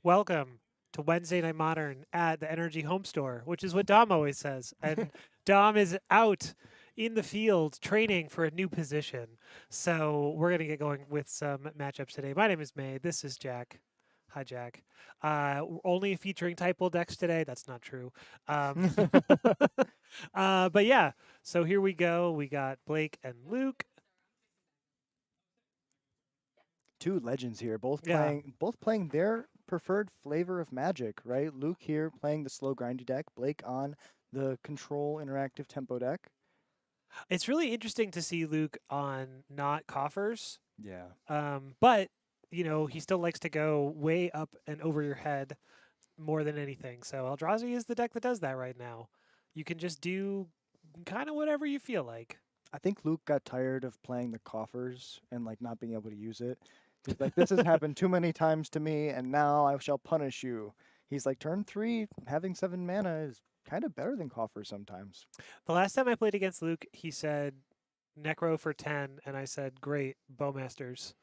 Welcome to Wednesday Night Modern at the Energy Home Store, which is what Dom always says. And Dom is out in the field training for a new position. So we're going to get going with some matchups today. My name is May. This is Jack. Hi, Jack. Only featuring typo decks today. That's not true. Um, but yeah, so here we go. We got Blake and Luke. Two legends here, Yeah, both playing their preferred flavor of Magic, right? Luke here playing the slow grindy deck, Blake on the control interactive tempo deck. it's really interesting to see Luke on not coffers. Yeah. But he still likes to go way up and over your head more than anything. So Eldrazi is the deck that does that right now. You can just do kind of whatever you feel like. I think Luke got tired of playing the coffers and like not being able to use it. He's like, this has happened too many times to me, and now I shall punish you. He's like, turn 3, having 7 mana is kind of better than coffers sometimes. The last time I played against Luke, he said Necro for 10, and I said, great, Bowmasters.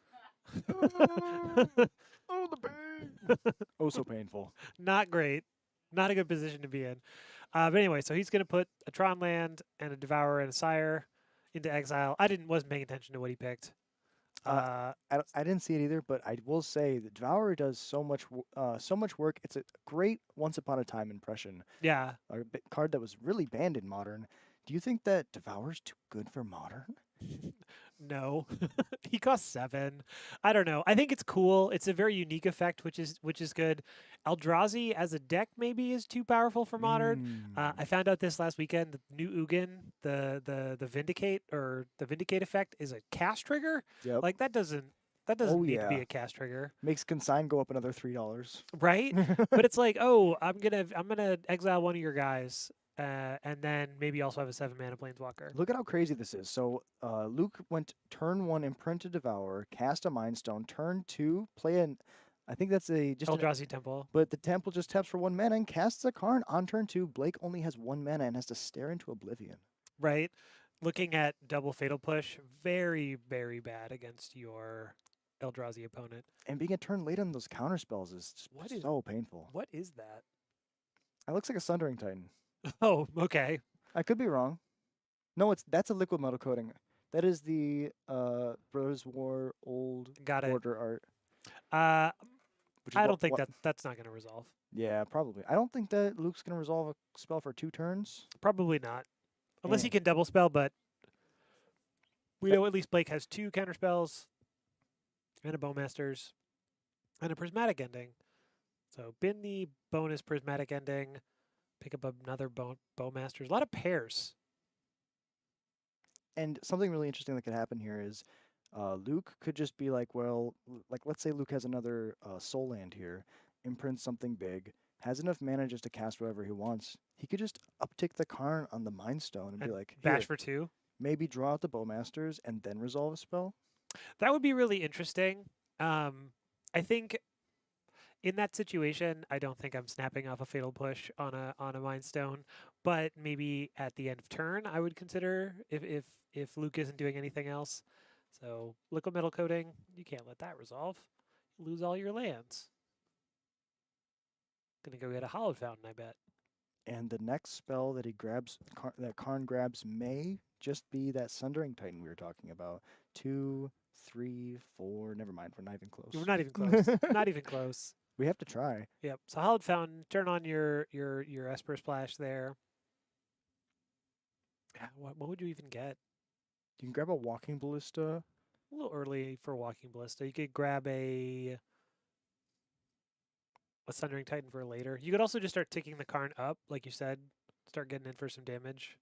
Oh, the pain! Oh, so painful. Not great. Not a good position to be in. But anyway, so he's going to put a Tron land and a Devourer and a Sire into exile. Wasn't paying attention to what he picked. Uh, Uh, I didn't see it either, but I will say that Devourer does so much work. It's a great once upon a time impression, yeah, card that was really banned in Modern. Do you think that Devour's too good for Modern? no, he costs 7. I don't know. I think it's cool. It's a very unique effect, which is good. Eldrazi as a deck maybe is too powerful for modern. Mm. I found out this last weekend. The new Ugin, the Vindicate or the Vindicate effect is a cast trigger. Yep. Like that Oh doesn't need to be yeah. a cast trigger, Makes Consign go up another $3. right? But it's like, oh, I'm gonna exile one of your guys, and then maybe also have a 7 mana planeswalker. Look at how crazy this is. So Luke went turn 1, imprint to Devour, cast a Mind Stone. Turn 2, play an. I think that's a just an. Eldrazi Temple, But the temple just taps for 1 mana and casts a Karn on turn 2. Blake only has 1 mana and has to stare into oblivion. right? Looking at double fatal push, very, very bad against your Eldrazi opponent. And being a turn late on those counter spells is What is so painful. what is that? It looks like a Sundering Titan. Oh, okay. I could be wrong. No, that's a liquid metal coating. That is the Brothers War old Got it. border art, Uh, which is I what don't think what. that's not going to resolve. Yeah, probably. I don't think that Luke's gonna resolve a spell for 2 turns. Probably not, unless he And can double spell. But we that, know at least Blake has 2 counter spells and a Bowmasters and a Prismatic Ending. So bin the bonus Prismatic Ending. Pick up another Bowmasters. A lot of pairs. and something really interesting that could happen here is Luke could just be like, well, like let's say Luke has another soul land here, imprints something big, has enough mana just to cast whatever he wants. He could just uptick the Karn on the Mind Stone and be And like, bash here, for 2. maybe draw out the Bowmasters and then resolve a spell. That would be really interesting. I think in that situation, I don't think I'm snapping off a fatal push on a Mind Stone, but maybe at the end of turn, I would consider if Luke isn't doing anything else. So liquid metal coating, you can't let that resolve. You lose all your lands. Gonna go get a Hallowed Fountain, I bet. And the next spell that he grabs, that Karn grabs, may just be that Sundering Titan we were talking about. 2, 3, 4. Never mind, we're not even We're close. not even close. Not even close. We have to try. Yep. So Hallowed Fountain, turn on your Esper Splash there. What would you even get? You can grab a Walking Ballista. A little early for Walking Ballista. You could grab a Sundering Titan for later. You could also just start ticking the Karn up, like you said. Start getting in for some damage.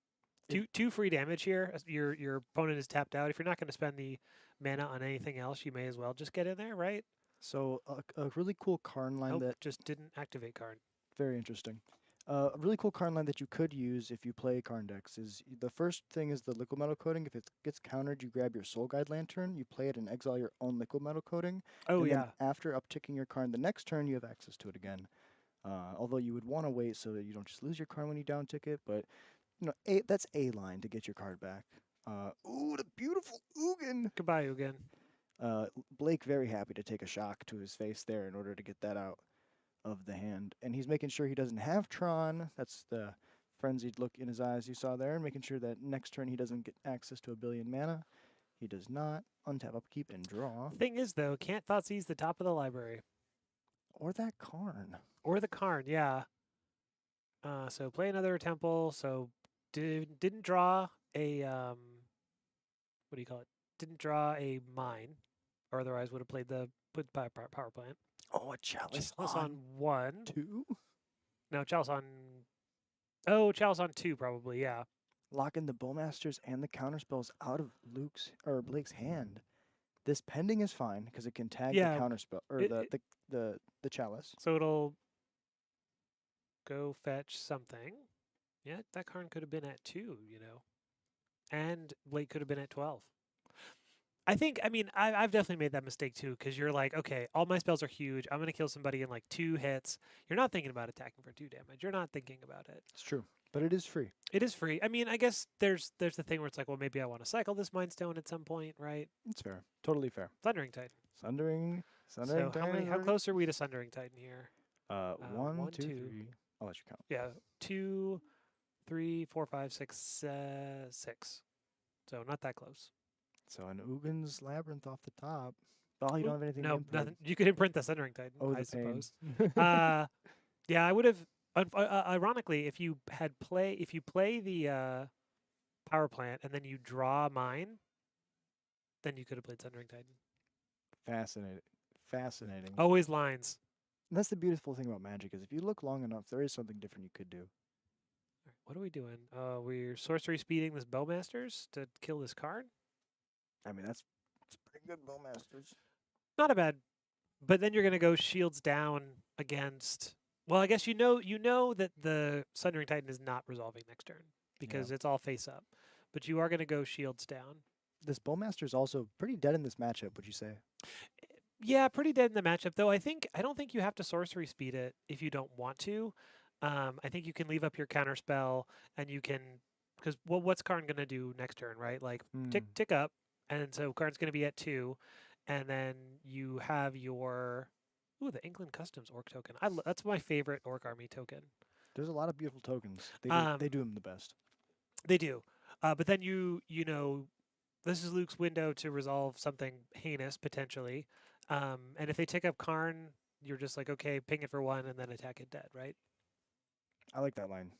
It, Two free damage here. Your opponent is tapped out. If you're not going to spend the mana on anything else, you may as well just get in there, right? so a really cool Karn line Nope, that just didn't activate Karn. very interesting. A really cool Karn line that you could use if you play Karn decks is the first thing is the liquid metal coating. If it gets countered, you grab your Soul Guide Lantern, you play it and exile your own liquid metal coating, Oh and then yeah, after upticking your Karn, the next turn you have access to it again. Although you would want to wait so that you don't just lose your Karn when you downtick it, but that's a line to get your card back. Ooh, the beautiful Ugin. goodbye again. Blake very happy to take a shock to his face there in order to get that out. of the hand. And he's making sure he doesn't have Tron. That's the frenzied look in his eyes you saw there. And making sure that next turn he doesn't get access to a billion mana. He does not. Untap, upkeep, and draw. Thing is, though, can't Thoughtseize the top of the library. Or that Karn. Or the Karn, yeah. So play another temple. So didn't draw a what do you call it? Didn't draw a mine, or otherwise would have played the power plant. Oh, a Chalice Chalice on on 1. 2? No, Chalice on. Oh, Chalice on 2 probably. Yeah. Locking the Bowmasters and the counterspells out of Blake's hand. This pending is fine because it can tag Yeah, the counterspell or the Chalice. So it'll go fetch something. Yeah, that Karn could have been at 2, and Blake could have been at 12. I mean, I've definitely made that mistake too, because you're like, okay, all my spells are huge. I'm going to kill somebody in like 2 hits. You're not thinking about attacking for 2 damage. You're not thinking about it. It's true, but it is free. It is free. I mean, I guess there's the thing where it's like, well, maybe I want to cycle this Mind Stone at some point, right? It's fair. Totally fair. Thundering Titan. Sundering So Titan. how close are we to Sundering Titan here? 1, 1, 2, 2. 3. I'll let you count. Yeah, 2, 3, 4, 5, 6, 6. So not that close. So an Ugin's Labyrinth off the top. Oh, you don't have anything to No, input. nothing. You could imprint the Sundering Titan, Oh, I the pain. suppose. Yeah, I would have. Ironically, if you play the power plant and then you draw mine, then you could have played Sundering Titan. Fascinating. Always lines. And that's the beautiful thing about Magic is if you look long enough, there is something different you could do. All right, what are we doing? We're sorcery speeding this Bowmasters to kill this card. I mean, that's pretty good Bowmasters. Not a bad, but then you're gonna go shields down against. Well, I guess you know that the Sundering Titan is not resolving next turn because it's all face up, but you are gonna go shields down. This Bowmaster's also pretty dead in this matchup, would you say? Yeah, pretty dead in the matchup though. I don't think you have to sorcery speed it if you don't want to. I think you can leave up your counter spell and you can because what's Karn gonna do next turn, right? Like tick up, and so Karn's gonna be at 2, and then you have your the England Customs Orc token. That's my favorite Orc Army token. There's a lot of beautiful tokens. They do them the best. They do, but then you know. This is Luke's window to resolve something heinous, potentially. And if they tick up Karn, you're just like, okay, ping it for 1 and then attack it dead, right? I like that line.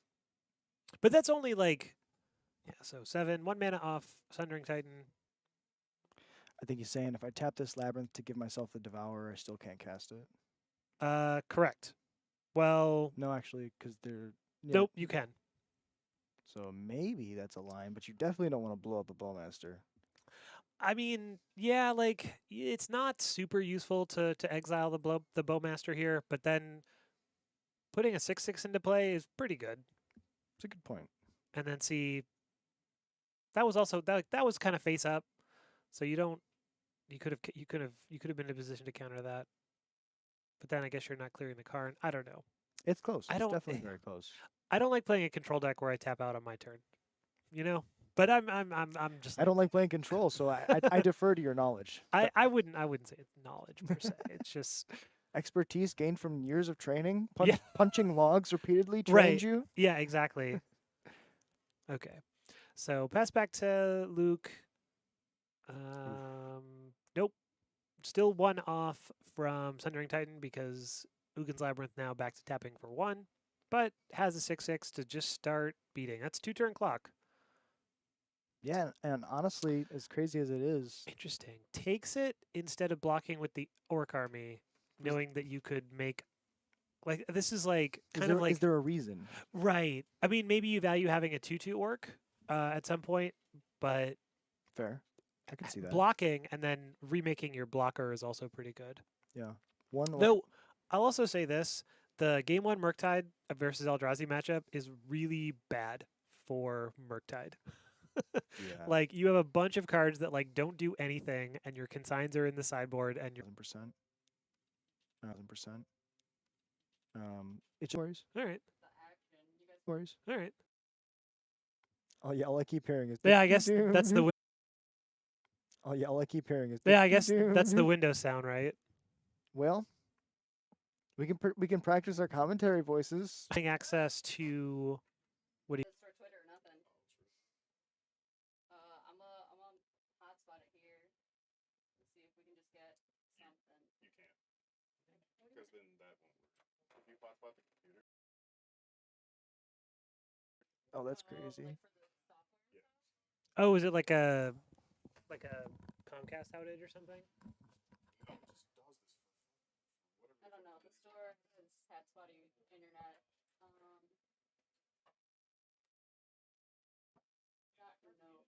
But that's only like, so 7, 1 mana off Sundering Titan. I think he's saying if I tap this Labyrinth to give myself the Devourer, I still can't cast it. Correct. Well, no, actually, because they're... Nope, you can. So maybe that's a line, but you definitely don't want to blow up a Bowmaster. I mean, yeah, like it's not super useful to exile the Bowmaster here, but then putting a 6/6 into play is pretty good. It's a good point. And then see, that was also that was kind of face up, so you could have been in a position to counter that, but then I guess you're not clearing the Karn. I don't know. It's close. It's definitely very close. I don't like playing a control deck where I tap out on my turn, But I'm just. I don't like playing control, so I defer to your knowledge. I wouldn't say it's knowledge per se. It's just expertise gained from years of training. Punching logs repeatedly trained you. Yeah, exactly. Okay, so pass back to Luke. Nope, still 1 off from Sundering Titan because Ugin's Labyrinth now back to tapping for 1, but has a 6/6 to just start beating. That's 2-turn clock. Yeah, and honestly, as crazy as it is... Interesting. Takes it instead of blocking with the Orc Army, knowing that you could make... Like, this is like... Is there a reason? Right. I mean, maybe you value having a 2/2 Orc at some point, but... Fair. I can see that. Blocking and then remaking your blocker is also pretty good. Yeah. Though, I'll also say this. The Game 1 Murktide versus Eldrazi matchup is really bad for Murktide. Yeah. Like you have a bunch of cards that like don't do anything, and your consigns are in the sideboard, and you're 1000%. 1000%. It's yours. All right. Yours. All right. Oh yeah, all I keep hearing is. Yeah, I guess that's the. Oh yeah, all I keep hearing is. Yeah, I guess that's the Windows sound, right? Well, We can practice our commentary voices. Having access to what do you? Start Twitter or nothing. I'm on hotspot it here. Let's see if we can just get something. You can't. Because then that won't work. If you hotspot the computer. Oh, that's Like crazy. for the software and Yeah. stuff? Oh, is it like a Comcast outage or something? No, it just does this for whatever. I don't know. The store has had spotty internet. No,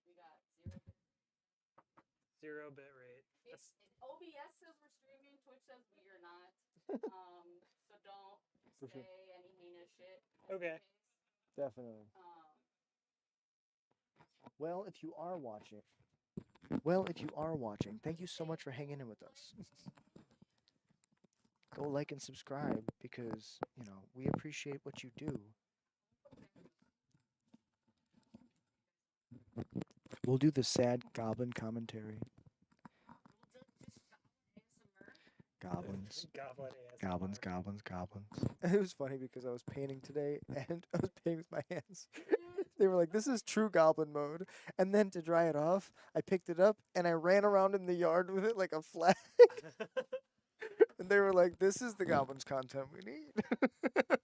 we got 0 bit rate. OBS says we're streaming. Twitch says we are not. So don't For say sure. any heinous shit. Okay. Definitely. Um, Well, if you are watching, thank you so much for hanging in with us. Go like and subscribe because, we appreciate what you do. We'll do the sad goblin commentary. Goblins. Goblin Goblins, ASMR. goblins, goblins. It was funny because I was painting today and I was painting with my hands. They were like, this is true goblin mode. And then to dry it off, I picked it up and I ran around in the yard with it like a flag. And they were like, this is the goblins content we need.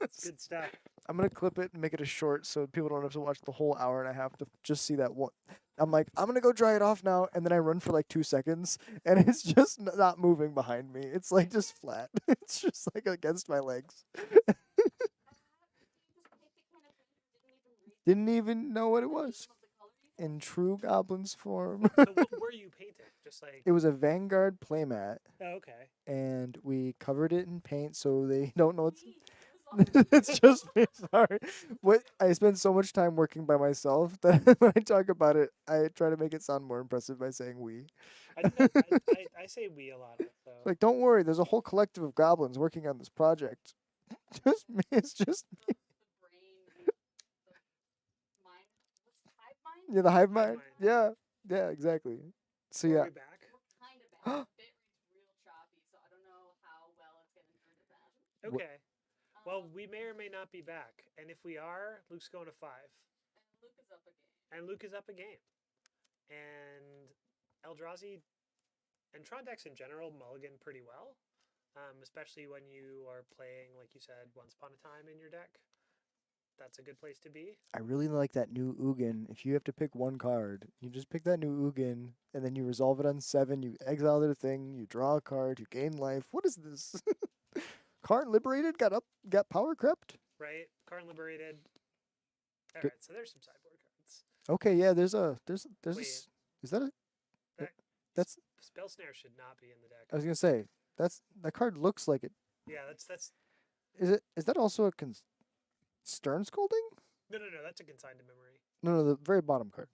It's good stuff. I'm going to clip it and make it a short so people don't have to watch the whole hour and a half to just see that one. I'm like, I'm going to go dry it off now. And then I run for like 2 seconds and it's just not moving behind me. It's like just flat. It's just like against my legs. Didn't even know what it was. In true goblin's form. So what were you painting? Just like It was a Vanguard playmat, oh, okay. and we covered it in paint so they don't know it's. It's just me. Sorry. What I spend so much time working by myself that when I talk about it, I try to make it sound more impressive by saying we. I say we a lot. So Like, don't worry, there's a whole collective of goblins working on this project. Just me. It's just me. Yeah, the hive mind. mind. Yeah, exactly. So Are yeah. we back? We're kind of back. Bit rate's real choppy, so I don't know how well it's getting through to them. Okay. Well, we may or may not be back, and if we are, Luke's going to 5, And Luke is up again. and Luke is up a game, and Eldrazi and Trondex in general mulligan pretty well, especially when you are playing, like you said, Once Upon a Time in your deck. That's a good place to be. I really like that new Ugin. If you have to pick one card, you just pick that new Ugin, and then you resolve it on 7. You exile their thing. You draw a card. You gain life. What is this? Karn liberated. Got power crept. Right? Karn liberated. All Good. right, so there's some sideboard cards. Okay, yeah. There's a Wait. is that a That that's Spell Snare should not be in the deck. I was gonna say that card looks like it. Yeah, that's Is that also a Stern Scolding? no, that's a consigned to memory. No, the very bottom card.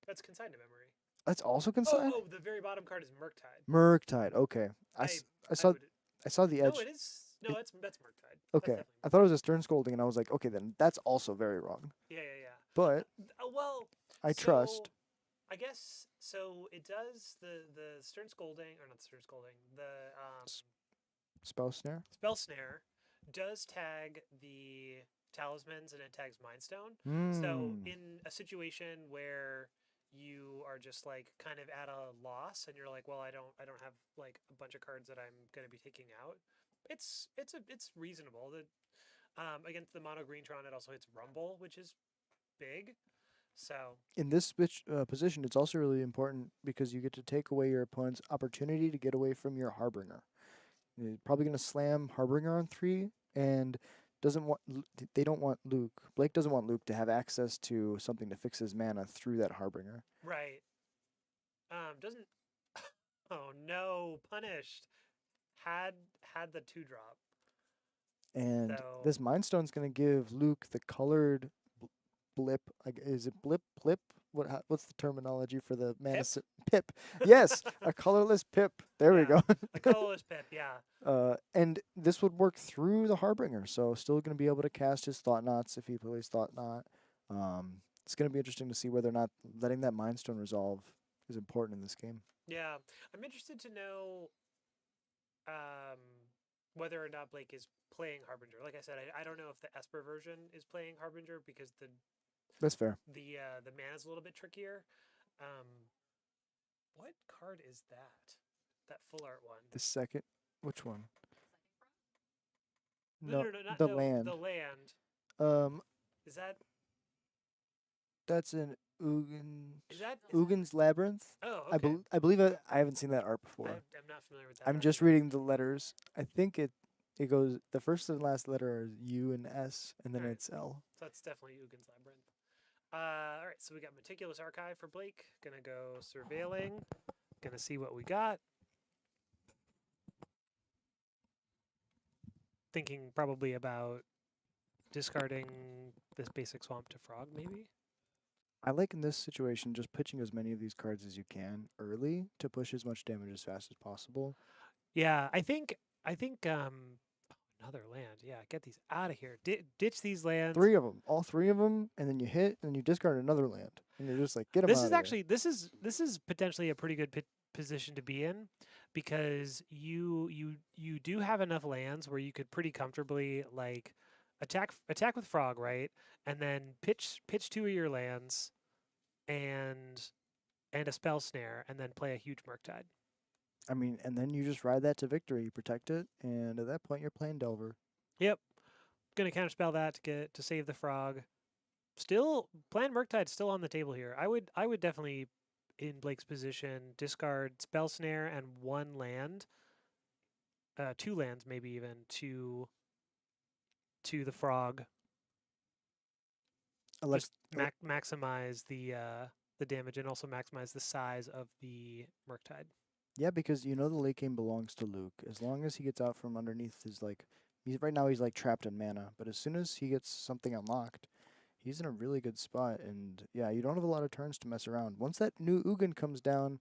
That's consigned to memory. That's also consigned. Oh, the very bottom card is Murktide. Murktide. Okay, I saw would, I saw the edge. No, it is. No, that's Murktide. Okay, That's I thought it was a Stern Scolding, and I was like, okay, then that's also very wrong. yeah. But Well, I trust. I guess so. It does the Stern Scolding, or not the Stern Scolding. The Spell Snare. Spell Snare does tag the talismans and it tags Mind Stone. So Mm. in a situation where you are just like kind of at a loss and you're like, well, I don't have like a bunch of cards that I'm going to be taking out. It's reasonable. That against the mono green Tron, it also hits Rumble, which is big. So In this position, it's also really important because you get to take away your opponent's opportunity to get away from your Harbinger. You're probably going to slam Harbinger on 3, and they don't want Luke. Blake doesn't want Luke to have access to something to fix his mana through that Harbinger. right. Doesn't oh no, punished. Had the 2-drop. And So this Mind Stone's going to give Luke the colored blip. Is it blip? What's the terminology for the mana? Pip. Yes, a colorless pip. There we Yeah. go. A colorless pip, yeah. And this would work through the Harbinger, so still going to be able to cast his Thought Knots if he plays Thought Knot. It's going to be interesting to see whether or not letting that Mind Stone resolve is important in this game. Yeah. I'm interested to know whether or not Blake is playing Harbinger. Like I said, I don't know if the Esper version is playing Harbinger because That's fair. the mana's a little bit trickier. Um, what card is that? That full art one. The second, which one? No, No, no, no, not the no, land. the land. Um, Is that that's an Ugin. is that? Ugin's Labyrinth. Oh, I, okay. I believe I haven't seen that art before. I'm not familiar with that. I'm art just either. reading the letters. I think it goes the first and last letter are U and S, and then Alright. it's L. So that's definitely Ugin's Labyrinth. All right, so we got Meticulous Archive for Blake. Gonna go surveilling. Gonna see what we got. Thinking probably about discarding this basic swamp to frog, maybe. I like in this situation just pitching as many of these cards as you can early to push as much damage as fast as possible. Yeah, I think another land. Yeah, get these out of here. Ditch these lands. 3 of them, all 3 of them, and then you hit, and you discard another land, and you're just like, get them This out is of actually this is potentially a pretty good position to be in because you do have enough lands where you could pretty comfortably like attack with frog, right? And then pitch 2 of your lands and a spell snare and then play a huge Murktide. I mean, and then you just ride that to victory, you protect it, and at that point you're playing Delver. Yep. Gonna counterspell that to save the frog. Still, Plan Murktide's still on the table here. I would definitely, in Blake's position, discard Spell Snare and 1 land, 2 lands maybe even to the frog. Alex, Just maximize the damage and also maximize the size of the Murktide. yeah, because you know the late game belongs to Luke. As long as he gets out from underneath his right now he's like trapped in mana, but as soon as he gets something unlocked, he's in a really good spot. And yeah, you don't have a lot of turns to mess around. Once that new Ugin comes down,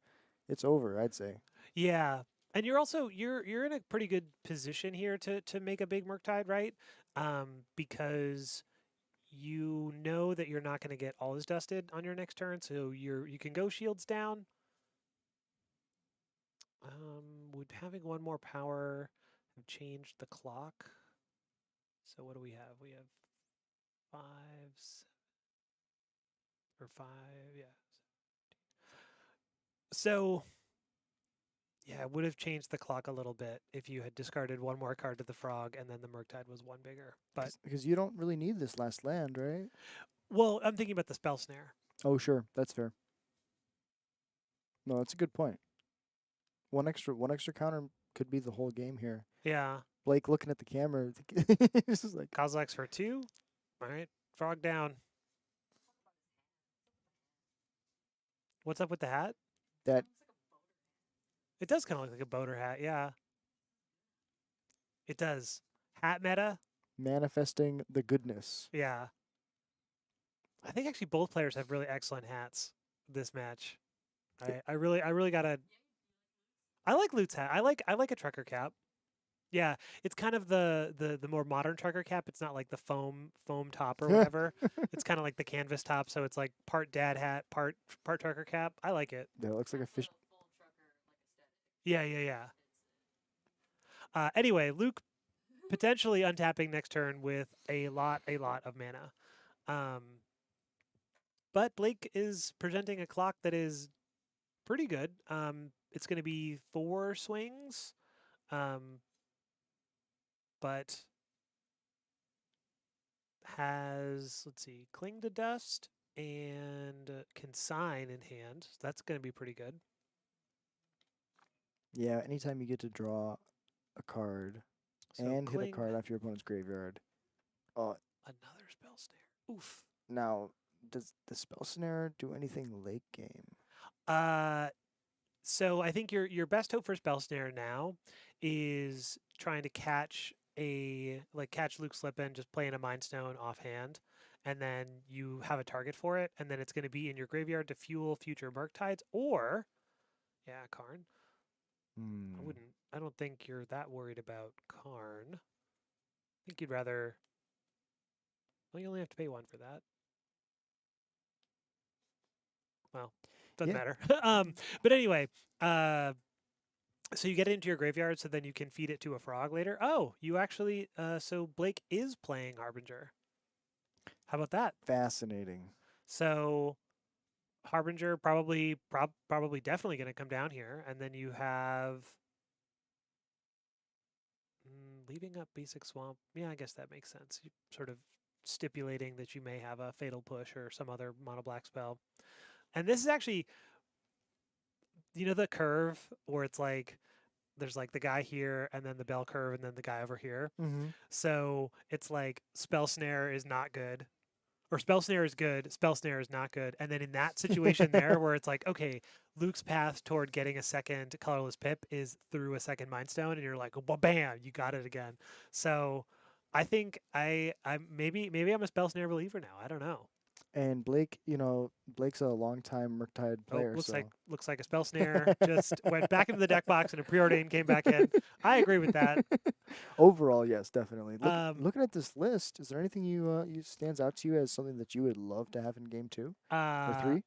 it's over, I'd say. Yeah, and you're also you're in a pretty good position here to make a big Murktide, right? Because you know that you're not going to get all this dusted on your next turn, so you can go shields down. Would having 1 more power have changed the clock? So what do we have? We have 5, 7, or 5, yeah. So yeah, it would have changed the clock a little bit if you had discarded 1 more card to the frog and then the Murktide was 1 bigger. But Because you don't really need this last land, right? well, I'm thinking about the spell snare. Oh, sure, that's fair. No, that's a good point. One extra counter could be the whole game here. Yeah. Blake looking at the camera, this is like Kozilek's for 2. All right, frog down. What's up with the hat? that. It does kind of look like a boater hat, yeah. It does. Hat meta? Manifesting the goodness. Yeah. I think actually both players have really excellent hats this match. I really gotta. I like Lute's hat. I like a trucker cap. Yeah, it's kind of the more modern trucker cap. It's not like the foam top or whatever. It's kind of like the canvas top, so it's like part dad hat, part trucker cap. I like it. That looks like a fish. Full trucker like aesthetic. Yeah. Anyway, Luke potentially untapping next turn with a lot of mana. But Blake is presenting a clock that is pretty good. It's going to be 4 swings, but has, let's see, Cling to Dust and Consign in hand. So that's going to be pretty good. Yeah, anytime you get to draw a card So and hit a Cling, card off your opponent's graveyard. another spell snare. Oof. Now, does the spell snare do anything late game? So I think your best hope for spell snare now is trying to catch Luke slipping, just playing a Mind Stone offhand, and then you have a target for it, and then it's going to be in your graveyard to fuel future Murktides, or Karn. Hmm. I don't think you're that worried about Karn. I think you'd rather. Well, you only have to pay 1 for that. Well, doesn't Yeah. matter. But anyway, So you get it into your graveyard, so then you can feed it to a frog later. Oh, you actually. So Blake is playing Harbinger. How about that? Fascinating. So Harbinger probably definitely going to come down here, and then you have leaving up basic swamp. Yeah, I guess that makes sense. You sort of stipulating that you may have a fatal push or some other mono black spell. And this is actually, the curve where it's like there's like the guy here and then the bell curve and then the guy over here. Mm-hmm. So it's like spell snare is not good. Or spell snare is good, spell snare is not good. And then in that situation there where it's like, okay, Luke's path toward getting a second colorless pip is through a second mind stone, and you're like, well, bam, you got it again. So I think I'm maybe I'm a spell snare believer now. I don't know. And Blake, Blake's a longtime Murktide Oh, player, looks like a spell snare just went back into the deck box and a preordain came back in. I agree with that. overall, yes, definitely. Um, Looking at this list, is there anything you stands out to you as something that you would love to have in game 2 or uh, 3?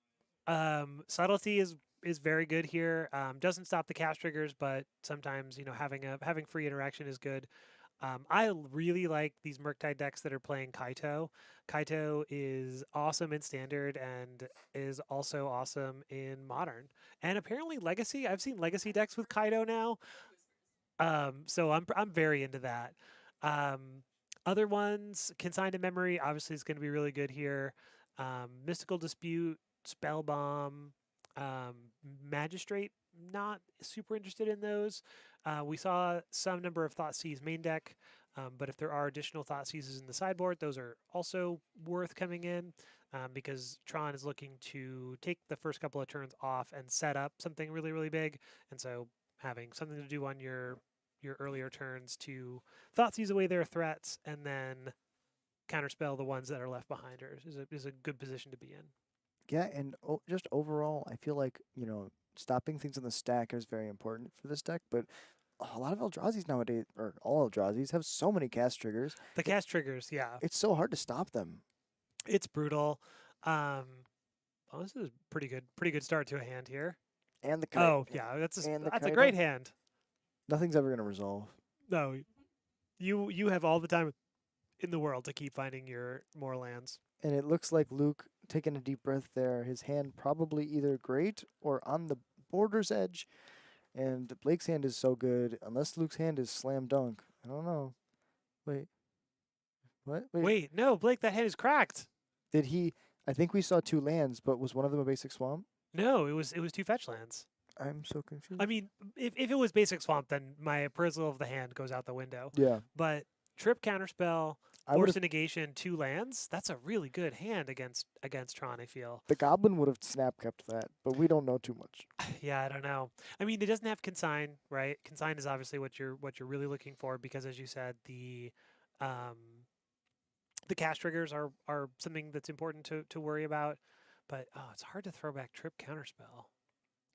Subtlety is very good here. Doesn't stop the cast triggers, but sometimes having free interaction is good. I really like these Murktide decks that are playing Kaito. Kaito is awesome in Standard and is also awesome in Modern. And apparently Legacy. I've seen Legacy decks with Kaito now. So I'm very into that. Um, Other ones, Consigned to Memory obviously is going to be really good here. Mystical Dispute, Spell Bomb, um, Magistrate. Not super interested in those. We saw some number of Thoughtseize main deck, but if there are additional Thoughtseizes in the sideboard, those are also worth coming in because Tron is looking to take the first couple of turns off and set up something really, really big. And so having something to do on your earlier turns to Thoughtseize away their threats and then counterspell the ones that are left behind her is a good position to be in. Yeah, and just overall, I feel like, stopping things in the stack is very important for this deck, but a lot of Eldrazi's nowadays, or all Eldrazi's, have so many cast triggers. The cast triggers, yeah, It's so hard to stop them. it's brutal. Um, well, this is pretty good start to a hand here. And the Oh yeah, and the that's a Kaito. great hand. Nothing's ever going to resolve. No, you have all the time in the world to keep finding your more lands. And it looks like Luke taking a deep breath there. His hand probably either great or on the border's edge. And Blake's hand is so good, unless Luke's hand is slam dunk. I don't know. Wait. What? Wait, no, Blake, that hand is cracked. Did he? I think we saw 2 lands, but was one of them a basic swamp? No, it was two fetch lands. I'm so confused. I mean, if it was basic swamp, then my appraisal of the hand goes out the window. Yeah. But trip counterspell, I force would've- a negation, 2 lands. That's a really good hand against Tron. I feel. The goblin would have snap kept that, but we don't know too much. Yeah, I don't know. I mean, it doesn't have consign, right? Consign is obviously what you're really looking for because, as you said, um, the cast triggers are something that's important to worry about. But it's hard to throw back trip counterspell.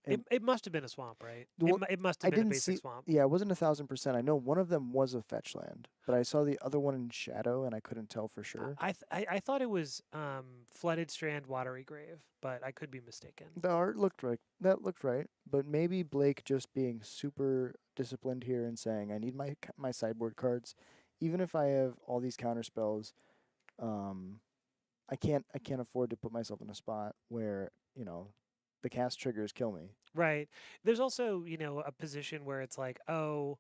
And- It must have been a swamp, right? Well, It must I have been a didn't basic see. swamp. Yeah, it wasn't 1,000%. I know one of them was a fetch land, but I saw the other one in shadow, and I couldn't tell for sure. I thought it was flooded strand watery grave, but I could be mistaken. The art looked right. That looked right, but maybe Blake just being super disciplined here and saying, "I need my sideboard cards, even if I have all these counter spells. I can't afford to put myself in a spot where the cast triggers kill me." Right. There's also, a position where it's like, oh,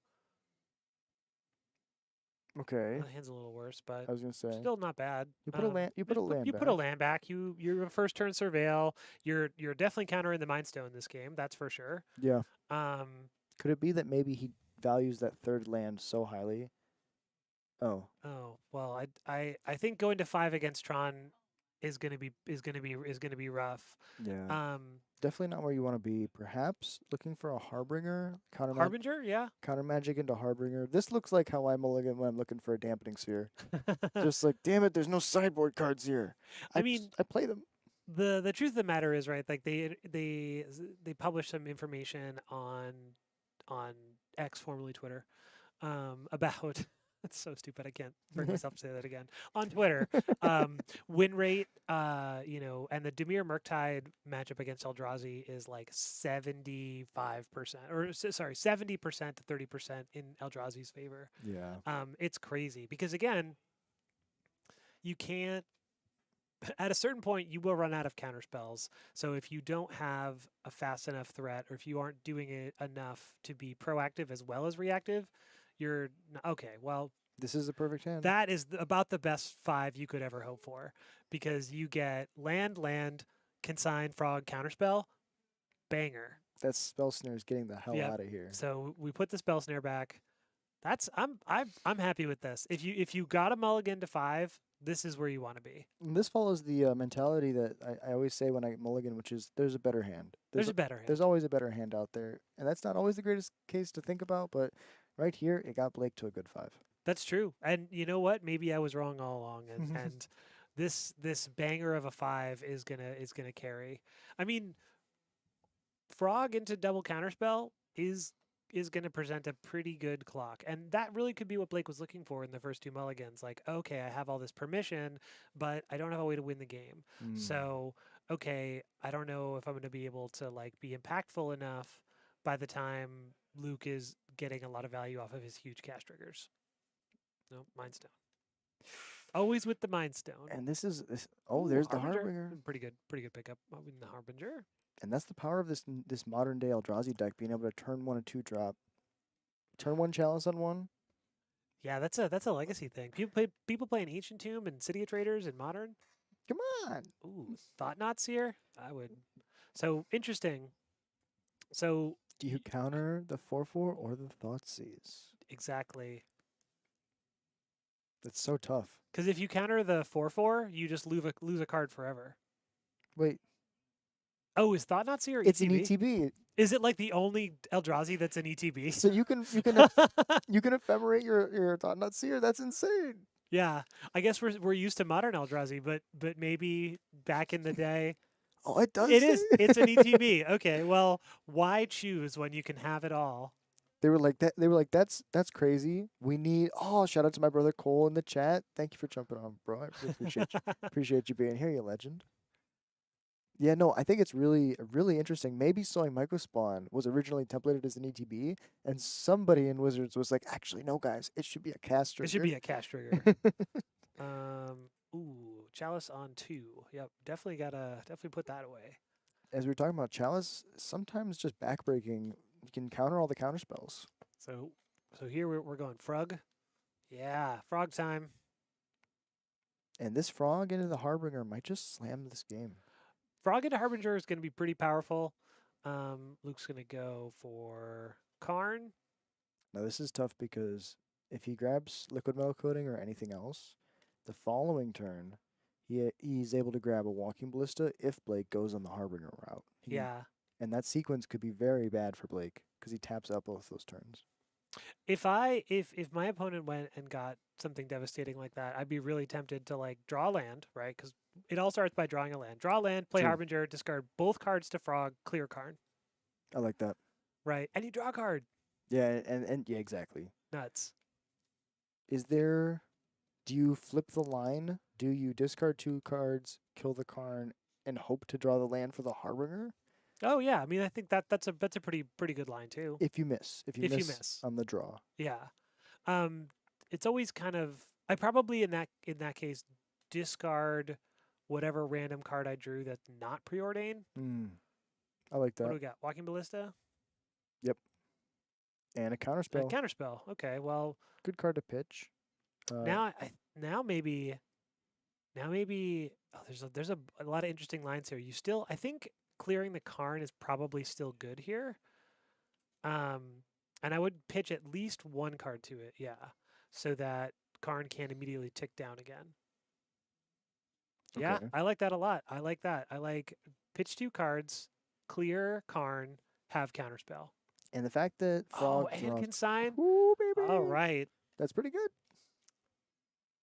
Okay, the hand's a little worse, but I was gonna say still not bad. you put a land. You put a land. You put a land back. You're a first turn surveil. You're definitely countering the Mind Stone this game. That's for sure. Yeah. Um. Could it be that maybe he values that third land so highly? Oh, Oh well, I think going to 5 against Tron is gonna be rough. yeah. Definitely not where you want to be. Perhaps looking for a Harbinger Harbinger, yeah. counter magic into Harbinger. This looks like how I mulligan when I'm looking for a dampening sphere. Just like, damn it, there's no sideboard cards here. I mean, I play them. the truth of the matter is, right, like they published some information on X, formerly Twitter, about That's so stupid. I can't bring myself to say that again. On Twitter, win rate, and the Demir Murktide matchup against Eldrazi is like 75%, or sorry, 70% to 30% in Eldrazi's favor. Yeah. It's crazy because again, you can't. At a certain point, you will run out of counter spells. So if you don't have a fast enough threat, or if you aren't doing it enough to be proactive as well as reactive, you're okay. Well, This is a perfect hand. that is about the best 5 you could ever hope for, because you get land, consign, frog, counterspell, banger. That spell snare is getting the hell Yep. out of here. So we put the spell snare back. I'm happy with this. If you got a mulligan to 5, this is where you want to be. And this follows the mentality that I always say when I mulligan, which is there's a better hand. There's a better hand. There's always a better hand out there, and that's not always the greatest case to think about. But right here, it got Blake to a good 5. That's true. And you know what? Maybe I was wrong all along. And this banger of a 5 is gonna carry. I mean, frog into double counterspell is going to present a pretty good clock. And that really could be what Blake was looking for in the first 2 mulligans. Like, okay, I have all this permission, but I don't have a way to win the game. Mm. So, okay, I don't know if I'm going to be able to like be impactful enough by the time Luke is getting a lot of value off of his huge cast triggers. No, Mind Stone. Always with the Mind Stone. And this is this. Oh, there's the Harbinger. Pretty good pickup in the Harbinger. And that's the power of this modern day Eldrazi deck, being able to turn 1 and 2 drop, turn 1 chalice on 1. Yeah, that's a legacy thing. People play in Ancient Tomb and City of Traders in Modern. Come on. Ooh, Thought Knots here. I would. So interesting. So Do you counter the 4/4 or the Thoughtseize? exactly, That's so tough. because if you counter the 4/4, you just lose a card forever. Wait, Oh, is Thought Knots here? it's an ETB, Is it like the only Eldrazi that's an ETB? so you can you can ephemerate your Thought Not Seer. That's insane. Yeah, I guess we're used to modern Eldrazi, but maybe back in the day, Oh, it does. it is. say- It's an ETB. Okay, well, why choose when you can have it all? They were like that. They were like, that's crazy. We need. Oh, shout out to my brother Cole in the chat. Thank you for jumping on, bro. I really appreciate you. Appreciate you being here, you legend. Yeah, no, I think it's really interesting. Maybe Sowing Microspawn was originally templated as an ETB, and somebody in Wizards was like, actually, no, guys, it should be a cast trigger. It should be a cash trigger. Ooh, Chalice on 2. Yep, definitely put that away. As we were talking about Chalice, sometimes just backbreaking, you can counter all the counter spells. So here we're going Frog. Yeah, Frog time. And this Frog into the Harbinger might just slam this game. Frog into Harbinger is going to be pretty powerful. Luke's going to go for Karn. Now this is tough because if he grabs Liquid Metal Coating or anything else, the following turn, he's able to grab a Walking Ballista if Blake goes on the Harbinger route. Yeah. And that sequence could be very bad for Blake because he taps out both those turns. If my opponent went and got something devastating like that, I'd be really tempted to like draw land, right? Because it all starts by drawing a land. Draw land, play True. Harbinger, discard both cards to Frog, clear Karn. I like that. Right, and you draw a card. Yeah, and yeah, exactly. Nuts. Do you flip the line? Do you discard 2 cards, kill the Karn, and hope to draw the land for the Harbinger? Oh yeah, I mean I think that's a pretty good line too. If you miss. If you miss on the draw. Yeah. It's always kind of I probably in that case discard whatever random card I drew that's not preordained. I like What do that. we got? Walking Ballista? And a counterspell. Counterspell. Okay, well Good card to pitch. now maybe there's a lot of interesting lines here. You still I think clearing the Karn is probably still good here. And I would pitch at least 1 card to it, yeah, so that Karn can't immediately tick down again. Yeah, Okay. I like that a lot. I like that. I like pitch 2 cards, clear Karn, have counterspell. And the fact that Frog and draws. consign. Ooh, baby. All right. That's pretty good.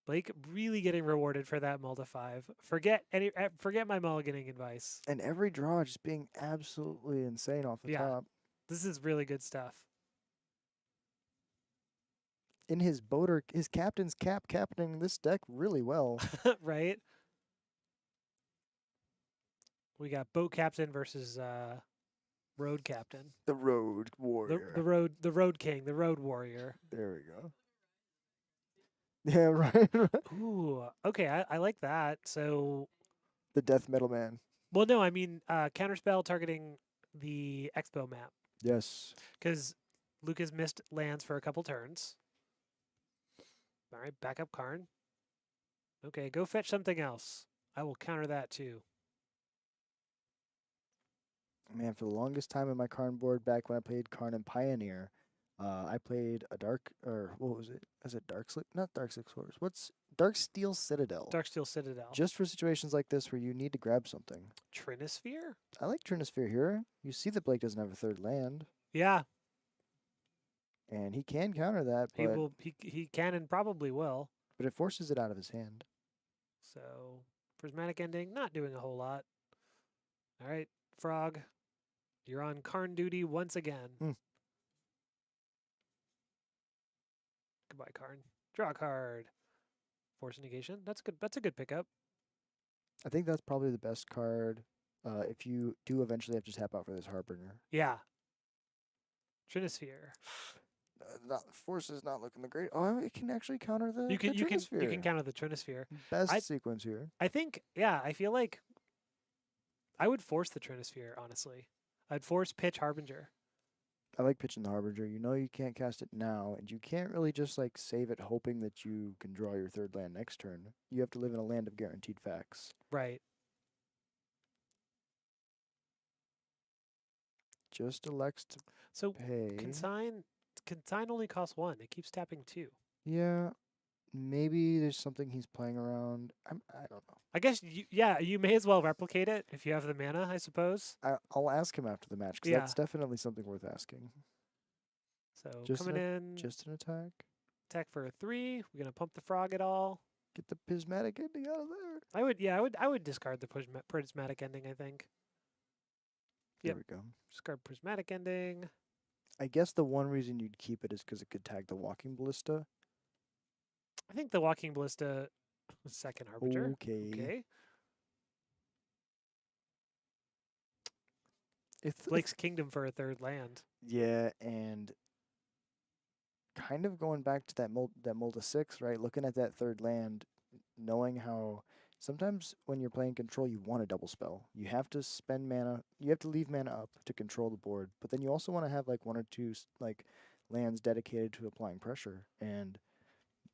Blake really getting rewarded for that mull to 5. Forget my mulliganing advice. And every draw just being absolutely insane off the Yeah. top. This is really good stuff. in his boater, his captain's cap, captaining this deck really well. Right? We got boat captain versus road captain. The road The warrior. the road king, the road warrior. There we go. Yeah, right. Ooh, okay, I like that. So, The death metal man. well, no, I mean counterspell targeting the expo map Yes. because Lucas missed lands for a couple turns. All right, back up Karn. Okay, go fetch something else. I will counter that too. Man, for the longest time in my Karn board, back when I played Karn and Pioneer, I played a dark, or what was it? Is it Dark Slick? Not Dark Six Horrors. What's Dark Steel Citadel? Darksteel Citadel. Just for situations like this where you need to grab something. Trinisphere? I like Trinisphere here. You see that Blake doesn't have a third land, Yeah, and he can counter that, he but will. He can and probably will. it forces it out of his hand. So prismatic ending, not doing a whole lot. All right, Frog, you're on Karn duty once again. Hmm. Goodbye, Karn. Draw a card. Force negation. That's good. That's a good pickup. I think that's probably the best card if you do eventually have to tap out for this Harbinger. Yeah. Trinisphere. Force is not looking the great. Oh, it can actually counter the You can Trinisphere. counter the Trinisphere. Best sequence here. I think, yeah, I feel like I would force the Trinisphere, honestly. I'd force pitch Harbinger. I like pitching the Harbinger. You know you can't cast it now, and you can't really just like save it hoping that you can draw your third land next turn. You have to live in a land of guaranteed facts. Right. Just elects to So pay. consign only costs 1. It keeps tapping 2. Yeah, maybe there's something he's playing around. I don't know. I guess you may as well replicate it if you have the mana, I suppose. I'll ask him after the match because Yeah. that's definitely something worth asking. So Just coming in, Just an attack. attack for a 3. We're gonna pump the frog at all. Get the prismatic ending out of there. I would discard the prismatic ending. I think There Yep. we go. discard prismatic ending. I guess the one reason you'd keep it is because it could tag the walking ballista. I think the walking ballista was second harbinger. Okay. Okay. If Blake's Kingdom for a third land. yeah, and kind of going back to that Molda 6, right? Looking at that third land, knowing how sometimes when you're playing control, you want a double spell. You have to spend mana. You have to leave mana up to control the board, but then you also want to have like one or two like lands dedicated to applying pressure. And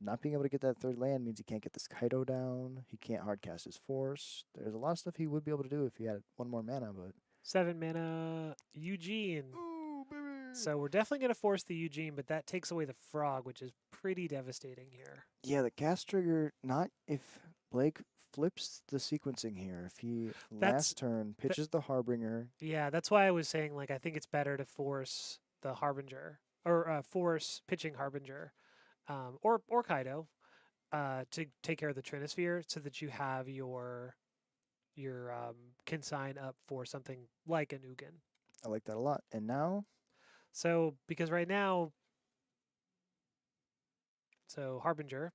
not being able to get that third land means he can't get this Kaido down. He can't hardcast his force. There's a lot of stuff he would be able to do if he had one more mana, but 7 mana Eugene. ooh, baby. So we're definitely going to force the Eugene, but that takes away the frog, which is pretty devastating here. Yeah, the cast trigger, not if Blake flips the sequencing here. If he last turn pitches the Harbinger. Yeah, that's why I was saying, like, I think it's better to force the Harbinger, or force pitching Harbinger, or Kaido, to take care of the Trinisphere so that you have your consign up for something like an Ugin. I like that a lot. And now, So, because right now, so Harbinger,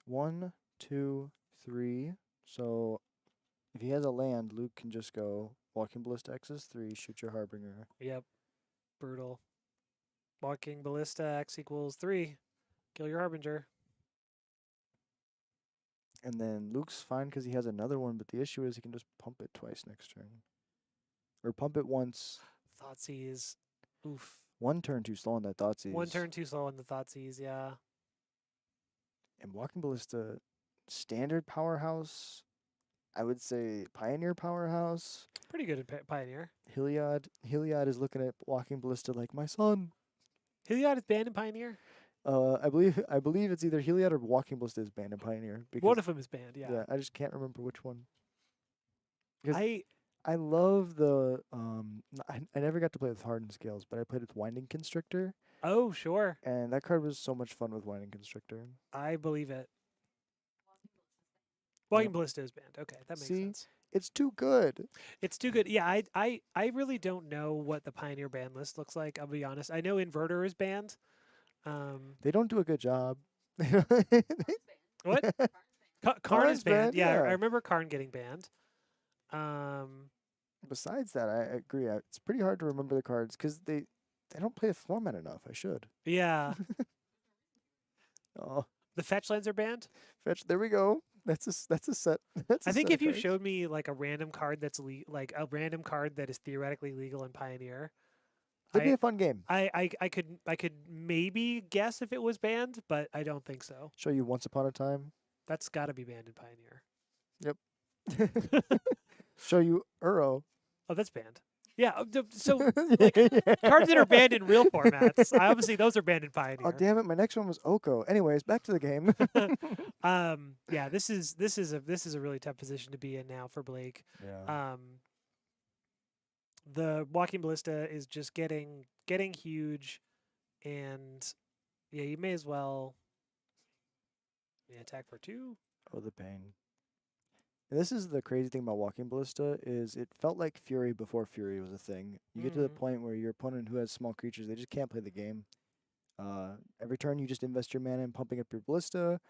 1, 2, 3. So if he has a land, Luke can just go Walking Ballista X is 3, shoot your Harbinger. yep, brutal. Walking Ballista X equals 3, kill your Harbinger. And then Luke's fine because he has another one, but the issue is he can just pump it twice next turn. Or pump it once. Thoughtseize, oof. One turn too slow on that Thoughtseize. One turn too slow on the Thoughtseize, yeah. And Walking Ballista, standard powerhouse. I would say Pioneer powerhouse. Pretty good at Pioneer. Heliod is looking at Walking Ballista like my son. Heliod is banned in Pioneer? I believe it's either Heliod or Walking Ballista is banned in Pioneer. Because, One of them is banned, yeah. I just can't remember which one. Because I I love the I never got to play with Hardened Scales, but I played with Winding Constrictor, Oh, sure. and that card was so much fun with Winding Constrictor. I believe it. Walking Ballista is banned. Okay, that makes See? sense. It's too good. It's too good. Yeah, I really don't know what the Pioneer ban list looks like. I'll be honest. I know Inverter is banned. They don't do a good job. What? Karn Karn's is banned. banned, Yeah, I yeah. remember Karn getting banned. Um, Besides that, I agree. It's pretty hard to remember the cards because they don't play the format enough. I should. yeah, Oh, the fetch lands are banned. fetch. There we go. That's a set. That's a I think set if of you cards. showed me like a random card that's like a random card that is theoretically legal in Pioneer, It'd be I a fun game. I could maybe guess if it was banned, but I don't think so. Show you Once Upon a Time. That's got to be banned in Pioneer. Show you Uro. Oh, that's banned. Yeah. So like, cards that are banned in real formats, obviously those are banned in Pioneer. Oh damn it! My next one was Oko. Anyways, back to the game. Yeah, this is a really tough position to be in now for Blake. Yeah. The Walking Ballista is just getting huge, and yeah, you may as well attack for 2. Oh, the pain. And this is the crazy thing about Walking Ballista is it felt like Fury before Fury was a thing. You get to the Mhm. point where your opponent who has small creatures, they just can't play the game. Every turn you just invest your mana in pumping up your Ballista,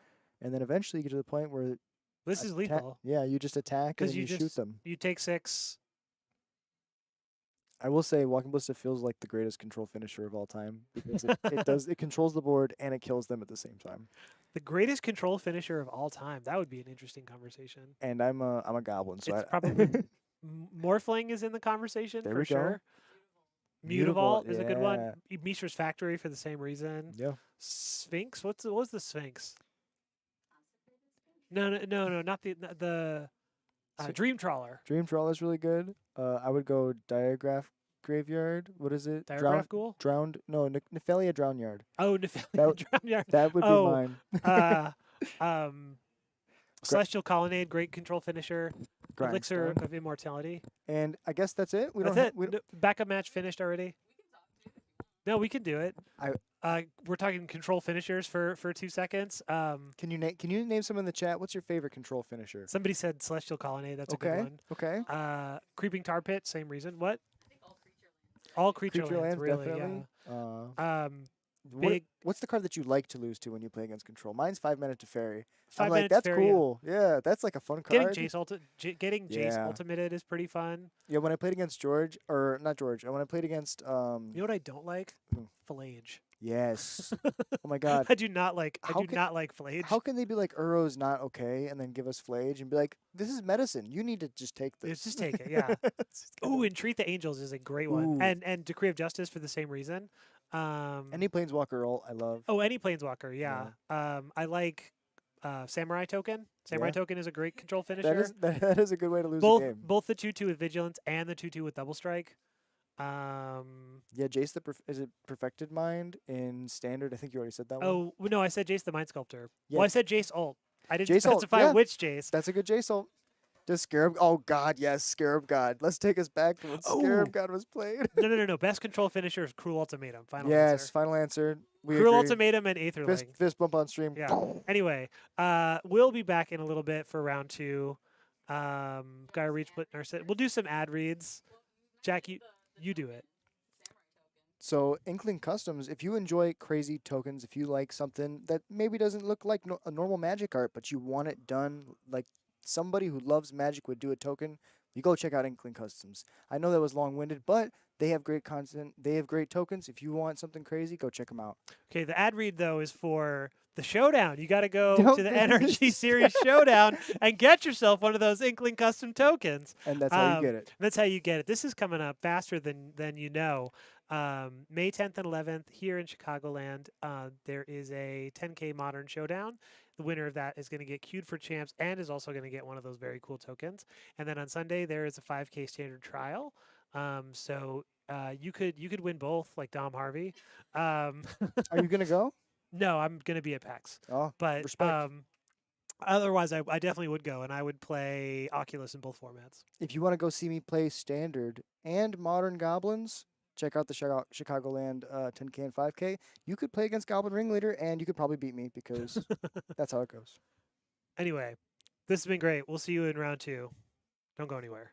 and then eventually you get to the point where This is atta- lethal Yeah, you just attack and because then you you shoot just them. you take 6. I will say Walking Ballista feels like the greatest control finisher of all time because it controls the board and it kills them at the same time. The greatest control finisher of all time. That would be an interesting conversation. And I'm a goblin, so It's I probably Morphling is in the conversation There for we go. sure. Mutavault, Mutavault is a good one. yeah. Mishra's Factory for the same reason. Yeah. Sphinx. What was the Sphinx? No, not the So- Dream Trawler. Dream Troll is really good. I would go Diagraph Graveyard. What is it? Diagraph Ghoul. Drowned. No, Nephalia Drown Yard. Oh, That- Drown That would Oh, be mine. Celestial Colonnade, great control finisher. Elixir Grindstone. of Immortality. And I guess that's it. We That's don't. it. We don't, Backup match finished already. No, we can do it. I- We're talking control finishers for 2 seconds. can you name some in the chat? What's your favorite control finisher? Somebody said Celestial Colonnade. That's a Okay. good one. Okay. Creeping Tar Pit, same reason. What? I think all creature All creature, lands, really, definitely. yeah. What- Big what's the card that you like to lose to when you play against control? Mine's 5 Mana Teferi. 5 I'm like, minutes that's Teferi, yeah. cool. Yeah, that's like a fun card. Getting Jace Yeah. ultimated is pretty fun. Yeah, when I played against George, or not George, when I played against You know what I don't like? Hmm. Fillage. yes. Oh my god. I do not like. I How do can- not like Fillage. How can they be like Uro's not okay and then give us Flage and be like, this is medicine. You need to just take this. Just take it, yeah. It's just kinda- Ooh, and Treat the Angels is a great one, Ooh. and Decree of Justice for the same reason. Any Planeswalker ult I love. Oh, any Planeswalker, yeah. I like Samurai Token. Samurai Yeah. Token is a great control finisher. That is a good way to lose both a game. both the 2/2 with Vigilance and the 2/2 with Double Strike. Yeah, Jace is it Perfected Mind in Standard? I think you already said that one. Oh no, I said Jace the Mind Sculptor. Yeah. Well, I said Jace ult. I didn't Jace ult, specify yeah. which Jace. That's a good Jace ult. Does Scarab? Oh God, yes, Scarab God. Let's take us back to when Oh. Scarab God was played. No. Best control finisher is Cruel Ultimatum. Final yes, answer. final answer. We Cruel agree. Ultimatum and Aetherling. Fist bump on stream. Yeah. Anyway, we'll be back in a little bit for round 2. Gotta reach but we'll do some ad reads. Jack, you do it. So Inkling Customs, if you enjoy crazy tokens, if you like something that maybe doesn't look like a normal Magic art, but you want it done like somebody who loves Magic would do a token, you go check out Inkling Customs. I know that was long-winded, but they have great content. They have great tokens. If you want something crazy, go check them out. Okay, the ad read though is for the showdown. You got to go Don't to the do Energy this. Series showdown and get yourself one of those Inkling custom tokens. And that's how you Um, get it. That's how you get it. This is coming up faster than you know. May 10th and 11th here in Chicagoland. There is a 10K Modern Showdown. The winner of that is going to get queued for champs and is also going to get one of those very cool tokens. And then on Sunday there is a 5K Standard Trial. So you could win both, like Dom Harvey. Are you gonna go? No, I'm going to be at PAX. Oh, But respect. otherwise, I definitely would go, and I would play Oculus in both formats. If you want to go see me play Standard and Modern Goblins, check out the Chicagoland 10K and 5K. You could play against Goblin Ringleader, and you could probably beat me because that's how it goes. Anyway, this has been great. We'll see you in round 2. Don't go anywhere.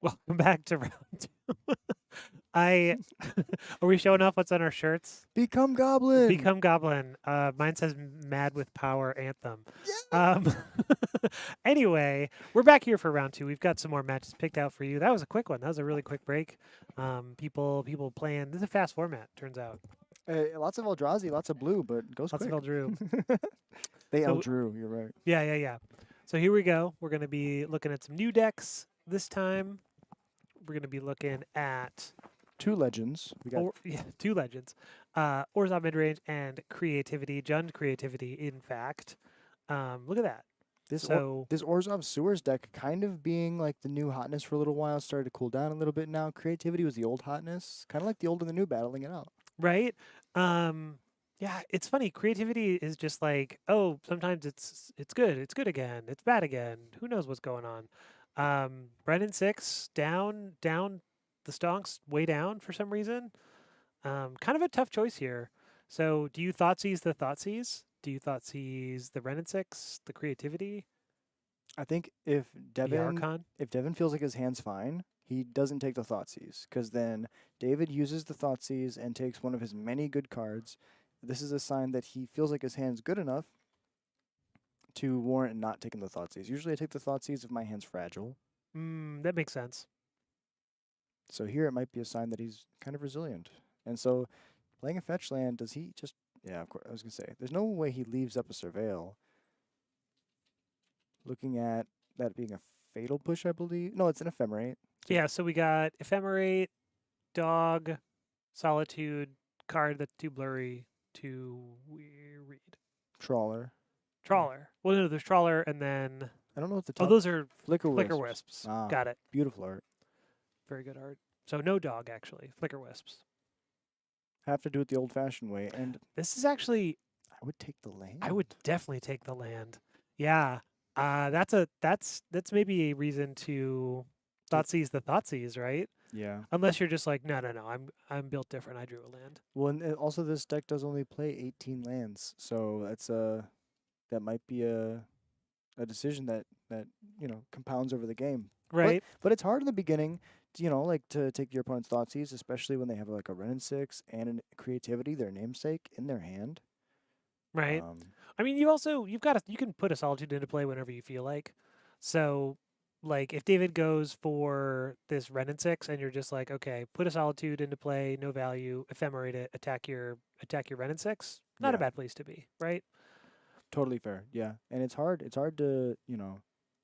Welcome back to round two. I are we showing off what's on our shirts? Become Goblin. Become Goblin. Mine says Mad with Power Anthem. Um, anyway, we're back here for round two. We've got some more matches picked out for you. That was a quick one. That was a really quick break. People playing. This is a fast format. Turns out. Lots of Eldrazi, lots of blue, but goes Lots quick. of Eldrew. They So- Eldrew, you're right. Yeah. So here we go. We're going to be looking at some new decks this time. We're going to be looking at 2 legends. We got two legends. Orzhov midrange and creativity. Jund creativity, in fact. Look at that. this So this Orzhov Sewers deck kind of being like the new hotness for a little while, started to cool down a little bit now. Creativity was the old hotness, kind of like the old and the new battling it out. right. Yeah, it's funny. Creativity is just like, oh, sometimes it's good. It's good again. It's bad again. Who knows what's going on? Brennan 6 down the stonks way down for some reason. Kind of a tough choice here. So do you Thoughtseize the Thoughtseize? Do you Thoughtseize the Brennan 6, the creativity, I think if the Devin Archon? feels like his hand's fine, he doesn't take the Thoughtseize, because then David uses the Thoughtseize and takes one of his many good cards. This is a sign that he feels like his hand's good enough to warrant not taking the Thoughtseize. Usually I take the Thoughtseize if my hand's fragile. That makes sense. So here it might be a sign that he's kind of resilient. And so playing a fetch land, does he just... Yeah, of course, I was going to say, there's no way he leaves up a Surveil. Looking at that being a fatal push, I believe. No, it's an Ephemerate. Yeah, so we got Ephemerate, Dog, Solitude, card that's too blurry to read. Trawler. Trawler. Well, no, there's Trawler, and then... I don't know what the Oh, top... those are Flicker Flicker Wisps. Wisps. Ah. Got it. Beautiful art. Very good art. So no Dog, actually. Flicker Wisps. Have to do it the old-fashioned way, and This is actually... I would take the land. I would definitely take the land. Yeah. That's maybe a reason to Thoughtseize the Thoughtseize, right? Yeah. Unless you're just like, no, I'm built different. I drew a land. Well, and also this deck does only play 18 lands, so that's that might be a decision that compounds over the game. Right. But it's hard in the beginning, like to take your opponent's Thoughtseize, especially when they have like a Renin 6 and a Creativity, their namesake, in their hand. Right. I mean, you can put a Solitude into play whenever you feel like. So, like, if David goes for this Renin 6 and you're just like, okay, put a Solitude into play, no value, Ephemerate it, attack your Renin 6, not a Yeah. bad place to be, right? Totally fair. Yeah. And it's hard to,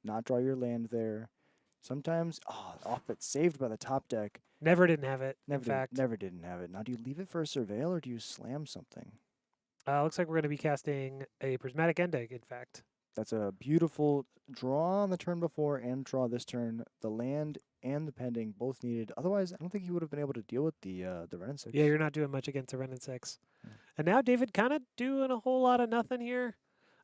not draw your land there. Sometimes, off but saved by the top deck. Never didn't have it. Never in fact, never didn't have it. Now, do you leave it for a Surveil or do you slam something? looks like we're going to be casting a Prismatic Ending, in fact. That's a beautiful draw on the turn before and draw this turn. The land and the pending both needed. Otherwise, I don't think he would have been able to deal with the Renin 6. Yeah, you're not doing much against the Renin 6. Yeah. And now David kind of doing a whole lot of nothing here.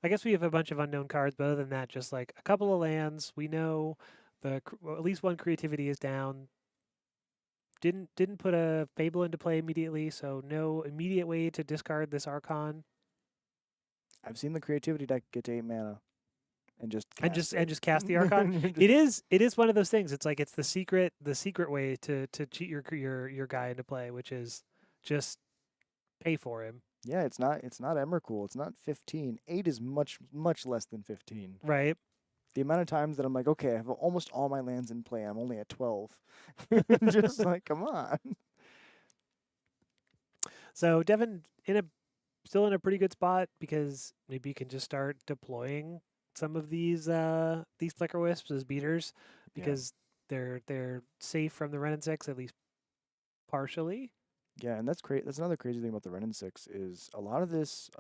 I guess we have a bunch of unknown cards, but other than that, just like a couple of lands. We know at least one creativity is down. Didn't put a Fable into play immediately, so no immediate way to discard this Archon. I've seen the Creativity deck get to 8 mana and just And cast just cast the Archon. You're It is one of those things. It's like it's the secret way to cheat your guy into play, which is just pay for him. Yeah, it's not Emrakul. It's not 15. 8 is much less than 15. Right. The amount of times that I'm like, okay, I have almost all my lands in play. I'm only at 12. Just like, come on. So Devin still in a pretty good spot because maybe you can just start deploying some of these Flicker Wisps as beaters Yeah. because they're safe from the Renin 6 at least partially. Yeah, and that's That's another crazy thing about the Renin 6 is a lot of this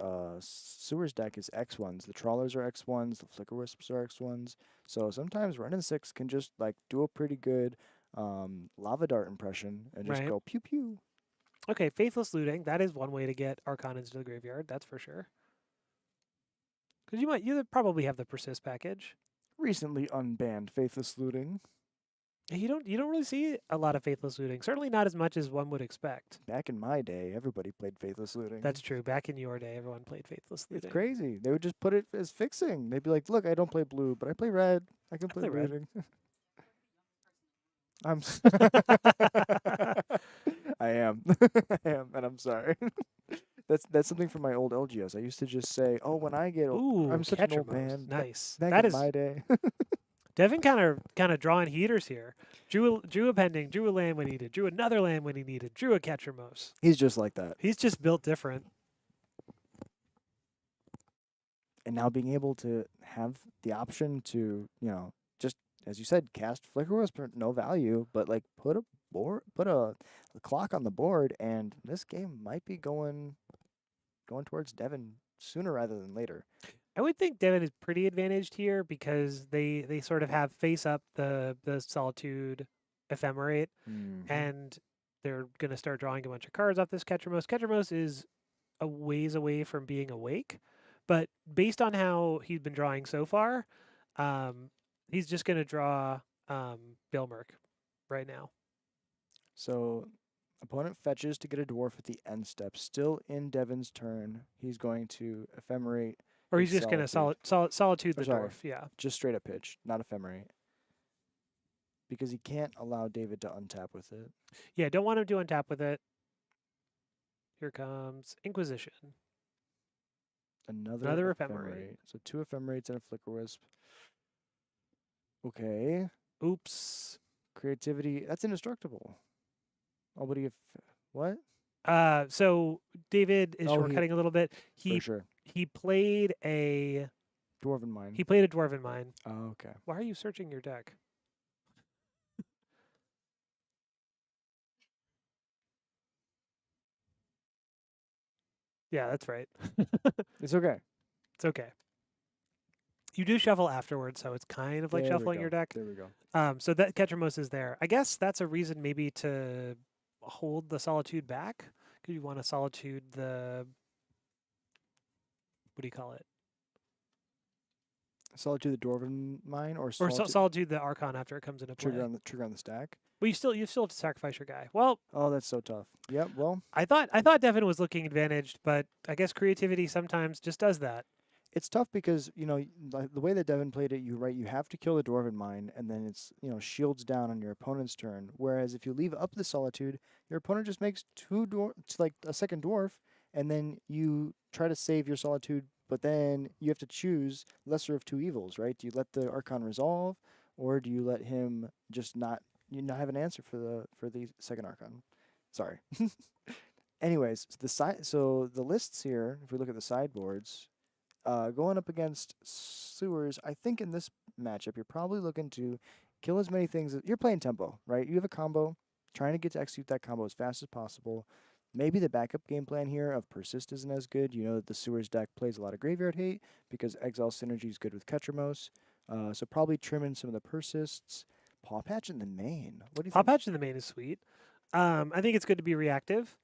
Sewers deck is X1s. The Trawlers are X1s. The Flicker Wisps are X1s. So sometimes Renin 6 can just like do a pretty good Lava Dart impression and just Right. go pew pew. Okay, Faithless Looting, that is one way to get Archon into the graveyard, that's for sure. Because you probably have the persist package. Recently unbanned Faithless Looting. You don't really see a lot of faithless looting. Certainly not as much as one would expect. Back in my day, everybody played Faithless Looting. That's true. Back in your day, everyone played faithless looting. It's crazy. They would just put it as fixing. They'd be like, "Look, I don't play blue, but I play red. I can play play red." looting." I'm. I am. I am, and I'm sorry. That's something from my old LGS. I used to just say, "Oh, when I get old, Ooh, I'm such an catcher old moves. man." Nice. Back That in is my day. Devin kind of drawing heaters here. Drew a pending, drew a land when he needed, drew another land when he needed, drew a catcher most. He's just like that. He's just built different. And now being able to have the option to, just as you said, cast Flicker Wisp for no value, but like put a clock on the board, and this game might be going towards Devin sooner rather than later. I would think Devin is pretty advantaged here because they sort of have face up the Solitude Ephemerate, Mhm. and they're going to start drawing a bunch of cards off this Ketchermos. Ketchermos is a ways away from being awake, but based on how he's been drawing so far, he's just going to draw Bilmerk right now. So opponent fetches to get a dwarf at the end step. Still in Devin's turn, he's going to ephemerate. Or his he's just going to solitude Oh, the sorry. dwarf. Yeah. Just straight up pitch, not ephemerate. Because he can't allow David to untap with it. Yeah, don't want him to untap with it. Here comes Inquisition. Another ephemerate. So 2 ephemerates and a Flicker Wisp. Okay. Oops. Creativity. That's indestructible. Oh, but what? So David is shortcutting a little bit. For sure. He played a Dwarven Mine. He played a Dwarven Mine. Oh, okay. Why are you searching your deck? Yeah, that's right. It's okay. It's okay. You do shuffle afterwards, so it's kind of like There we shuffling your go. deck. There we go. So that Ketchermos is there. I guess that's a reason maybe to hold the Solitude back. Because you want to Solitude the... What do you call it? Solitude the Dwarven Mine or Or Solitude the Archon after it comes into play. trigger on the stack. Well, you still have to sacrifice your guy. Well, Oh, that's so tough. Yep. Well, I thought Devin was looking advantaged, but I guess creativity sometimes just does that. it's tough because like the way that Devin played it, you have to kill the Dwarven Mine, and then it's shields down on your opponent's turn. Whereas if you leave up the Solitude, your opponent just makes like a second dwarf, and then you try to save your Solitude, but then you have to choose lesser of two evils, right? Do you let the Archon resolve, or do you let him just not have an answer for the second Archon? Sorry. Anyways, so the lists here, if we look at the sideboards, going up against Sewers, I think in this matchup, you're probably looking to kill as many things. You're playing tempo, right? You have a combo, trying to get to execute that combo as fast as possible. Maybe the backup game plan here of Persist isn't as good. You know that the Sewers deck plays a lot of Graveyard Hate because Exile Synergy is good with Ketchermos. So probably trimming some of the Persists. Paw Patch in the main. What do you Paw think? Patch in the main is sweet. I think it's good to be reactive.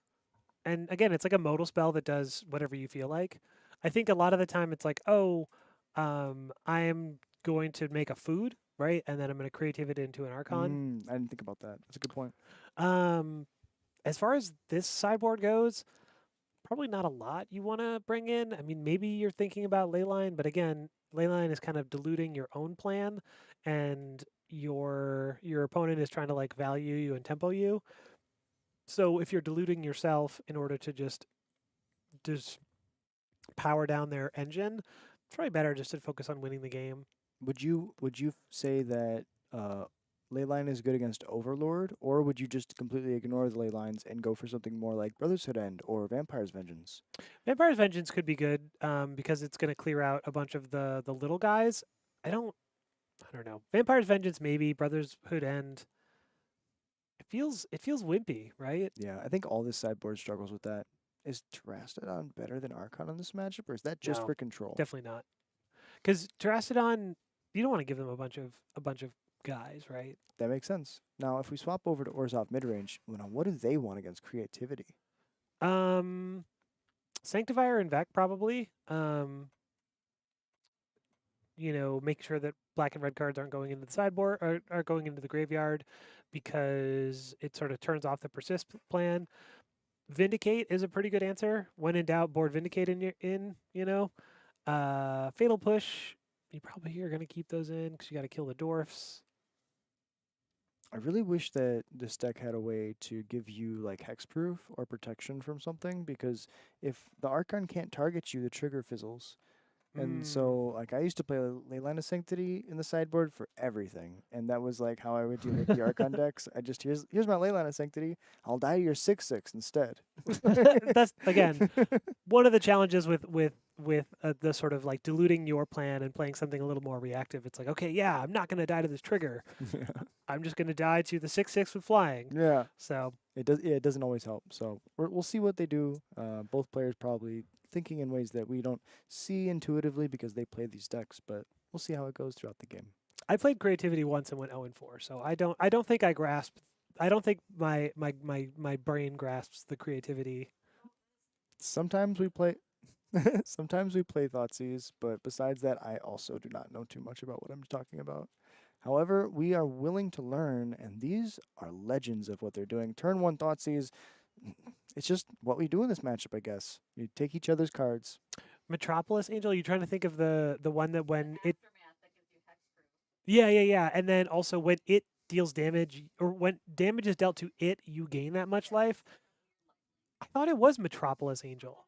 And again, it's like a modal spell that does whatever you feel like. I think a lot of the time it's like, I am going to make a food, right? And then I'm going to creative it into an Archon. I didn't think about that. That's a good point. As far as this sideboard goes, probably not a lot you want to bring in. I mean, maybe you're thinking about Leyline, but again, Leyline is kind of diluting your own plan, and your opponent is trying to like value you and tempo you. So if you're diluting yourself in order to just power down their engine, it's probably better just to focus on winning the game. Would you say that Leyline is good against Overlord, or would you just completely ignore the Leylines and go for something more like Brother's Hood End or Vampire's Vengeance? Vampire's Vengeance could be good because it's going to clear out a bunch of the little guys. I don't know. Vampire's Vengeance maybe. Brother's Hood End. It feels wimpy, right? Yeah, I think all this sideboard struggles with that. Is Terastodon better than Archon in this matchup, or is that just No, for control? Definitely not. Because Terastodon, you don't want to give them a bunch of guys, right? That makes sense. Now, if we swap over to Orzhov midrange, what do they want against creativity? Sanctifier and Vec probably. make sure that black and red cards aren't going into the sideboard or are going into the graveyard because it sort of turns off the persist plan. Vindicate is a pretty good answer. When in doubt, board Vindicate Fatal Push, you probably are going to keep those in because you got to kill the dwarfs. I really wish that this deck had a way to give you like hexproof or protection from something, because if the Archon can't target you, the trigger fizzles. And so, like, I used to play Leyline of Sanctity in the sideboard for everything, and that was like how I would deal with the Archon decks. I just here's my Leyline of Sanctity. I'll die to your 6/6 instead. That's again one of the challenges with the sort of like diluting your plan and playing something a little more reactive. It's like, okay, yeah, I'm not going to die to this trigger. Yeah. I'm just going to die to the 6/6 with flying. Yeah. So It does. Yeah, it doesn't always help. So we'll see what they do. Both players probably thinking in ways that we don't see intuitively because they play these decks, but we'll see how it goes throughout the game. I played creativity once and went 0-4. So I don't think I grasp. I don't think my brain grasps the creativity. Sometimes we play. Sometimes we play Thoughtseize, but besides that, I also do not know too much about what I'm talking about. However, we are willing to learn, and these are legends of what they're doing. Turn 1 Thoughtseize, it's just what we do in this matchup, I guess. You take each other's cards. Metropolis Angel. You're trying to think of the one that when it. Aftermath that gives you hexproof. Yeah. And then also when it deals damage or when damage is dealt to it, you gain that much life. I thought it was Metropolis Angel.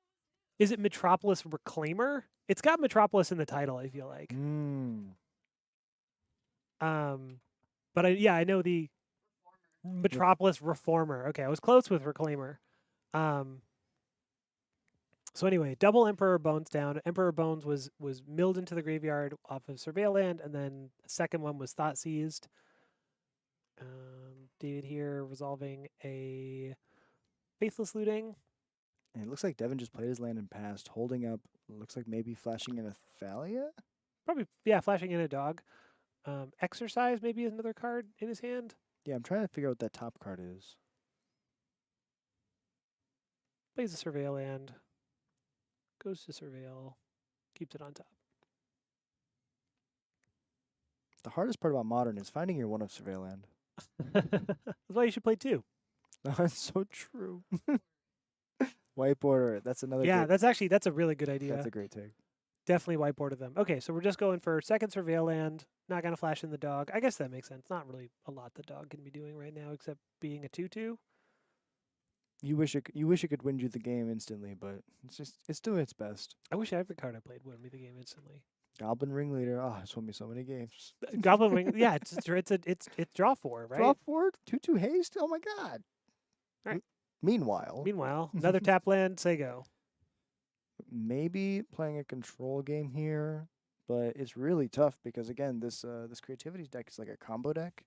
Is it Metropolis Reclaimer? It's got Metropolis in the title, I feel like. But I know the Metropolis Reformer. Okay, I was close with Reclaimer. So anyway, double Emperor Bones down. Emperor Bones was milled into the graveyard off of Surveil Land, and then the second one was Thought Seized. David here resolving a Faithless Looting. And it looks like Devin just played his land and passed, holding up, looks like maybe flashing in a Thalia? Probably, yeah, flashing in a dog. Exercise maybe is another card in his hand. Yeah, I'm trying to figure out what that top card is. Plays a Surveil Land. Goes to Surveil. Keeps it on top. The hardest part about Modern is finding your one of Surveil Land. That's why you should play 2. That's so true. Whiteboarder, that's another Yeah, great, that's a really good idea. that's a great take. Definitely whiteboarded them. Okay, so we're just going for second Surveil Land. Not gonna flash in the dog. I guess that makes sense. Not really a lot the dog can be doing right now, except being a 2/2. You wish it could win you the game instantly, but it's doing its best. I wish every card I played won me the game instantly. Goblin Ringleader, it's won me so many games. Goblin Wing, yeah, it's draw 4, right? Draw forward, 2/2 haste. Oh my god! Alright. Meanwhile, Another tap land. Say go. maybe playing a control game here, but it's really tough because again, this creativity deck is like a combo deck,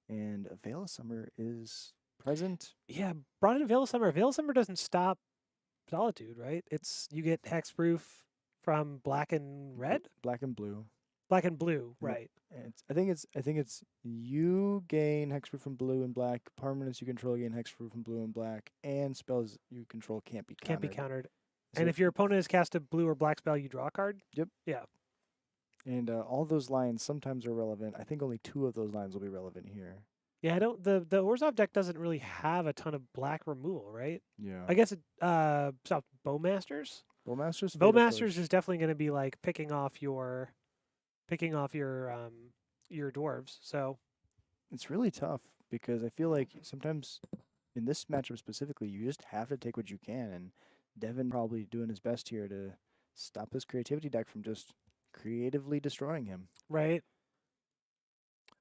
and a Veil of Summer is present. Yeah, brought in Veil of Summer. Veil of Summer doesn't stop Solitude, right? You get hexproof from black and red, Black and blue. black and blue, Yeah. right? And I think it's you gain hexproof from blue and black. Permanents you control gain hexproof from blue and black, and spells you control can't be countered. Can't be countered. So And if your opponent has cast a blue or black spell, you draw a card. and all those lines sometimes are relevant. I think only 2 of those lines will be relevant here. Yeah, I don't. The Orzhov deck doesn't really have a ton of black removal, right? Yeah. I guess it stopped Bowmasters. Bowmasters. Bowmasters is definitely going to be like picking off your dwarves. So It's really tough because I feel like sometimes in this matchup specifically, you just have to take what you can, and Devin probably doing his best here to stop this creativity deck from just creatively destroying him. right.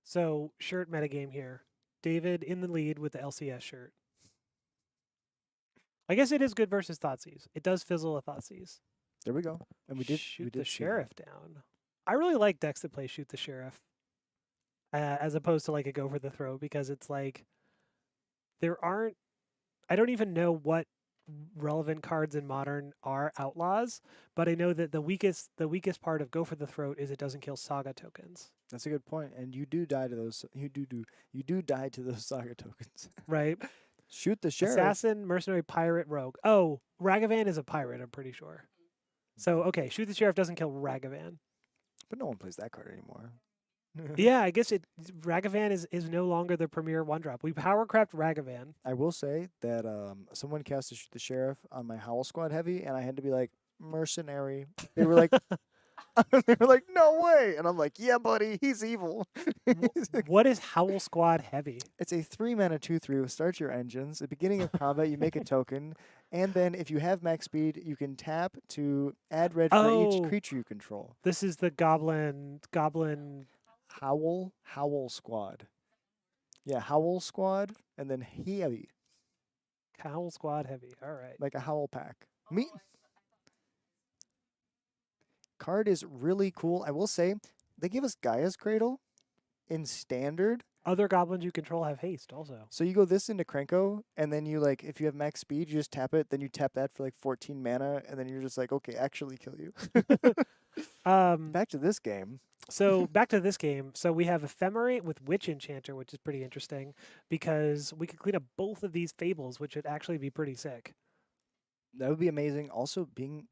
So shirt metagame here. David in the lead with the LCS shirt. I guess it is good versus Thoughtseize. It does fizzle a Thoughtseize. There we go. And we did Shoot we the did see that. sheriff down. I really like decks that play shoot the sheriff, as opposed to like a go for the throw, because it's like there aren't. I don't even know what relevant cards in Modern are outlaws, but I know that the weakest part of go for the throat is it doesn't kill saga tokens, That's a good point. And you do die to those. You do die to those saga tokens. right? Shoot the sheriff. Assassin, mercenary, pirate, rogue. Oh, Ragavan is a pirate, I'm pretty sure. So okay, shoot the sheriff doesn't kill Ragavan. But no one plays that card anymore. Yeah, I guess Ragavan is no longer the premier one drop. We powercraft Ragavan. I will say that someone cast the sheriff on my Howl Squad heavy, and I had to be like mercenary. They were like, they were like, no way, and I'm like, yeah, buddy, he's evil. What is Howl Squad heavy? It's a 3-mana 2/3. Start your engines. At the beginning of combat, you make a token, and then if you have max speed, you can tap to add red for each Oh. creature you control. This is the goblin Howl Squad. Yeah, Howl Squad, and then heavy, Howl Squad heavy. All right. like a Howl pack. Card is really cool. I will say, they give us Gaia's Cradle in standard. Other goblins you control have haste also. So you go this into Krenko, and then you like, if you have max speed, you just tap it. Then you tap that for like 14 mana, and then you're just like, okay, actually kill you. Back to this game. So back to this game. So we have Ephemerate with Witch Enchanter, which is pretty interesting because we could clean up both of these fables, which would actually be pretty sick. That would be amazing. Also,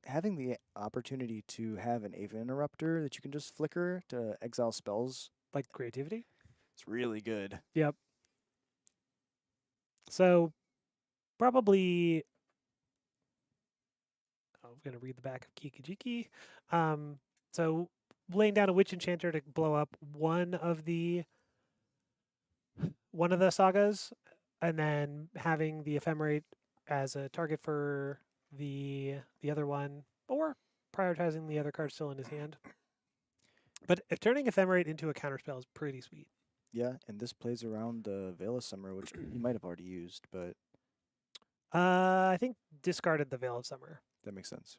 having the opportunity to have an Aven Interrupter that you can just flicker to exile spells, Like creativity. it's really good. Yep. So probably I'm gonna read the back of Kikijiki. So laying down a Witch Enchanter to blow up one of the sagas, and then having the Ephemerate as a target for the other one, or prioritizing the other card still in his hand. But if turning Ephemerate into a counterspell is pretty sweet. Yeah, and this plays around the Veil of Summer, which you might have already used, but I think discarded the Veil of Summer. that makes sense.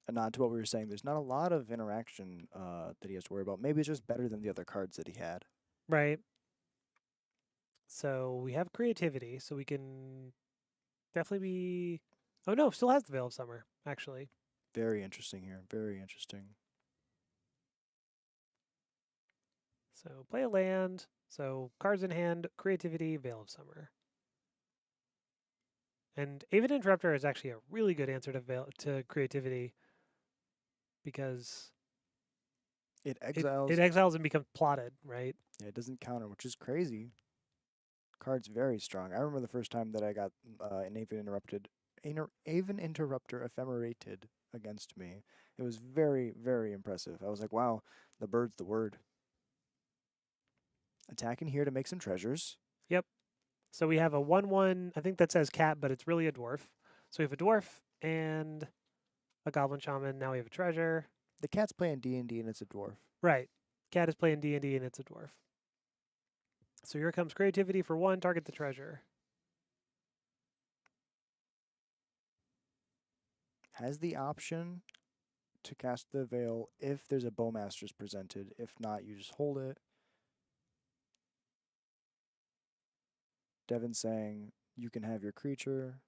A nod to what we were saying, there's not a lot of interaction that he has to worry about. Maybe it's just better than the other cards that he had. Right. So we have creativity, so we can definitely be. Oh no, still has the Veil of Summer, actually. Very interesting here. Very interesting. So play a land. So cards in hand, creativity, Veil of Summer. And Avid Interrupter is actually a really good answer to creativity because It exiles. it exiles and becomes plotted, right? Yeah, it doesn't counter, which is crazy. Card's very strong. I remember the first time that I got an Aven Interrupter ephemerated against me. It was very, very impressive. I was like, wow, the bird's the word. Attacking here to make some treasures. So we have a 1/1, I think that says cat, but it's really a dwarf. So we have a dwarf and a goblin shaman. Now we have a treasure. The cat's playing D&D and it's a dwarf. Right. Cat is playing D&D and it's a dwarf. So here comes creativity for 1, target the treasure. Has the option to cast the veil if there's a Bowmasters presented. If not, you just hold it. Devin's saying you can have your creature.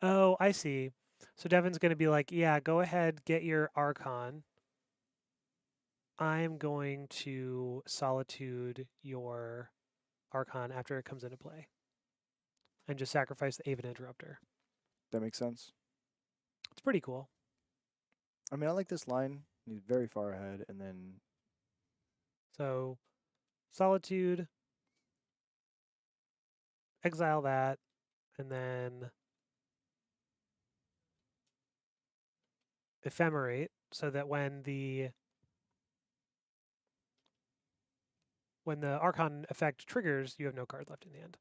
Oh, I see. So Devin's going to be like, yeah, go ahead, get your Archon. I'm going to Solitude your Archon after it comes into play. And just sacrifice the Aven Interrupter. That makes sense. It's pretty cool. I mean, I like this line. He's very far ahead, and then So Solitude, exile that, and then Ephemerate, so that when the Archon effect triggers, you have no card left in hand.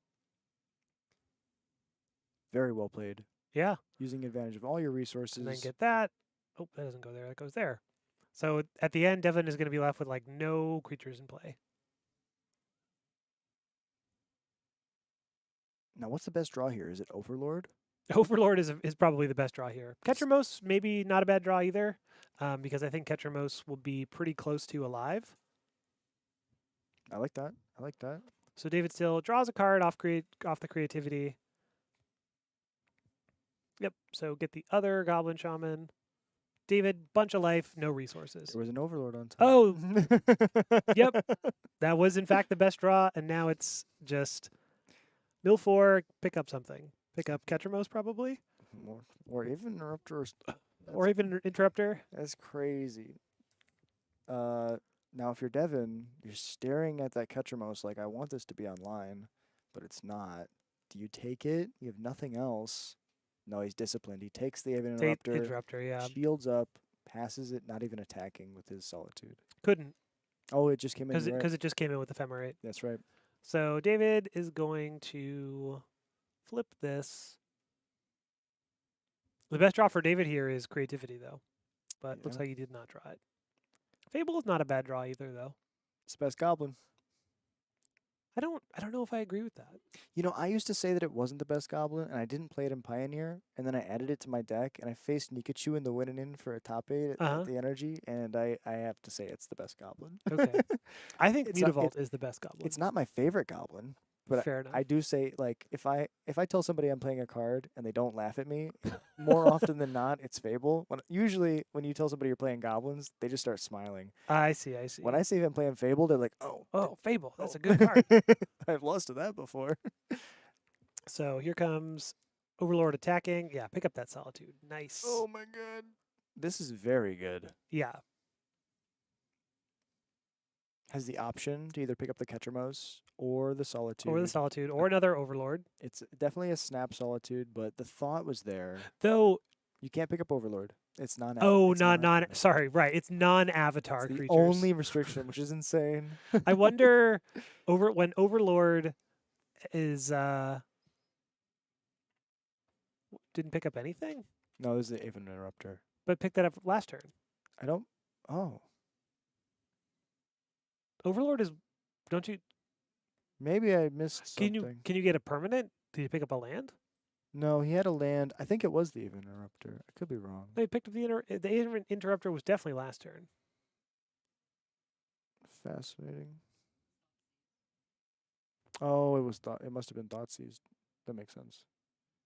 very well played. Yeah. Using advantage of all your resources. And then get that. Oh, that doesn't go there. That goes there. So at the end, Devin is going to be left with like no creatures in play. Now, what's the best draw here? Is it Overlord? Overlord is probably the best draw here. Ketramos, maybe not a bad draw either, because I think Ketramos will be pretty close to alive. I like that. I like that. So David still draws a card off the creativity. Yep. So get the other Goblin Shaman. David, bunch of life, no resources. There was an Overlord on top. Oh, yep. That was in fact the best draw, and now it's just mill 4, pick up something. Pick up Ketramos probably, Or even Interrupter. or even Interrupter. That's crazy. Now if you're Devin, you're staring at that Ketramos like I want this to be online, but it's not. Do you take it? You have nothing else. No, he's disciplined. He takes the Aven Take Interrupter, interrupter, yeah. shields up, passes it, not even attacking with his Solitude. Couldn't Oh, it just came in. because You're right. it just came in with ephemerate. That's right. So David is going to flip this. The best draw for David here is creativity, though, but looks Yeah. like he did not draw it. Fable is not a bad draw either, though. It's the best Goblin. I don't know if I agree with that. You know, I used to say that it wasn't the best Goblin, and I didn't play it in Pioneer, and then I added it to my deck, and I faced Nikachu in the win and in for a top 8 at Uh-huh. the energy, and I have to say it's the best Goblin. Okay. I think It's not- Mutavault is the best goblin. It's not my favorite Goblin, but Fair enough. I do say, like, if I tell somebody I'm playing a card and they don't laugh at me, more often than not, it's Fable. Usually when you tell somebody you're playing Goblins, they just start smiling. I see. When I say I'm playing Fable, they're like, Oh, Fable. That's oh. a good card. I've lost to that before. So here comes Overlord attacking. Yeah, pick up that Solitude. Nice. Oh my god. This is very good. Yeah. Has the option to either pick up the Ketramos or the Solitude. Or the Solitude, or another Overlord. It's definitely a snap Solitude, but the thought was there. Though, You can't pick up Overlord. It's non. sorry, right. It's non-avatar It's the creatures. only restriction, which is insane. I wonder when Overlord is didn't pick up anything, No, this is the Aven Interrupter. but picked that up last turn. I don't. Oh, Overlord is, don't you? maybe I missed Can something. you get a permanent? Did you pick up a land? No, he had a land. I think it was the Aven Interrupter. I could be wrong. No, he picked up the interrupter was definitely last turn. Fascinating. Oh, it was thought. It must have been thought seized. That makes sense.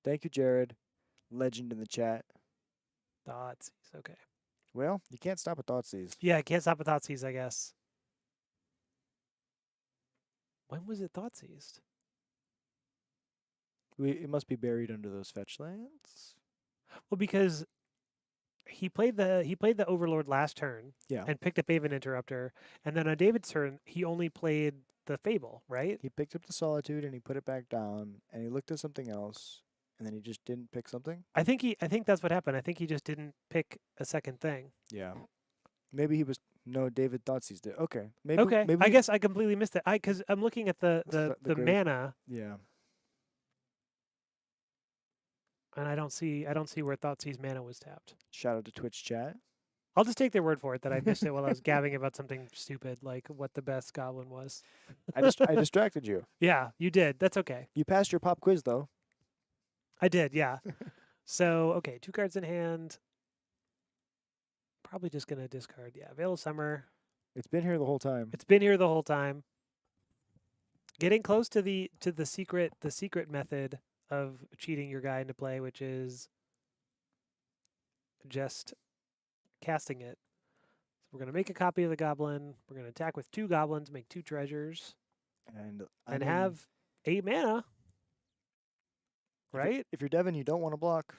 Thank you, Jared. Legend in the chat. Thoughtseize. Okay. Well, you can't stop a thought seize. Yeah, I can't stop a Thoughtseize, I guess. When was it Thoughtseized? It must be buried under those fetch lands. Well, because he played the Overlord last turn Yeah. and picked up Aven Interrupter, and then on David's turn he only played the Fable, right? He picked up the Solitude and he put it back down, and he looked at something else, and then he just didn't pick something. I think that's what happened. I think he just didn't pick a second thing. Yeah. Maybe he was. No, David thought seized it. Okay. Maybe. Okay, Maybe I guess I completely missed it. Because I'm looking at the The great- mana, Yeah. and I don't see where Thoughtseize mana was tapped. Shout out to Twitch chat. I'll just take their word for it that I missed it while I was gabbing about something stupid like what the best goblin was. I distracted you. Yeah, you did. That's okay. You passed your pop quiz though. I did, yeah. So, okay, 2 cards in hand. Probably just going to discard. Yeah, Veil of Summer. It's been here the whole time. It's been here the whole time. Getting close to the secret method of cheating your guy into play, which is just casting it. So we're going to make a copy of the goblin. We're going to attack with 2 goblins, make 2 treasures, And and have 8 mana. Right? If you're Devin, you don't want to block,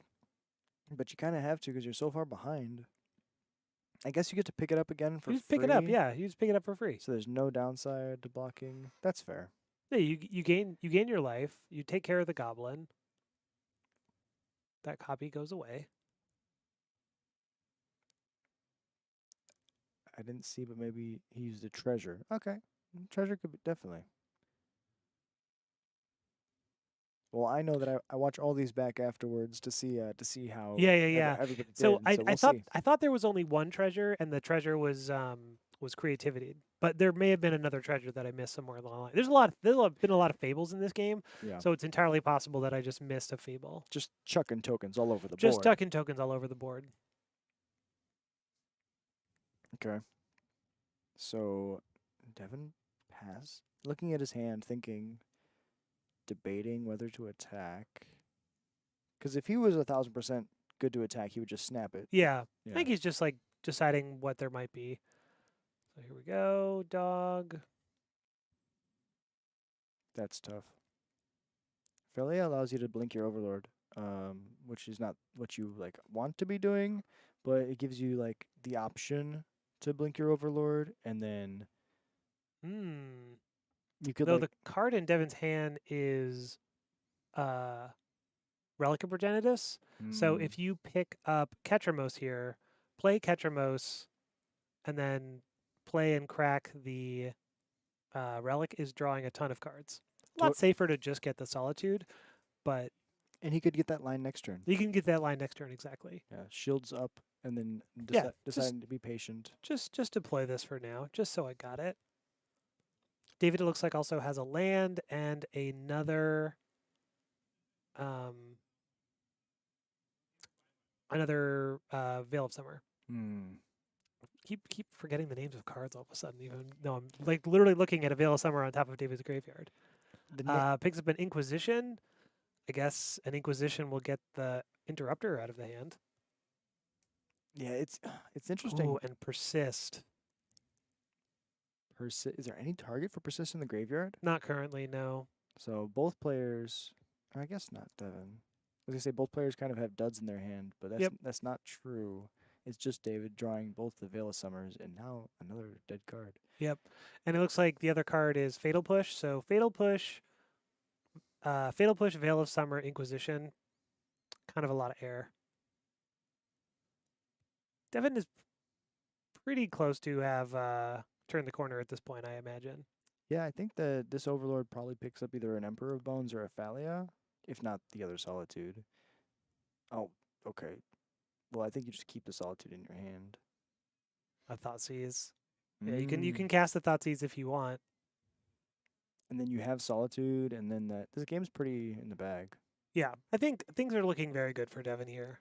but you kind of have to because you're so far behind. I guess you get to pick it up again for You just free. pick it up, yeah. You just pick it up for free. So there's no downside to blocking. That's fair. Yeah, you gain your life. You take care of the goblin. That copy goes away. I didn't see, but maybe he used a treasure. Okay, treasure could be definitely. Well, I know that I watch all these back afterwards to see how Yeah. everybody So did. I we'll see. thought there was only one treasure, and the treasure was creativity. But there may have been another treasure that I missed somewhere along the line. There's been a lot of fables in this game, Yeah, so it's entirely possible that I just missed a fable. just chucking tokens all over the Just board. tucking tokens all over the board. Okay. So Devin pass, looking at his hand, thinking, debating whether to attack. Because if he was 1,000% good to attack, he would just snap it. Yeah, Yeah. I think he's just like deciding what there might be. So here we go, dog. That's tough. Felia allows you to blink your Overlord, which is not what you like want to be doing, but it gives you like the option to blink your Overlord, and then Hmm. you could No, like the card in Devin's hand is Relic of Progenitus. So mm, if you pick up Ketramos here, play Ketramos, and then play and crack the Relic is drawing a ton of cards. A lot To- safer to just get the Solitude, but and he could get that line next turn. you can get that line next turn exactly. Yeah, shields up, and then Yeah, deciding to be patient. Just to play this for now, just so I got it. David, it looks like also has a land and um, another Veil of Summer. Hmm. Keep forgetting the names of cards all of a sudden, even though I'm like literally looking at a Veil of Summer on top of David's graveyard. The na- Picks up an Inquisition. I guess an Inquisition will get the Interrupter out of the hand. yeah, it's interesting. Oh, and Persist. Is there any target for persist in the graveyard? Not currently, no. So both players, I guess not Devin. I was gonna say both players kind of have duds in their hand, but Yep. that's not true. It's just David drawing both the Veil of Summers and now another dead card. Yep. And it looks like the other card is Fatal Push. So Fatal Push, Veil of Summer, Inquisition. Kind of a lot of air. Devin is pretty close to have turned the corner at this point, I imagine. Yeah, I think this Overlord probably picks up either an Emperor of Bones or a Thalia, if not the other Solitude. Oh, okay. Well, I think you just keep the Solitude in your hand. A Thoughtseize. Yeah, you can Mm. cast the Thoughtseize if you want. And then you have Solitude, and then this game's pretty in the bag. Yeah, I think things are looking very good for Devin here.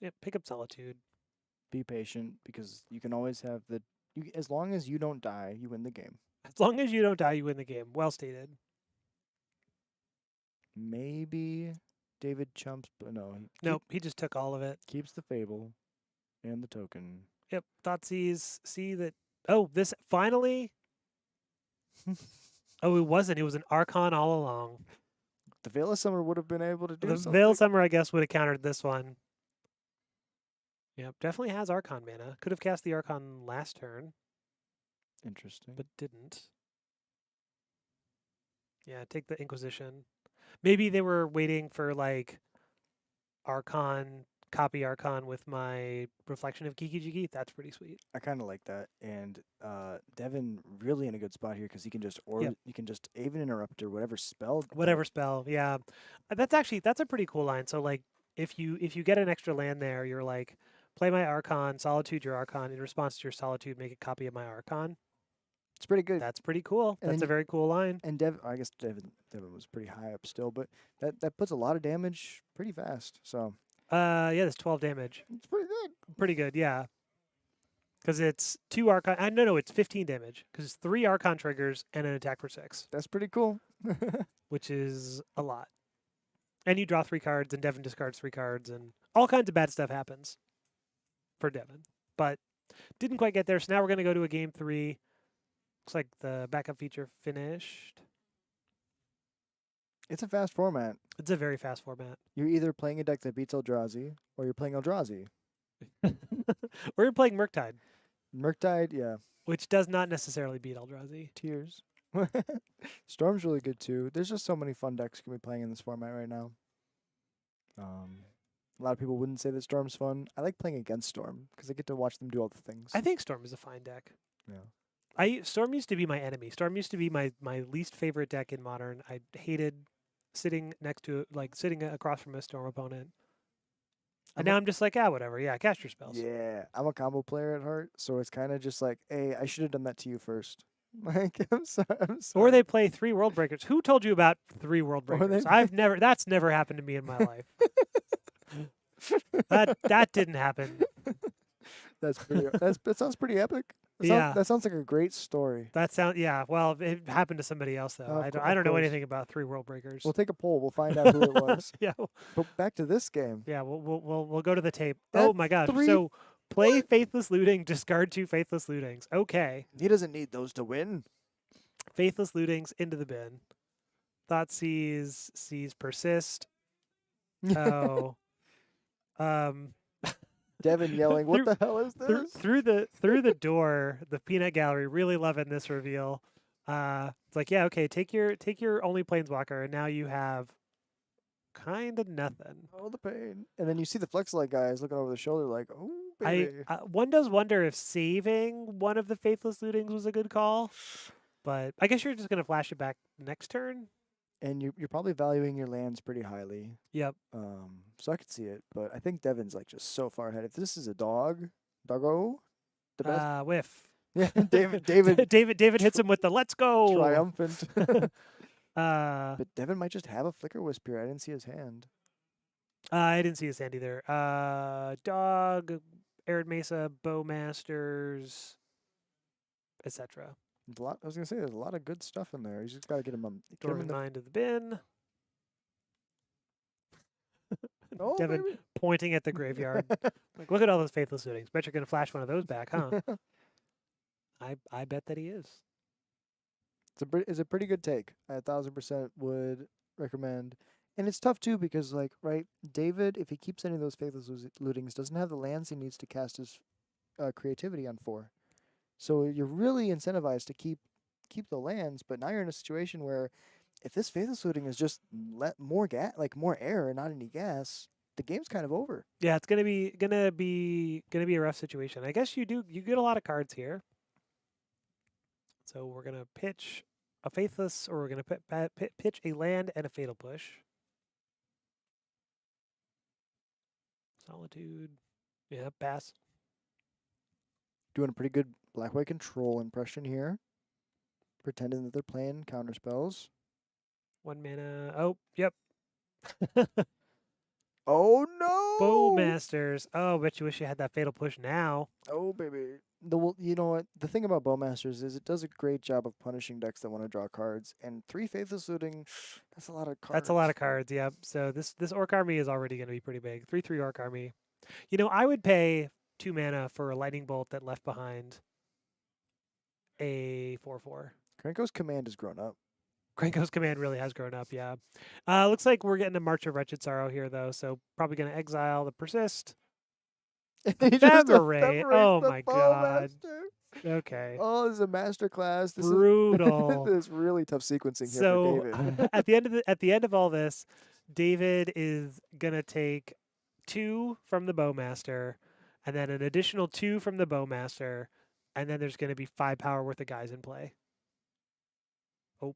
Yeah, pick up Solitude. Be patient because you can always have as long as you don't die, you win the game. As long as you don't die, you win the game. Well stated. Maybe David chumps, but no, Nope, he just took all of it. keeps the Fable and the token. Yep, Thoughtseize. See that? Oh, this finally. Oh, it wasn't. It was an Archon all along. The Veil of Summer would have been able to do The something. Veil of Summer, I guess, would have countered this one. Yep, definitely has Archon mana. Could have cast the Archon last turn, Interesting. but didn't. Yeah, take the Inquisition. Maybe they were waiting for like Archon, copy Archon with my Reflection of Kiki Jiki. That's pretty sweet. I kind of like that, and Devin really in a good spot here because he can just he can just Aven Interrupt or whatever spell. Whatever spell, yeah. That's a pretty cool line. So like if you get an extra land there, you're like, play my Archon, Solitude your Archon, in response to your Solitude, make a copy of my Archon. It's pretty good. That's pretty cool. And That's then a very cool line. And I guess Devin was pretty high up still, but that puts a lot of damage pretty fast. So Yeah, that's 12 damage. it's pretty good. Pretty good, yeah. Because it's 2 Archon. No, it's 15 damage. Because it's 3 Archon triggers and an attack for 6, That's pretty cool. which is a lot. And you draw 3 cards, and Devin discards 3 cards, and all kinds of bad stuff happens for Devin. But didn't quite get there, so now we're going to go to a game 3. Looks like the backup feature finished. It's a fast format. It's a very fast format. You're either playing a deck that beats Eldrazi, or you're playing Eldrazi. We're playing Murktide, Murktide, yeah, which does not necessarily beat Eldrazi. tears. Storm's really good too. There's just so many fun decks you can be playing in this format right now. A lot of people wouldn't say that Storm's fun. I like playing against Storm because I get to watch them do all the things. I think Storm is a fine deck. Yeah. Storm used to be my enemy. Storm used to be my least favorite deck in Modern. I hated sitting across from a Storm opponent. And now I'm just like, whatever. Yeah, cast your spells. Yeah, I'm a combo player at heart, so it's kind of just like, hey, I should have done that to you first. Like, I'm sorry. Or they play 3 World Breakers. Who told you about 3 World Or they Breakers? That's never happened to me in my life. That didn't happen. That sounds pretty epic. Yeah. That sounds like a great story. Well, it happened to somebody else though. Of I don't know course. anything about 3 World Breakers. We'll take a poll. We'll find out who it was. Yeah, But back to this game. yeah. We'll go to the tape. That's Oh my gosh. 3 So play Faithless Looting, discard 2 Faithless Lootings. Okay. He doesn't need those to win. Faithless Lootings into the bin. Thought sees persist. Oh. Devin yelling, "What through, the hell is this?" through the door, the peanut gallery really loving this reveal. It's like, yeah, okay, take your only planeswalker, and now you have kind of nothing. Oh, the pain! And then you see the Flexlight guys looking over the shoulder, like, "Oh, I baby." one does wonder if saving one of the faithless lootings was a good call, but I guess you're just gonna flash it back next turn. And you're probably valuing your lands pretty highly. Yep. So I could see it, but I think Devin's like just so far ahead. If this is a doggo, the best. Whiff. Yeah, David David hits him with the let's go. triumphant. Uh, But Devin might just have a Flicker Wisp here. I didn't see his hand. I didn't see his hand either. Dog, Arid Mesa, Bowmasters, etc. There's a lot. I was gonna say there's a lot of good stuff in there. You just gotta get him. Get him Dormant in the. Mind to the bin. Oh, Devin baby. pointing at the graveyard. Like, look at all those faithless lootings. Bet you're gonna flash one of those back, huh? I bet that he is. It's a pretty good take. I 1000% would recommend. And it's tough too because like right, David, if he keeps any of those faithless lootings, doesn't have the lands he needs to cast his creativity on 4. So you're really incentivized to keep the lands, but now you're in a situation where if this faithless looting is just let more more air and not any gas, the game's kind of over. Yeah, it's gonna be a rough situation. I guess you get a lot of cards here. So we're gonna pitch a faithless, or we're gonna pitch a land and a fatal push. Solitude, yeah, pass. Doing a pretty good black white control impression here. Pretending that they're playing counter spells. 1 mana. Oh, yep. Oh no! Bowmasters. Oh, bet you wish you had that fatal push now. Oh baby. You know what? The thing about Bowmasters is it does a great job of punishing decks that want to draw cards. And 3 faithless looting, that's a lot of cards. That's a lot of cards. Yep. So this orc army is already going to be pretty big. 3/3 orc army. You know, I would pay 2 mana for a lightning bolt that left behind a 4/4. Krenko's command has grown up. Krenko's command really has grown up, yeah. Looks like we're getting a March of Wretched Sorrow here, though, so probably going to exile the Persist. He just Ephemerate. evaporates Oh the my god. Bowmaster. Okay. Oh, this is a master class. This Brutal. This is really tough sequencing here So for David. at the end of all this, David is going to take 2 from the Bowmaster, and then an additional 2 from the Bowmaster, and then there's going to be 5 power worth of guys in play. Oh.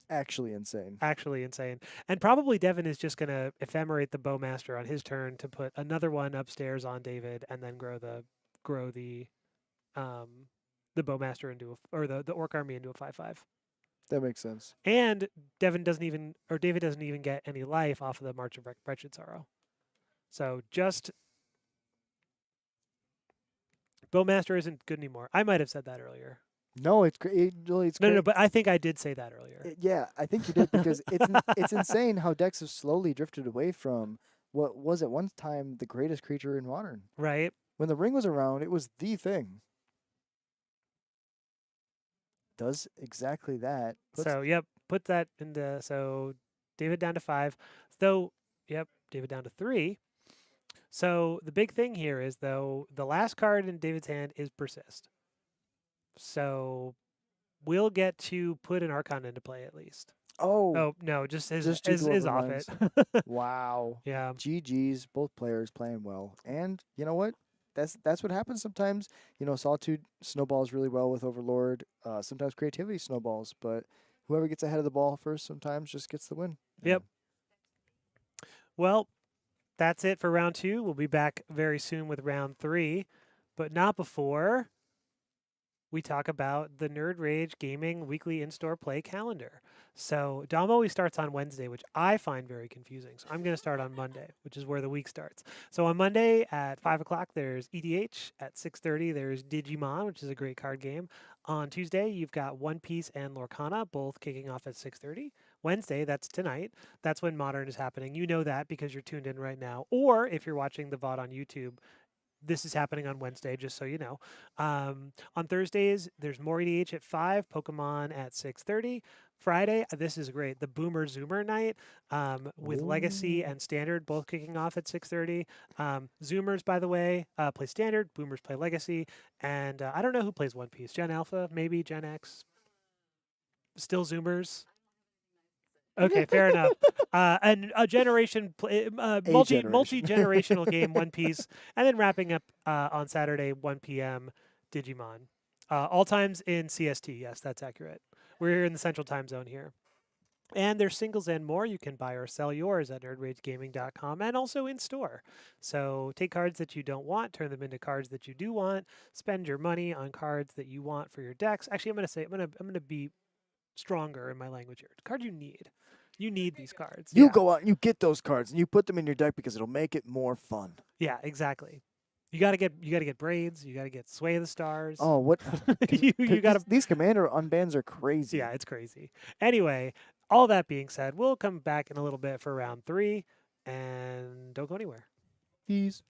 Actually insane. Actually insane. And probably Devin is just going to ephemerate the Bowmaster on his turn to put another one upstairs on David, and then grow the Bowmaster into the Orc army into a 5/5. That makes sense. And David doesn't even get any life off of the March of Wretched Sorrow. So just Bowmaster isn't good anymore. I might have said that earlier. No, it's great. It's No, great. but I think I did say that earlier. Yeah, I think you did because it's insane how decks have slowly drifted away from what was at one time the greatest creature in Modern. Right? When the ring was around, it was the thing. Does exactly that. So, yep, put that into, so David down to 5. So, yep, David down to 3. So, the big thing here is, though, the last card in David's hand is Persist. So, we'll get to put an Archon into play at least. Oh, no, just his off it. Wow. Yeah. GG's, both players playing well. And you know what? That's what happens sometimes. You know, Solitude snowballs really well with Overlord. Sometimes creativity snowballs, but whoever gets ahead of the ball first sometimes just gets the win. Yep. Well, that's it for round 2. We'll be back very soon with round 3, but not before we talk about the Nerd Rage Gaming weekly in-store play calendar. So Dom always starts on Wednesday, which I find very confusing. So I'm going to start on Monday, which is where the week starts. So on Monday at 5 o'clock, there's EDH. At 6:30, there's Digimon, which is a great card game. On Tuesday, you've got One Piece and Lorcana, both kicking off at 6:30. Wednesday, that's tonight. That's when Modern is happening. You know that because you're tuned in right now. Or if you're watching the VOD on YouTube, this is happening on Wednesday, just so you know. On Thursdays, there's more EDH at 5, Pokemon at 6:30. Friday, this is great. The Boomer Zoomer night with Legacy Ooh. and Standard both kicking off at 6:30. Zoomers, by the way, play Standard. Boomers play Legacy. And I don't know who plays One Piece. Gen Alpha, maybe Gen X. Still Zoomers. Okay, fair enough. And a generation, generation. multi-generational game, One Piece, and then wrapping up on Saturday, 1 p.m. Digimon. All times in CST. Yes, that's accurate. We're in the Central Time Zone here. And there's singles and more. You can buy or sell yours at nerdragegaming.com and also in store. So take cards that you don't want, turn them into cards that you do want. Spend your money on cards that you want for your decks. Actually, I'm gonna be stronger in my language here. Card you need. You need these cards. You Yeah. go out and you get those cards and you put them in your deck because it'll make it more fun. Yeah, exactly. You gotta get braids. You gotta get Sway of the Stars. Oh, what? you gotta. These commander unbans are crazy. Yeah, it's crazy. Anyway, all that being said, we'll come back in a little bit for round 3, and don't go anywhere. These.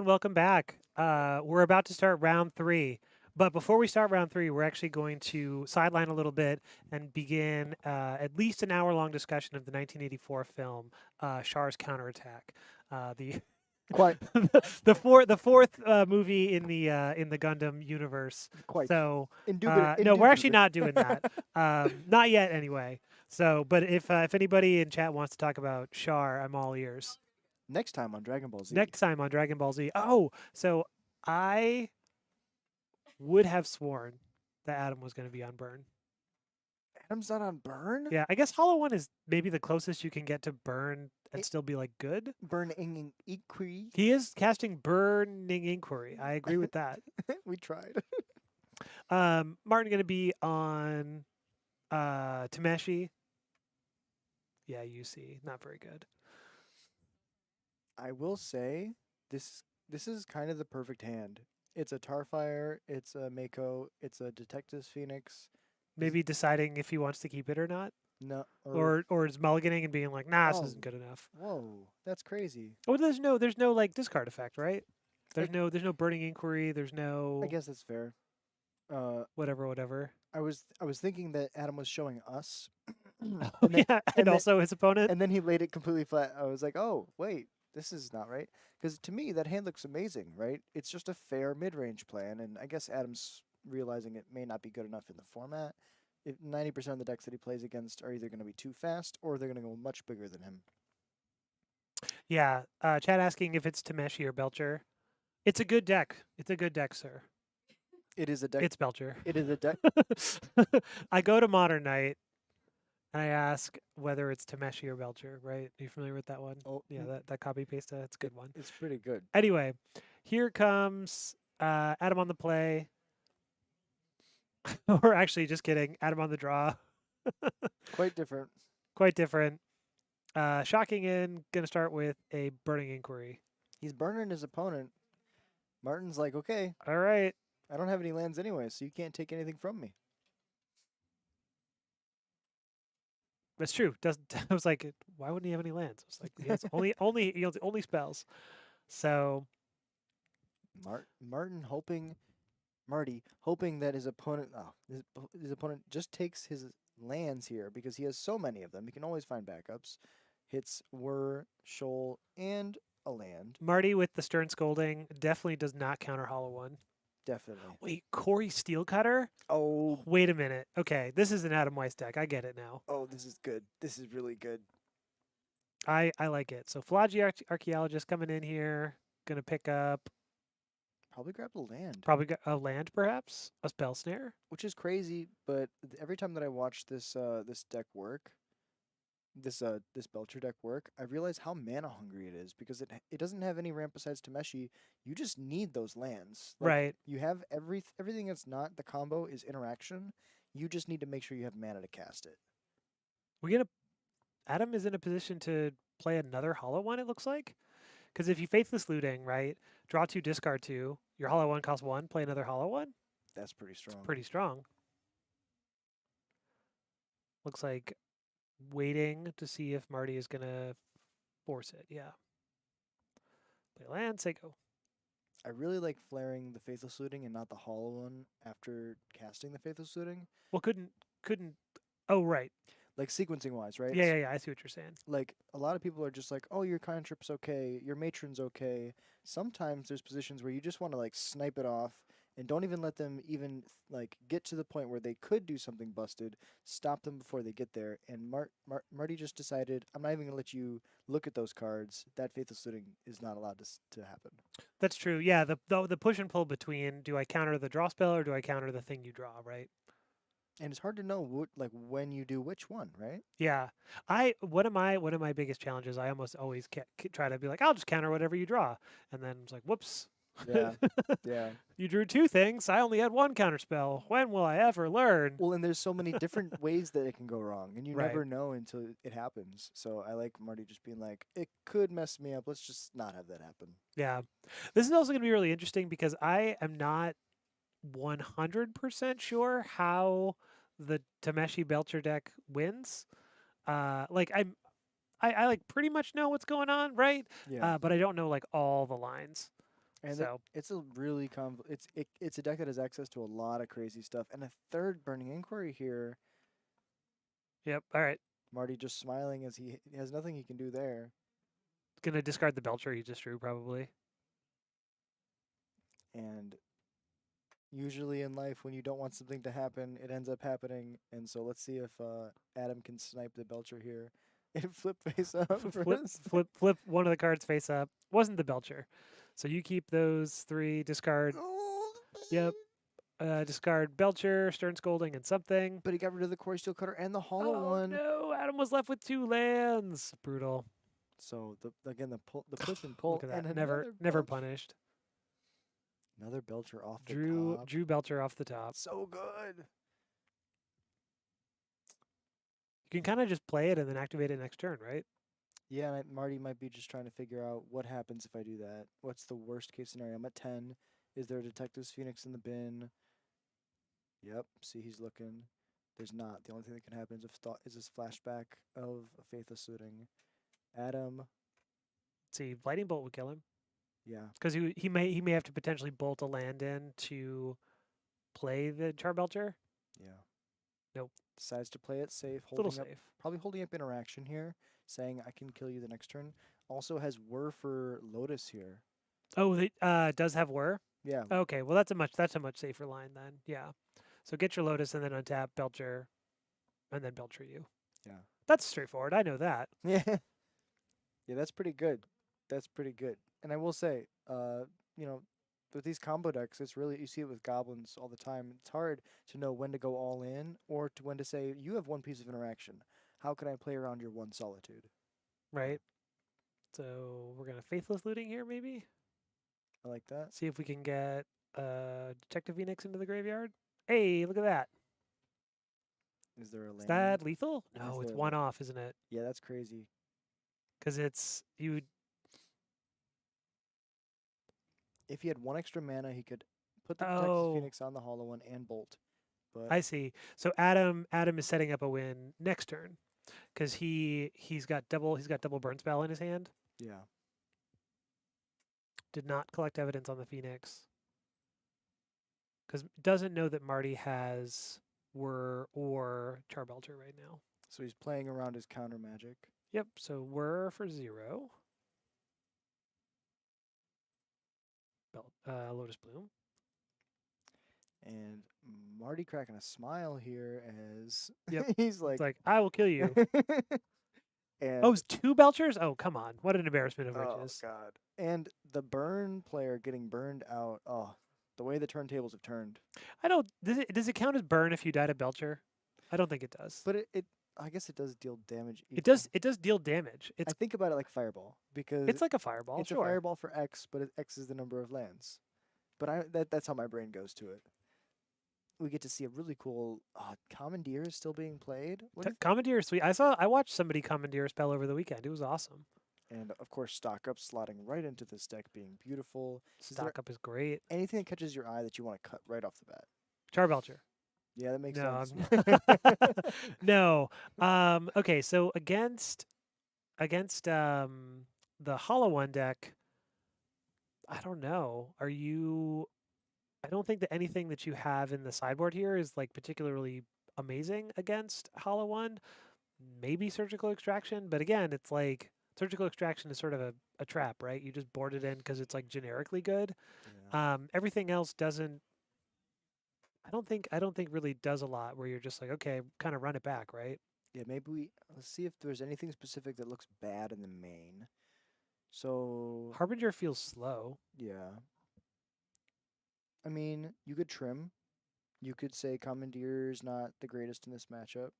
everyone. Welcome back. We're about to start round 3. But before we start round 3, we're actually going to sideline a little bit and begin at least an hour-long discussion of the 1984 film Char's Counterattack. The Quite, the fourth movie in the Gundam universe. quite. So Indubit- no, we're actually indubitably. not doing that. Not yet, anyway. So, but if anybody in chat wants to talk about Char, I'm all ears. Next time on Dragon Ball Z. Next time on Dragon Ball Z. Oh, so I would have sworn that Adam was going to be on Burn. Adam's not on Burn? Yeah, I guess Hollow One is maybe the closest you can get to Burn and It- still be like good. Burning Inquiry. He is casting Burning Inquiry. I agree with that. We tried. Martin going to be on Tameshi. Yeah, UC. Not very good. I will say this is kind of the perfect hand. It's a Tarfire, it's a Mako, it's a Detectives Phoenix. Maybe deciding if he wants to keep it or not. No, Or is mulliganing and being like, nah, this Oh. isn't good enough. whoa, that's crazy. Oh, there's no like discard effect, right? There's no burning inquiry. There's no I guess that's fair. whatever. I was thinking that Adam was showing us, Oh, and, then, yeah, and then- also his opponent. and then he laid it completely flat. I was like, oh wait, this is not right. Because to me, that hand looks amazing, right? It's just a fair mid-range plan, and I guess Adam's realizing it may not be good enough in the format. If 90% of the decks that he plays against are either going to be too fast or they're going to go much bigger than him. Yeah, Chad asking if it's Tameshi or Belcher. It's a good deck. It's a good deck, sir. It is a deck. It's Belcher. It is a deck. I go to Modern Night and I ask whether it's Tameshi or Belcher, right? Are you familiar with that one? Oh, Yeah, that copy paste. That's a good one. It's pretty good. Anyway, here comes Adam on the play. Or actually, just kidding. Adam on the draw. Quite different. Quite different. Shocking in. Gonna start with a burning inquiry. He's burning his opponent. Martin's like, okay, All right. I don't have any lands anyway, so you can't take anything from me. That's true. Doesn't I was like, why wouldn't he have any lands? I was like, he has only spells. So Marty hoping that his opponent, his opponent just takes his lands here because he has so many of them. He can always find backups. Hits Whir, Shoal, and a land. Marty with the Stern Scolding definitely does not counter Hollow One. Definitely. Wait, Corey Steelcutter? Oh, Wait a minute. Okay, this is an Adam Weiss deck. I get it now. oh, this is good. This is really good. I like it. So Phlogy Archaeologist coming in here, gonna pick up Probably grab the land, probably a land, perhaps a spell snare. which is crazy. But every time that I watch this this deck work, this Belcher deck work, I realize how mana hungry it is because it doesn't have any ramp besides Tameshi. You just need those lands. Like, Right. You have everything that's not the combo is interaction. You just need to make sure you have mana to cast it. Adam is in a position to play another Hollow One. It looks like, because if you Faithless Looting, right, draw 2, discard 2, your Hollow One costs 1, play another Hollow One. That's pretty strong. Pretty strong. Looks like waiting to see if Marty is gonna force it. Yeah. Play land, say go. I really like flaring the Faithless Looting and not the Hollow One after casting the Faithless Looting. Well, couldn't. Oh, right. Like sequencing wise, right? Yeah. I see what you're saying. Like a lot of people are just like, oh, your cantrip's okay, your matron's okay. Sometimes there's positions where you just want to like snipe it off and don't even let them even like get to the point where they could do something busted. Stop them before they get there. And Marty just decided, I'm not even gonna let you look at those cards. That Faithless Looting is not allowed to happen. That's true. Yeah. The push and pull between do I counter the draw spell or do I counter the thing you draw? Right. And it's hard to know when you do which one, right? Yeah. One of my biggest challenges. I almost always try to be like, I'll just counter whatever you draw, and then it's like, whoops. Yeah, yeah. You drew 2 things. I only had 1 counter spell. When will I ever learn? Well, and there's so many different ways that it can go wrong, and you Right. never know until it happens. So I like Marty just being like, it could mess me up. Let's just not have that happen. Yeah. This is also going to be really interesting because I am not 100% sure how the Tameshi Belcher deck wins. Like I like pretty much know what's going on, right? Yeah. But I don't know like all the lines. And So it's a really it's a deck that has access to a lot of crazy stuff. And a third Burning Inquiry here. yep. All right. Marty just smiling as he has nothing he can do there. Gonna discard the Belcher he just drew probably. And usually in life, when you don't want something to happen, it ends up happening. And so let's see if Adam can snipe the Belcher here. It flip face up. Flip one of the cards face up. Wasn't the Belcher. So you keep those 3. Discard. Yep. Discard Belcher, Stern Scolding, and something. But he got rid of the Quarry Steel Cutter and the Hollow Oh one. no! Adam was left with 2 lands. Brutal. So the push and pull Look at that. and Never another never Belcher. punished. Another Belcher off the Drew top. Drew Belcher off the top. So good. You can kind of just play it and then activate it next turn, right? Yeah, and Marty might be just trying to figure out what happens if I do that. What's the worst case scenario? I'm at 10. Is there a Detective's Phoenix in the bin? Yep. See, he's looking. There's not. The only thing that can happen is this flashback of a Faithless Looting. Adam. Let's see, Lightning Bolt would kill him Yeah. because he may have to potentially bolt a land in to play the Charbelcher. Yeah. Nope. Decides to play it safe, Little holding up, safe. probably holding up interaction here, saying I can kill you the next turn. Also has Whir for Lotus here. Oh, it does have Whir. Yeah. Okay, well that's a much safer line then. Yeah. So get your Lotus and then untap Belcher, and then Belcher you. Yeah. That's straightforward. I know that. Yeah. Yeah, that's pretty good. That's pretty good. And I will say, you know, with these combo decks, it's really, you see it with goblins all the time. It's hard to know when to go all in or to when to say, you have one piece of interaction. How can I play around your one solitude? Right. So we're gonna Faithless Looting here, maybe. I like that. See if we can get Detective Phoenix into the graveyard. Hey, look at that. Is there a land? Is that lethal? Is No, it's there a one land? off, isn't it? Yeah, that's crazy. Because it's you. If he had one extra mana, he could put the Texas Oh, Phoenix on the hollow one and bolt. But I see. So Adam is setting up a win next turn because he's got double burn spell in his hand. yeah, Did not collect evidence on the Phoenix because doesn't know that Marty has Whir or Charbelcher right now. so he's playing around his counter magic. Yep. So Whir for 0. Lotus Bloom. And Marty cracking a smile here as Yep. he's like, It's like I will kill you. and Oh, it's 2 Belchers? Oh, come on. What an embarrassment of oh riches. god, and the burn player getting burned out. Oh, the way the turntables have turned. I don't. Does it count as burn if you died a Belcher? I don't think it does. But it I guess it does deal damage. It does. It does deal damage. I think about it like Fireball because It's like a fireball. it's Sure. a fireball for X, but X is the number of lands. But that's how my brain goes to it. We get to see a really cool Commandeer is still being played. What do you Commandeer is sweet. I watched somebody Commandeer a spell over the weekend. It was awesome. And of course, Stock Up slotting right into this deck being beautiful. Is there Stock up is great. anything that catches your eye that you want to cut right off the bat? Charbelcher. Yeah, that makes No, sense. no. Okay, so against the Hollow One deck, I don't know. I don't think that anything that you have in the sideboard here is like particularly amazing against Hollow One. Maybe Surgical Extraction, but again, it's like Surgical Extraction is sort of a trap, right? You just board it in because it's like generically good. Yeah. Everything else doesn't. I don't think really does a lot where you're just like, okay, kind of run it back, right? Yeah, maybe let's see if there's anything specific that looks bad in the main. So Harbinger feels slow. yeah. I mean, you could trim. You could say Commandeer's not the greatest in this matchup,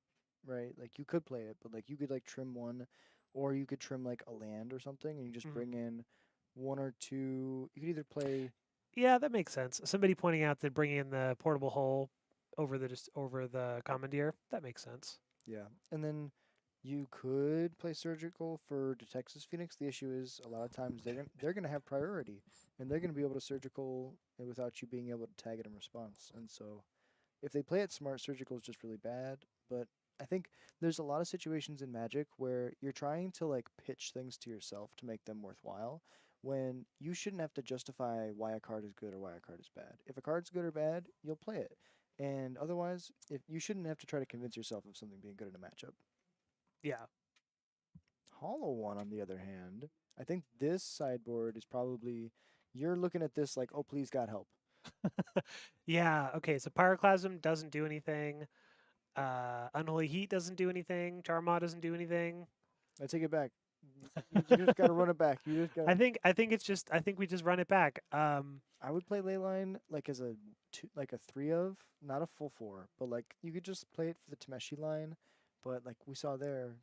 right? Like you could play it, but like you could like trim one, or you could trim like a land or something, and you just Mhm. bring in one or two. You could either play. Yeah, that makes sense. Somebody pointing out that bringing in the portable hole over the Commandeer, that makes sense. Yeah, and then you could play surgical for Texas Phoenix. The issue is a lot of times they're gonna have priority, and they're gonna be able to surgical without you being able to tag it in response. And so, if they play it smart, surgical is just really bad. But I think there's a lot of situations in Magic where you're trying to like pitch things to yourself to make them worthwhile. when you shouldn't have to justify why a card is good or why a card is bad. If a card's good or bad, you'll play it. And otherwise, if you shouldn't have to try to convince yourself of something being good in a matchup. Yeah. Hollow One, on the other hand, I think this sideboard is probably you're looking at this like, oh please God help. Yeah. Okay. So Pyroclasm doesn't do anything. Unholy Heat doesn't do anything. Charmaw doesn't do anything. I take it back. You just gotta run it back. You just got. I think it's just I think we just run it back. I would play Leyline like as a like a 3 of, not a full 4, but like you could just play it for the Tameshi line. But like we saw there,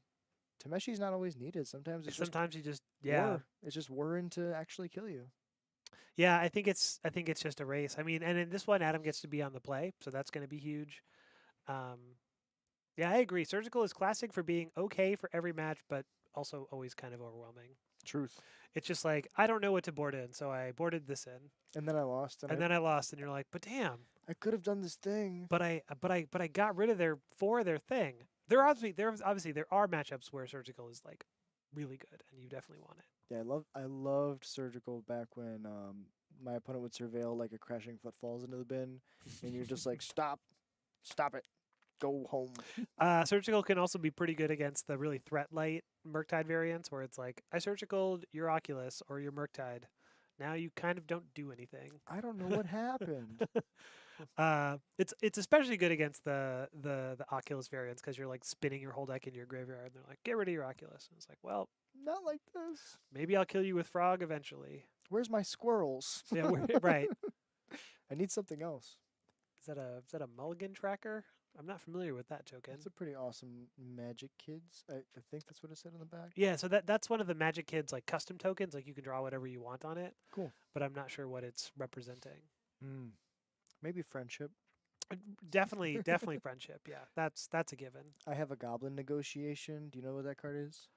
Tameshi's not always needed. Sometimes it's just sometimes you just yeah. whir. It's just whirring to actually kill you. Yeah, I think it's just a race. I mean, and in this one Adam gets to be on the play, so that's going to be huge. Yeah, I agree. Surgical is classic for being okay for every match, but also always kind of overwhelming. Truth. It's just like I don't know what to board in, so I boarded this in, And then I lost. and then I lost, and you're like, but damn, I could have done this thing. but I got rid of their thing. There are obviously there are matchups where surgical is like really good, and you definitely want it. Yeah, I loved Surgical back when my opponent would surveil like a crashing foot falls into the bin, and you're just like, stop it, go home. Surgical can also be pretty good against the really threat light Murktide variants, where it's like I surgicaled your Oculus or your Murktide. Now you kind of don't do anything. I don't know what happened. It's especially good against the Oculus variants because you're like spinning your whole deck in your graveyard, and they're like, get rid of your Oculus. And it's like, well, Not like this. maybe I'll kill you with Frog eventually. Where's my squirrels? Yeah, right. I need something else. Is that a Mulligan tracker? I'm not familiar with that token. It's a pretty awesome Magic Kids. I think that's what it said on the back. Yeah, so that's one of the Magic Kids like custom tokens. Like you can draw whatever you want on it. Cool. But I'm not sure what it's representing. Maybe friendship. Definitely friendship. Yeah, that's a given. I have a Goblin Negotiation. Do you know what that card is?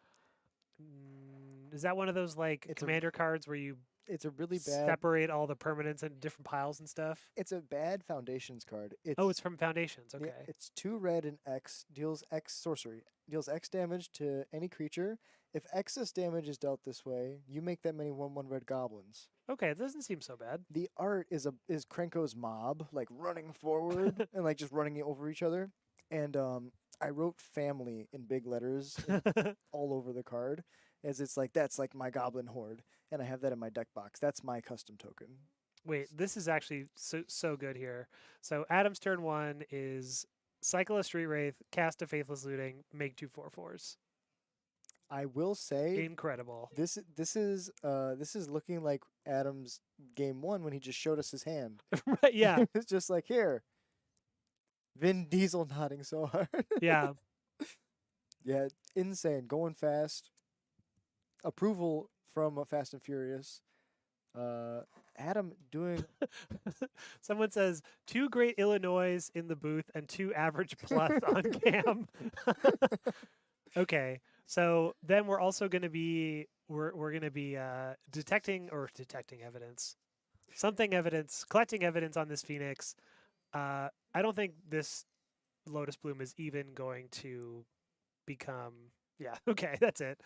Is that one of those like It's a- commander cards where you It's a really bad. separate all the permanents into different piles and stuff? It's a bad Foundations card. Oh, it's from Foundations. Yeah, Okay. it's 2 red and X, deals X sorcery, deals X damage to any creature. If excess damage is dealt this way, you make that many 1/1 red goblins. Okay, it doesn't seem so bad. The art is Krenko's mob, like running forward and like just running over each other. And I wrote family in big letters all over the card, as it's like that's like my goblin horde, and I have that in my deck box. That's my custom token. Wait, this is actually so good here. So Adam's turn 1 is cycle a Street Wraith, cast a Faithless Looting, make 2 4/4s. I will say Incredible. this is looking like Adam's game 1 when he just showed us his hand. Right, yeah. It's just like here. Vin Diesel nodding so hard. Yeah. Yeah, insane. Going fast. Approval from Fast and Furious. Adam doing Someone says 2 great Illinois in the booth and 2 average plus on cam. Okay, so then we're also going to be we're going to be detecting evidence, collecting evidence on this Phoenix. I don't think this Lotus Bloom is even going to become. Yeah, okay, that's it.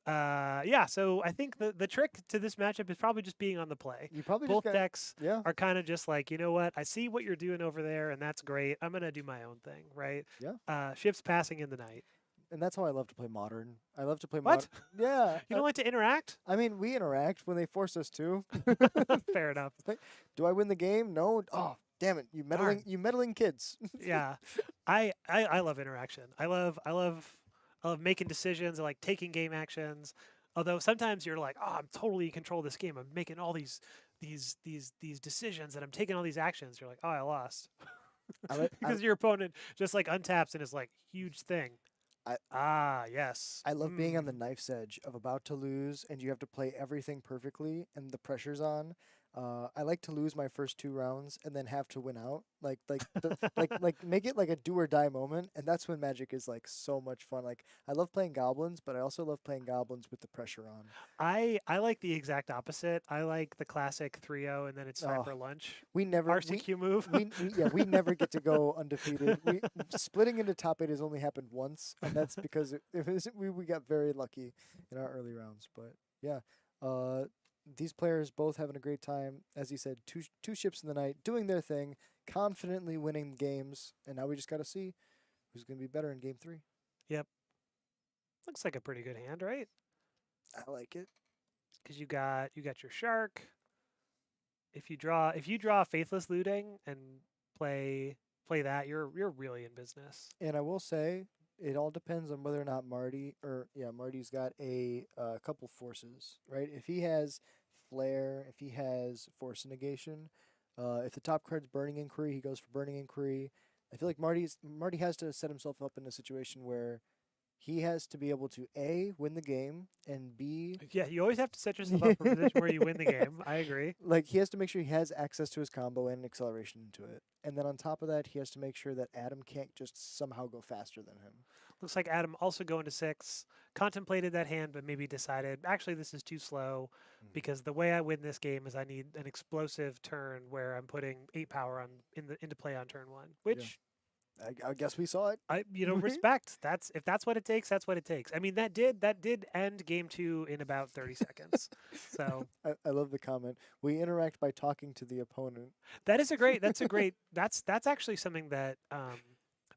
Yeah, so I think the trick to this matchup is probably just being on the play. you probably Both just got, decks yeah. are kind of just like, you know what? I see what you're doing over there, and that's great. I'm gonna do my own thing, right? Yeah. Ships passing in the night. And that's how I love to play Modern. I love to play What? Yeah. You don't like to interact? I mean, we interact when they force us to. Fair enough. Do I win the game? No. Oh, damn it! You meddling kids. Yeah, I love interaction. I love making decisions. I like taking game actions. Although sometimes you're like, oh, I'm totally in control of this game. I'm making all these decisions and I'm taking all these actions. You're like, oh, I lost. Because your opponent just like untaps and is like huge thing. Yes. I love being on the knife's edge of about to lose, and you have to play everything perfectly, and the pressure's on. I like to lose my first 2 rounds and then have to win out, like make it like a do or die moment, and that's when Magic is like so much fun. Like I love playing goblins, but I also love playing goblins with the pressure on. I like the exact opposite. I like the classic 3-0 and then it's time for lunch. We never RCQ move. we never get to go undefeated. Splitting into top 8 has only happened once, and that's because we got very lucky in our early rounds. But yeah, these players both having a great time. As he said, two ships in the night, doing their thing, confidently winning games, and now we just got to see who's going to be better in game 3. Looks like a pretty good hand, right? I like it. Because you got your shark. If you draw Faithless Looting and play that, you're really in business. And I will say, it all depends on whether or not Marty's got a couple forces, right? If he has flare, if he has force negation, if the top card's Burning Inquiry, he goes for Burning Inquiry. I feel like Marty has to set himself up in a situation where he has to be able to A, win the game, and B, Yeah, you always have to set yourself up for a position where you win the game. I agree. like he has to make sure he has access to his combo and acceleration into it. And then on top of that, he has to make sure that Adam can't just somehow go faster than him. Looks like Adam also going to 6, contemplated that hand, but maybe decided, actually, this is too slow because the way I win this game is I need an explosive turn where I'm putting 8 power into play on turn 1, which I guess we saw it. I respect. If that's what it takes, that's what it takes. I mean, that did end game 2 in about 30 seconds. So I love the comment. We interact by talking to the opponent. that's actually something that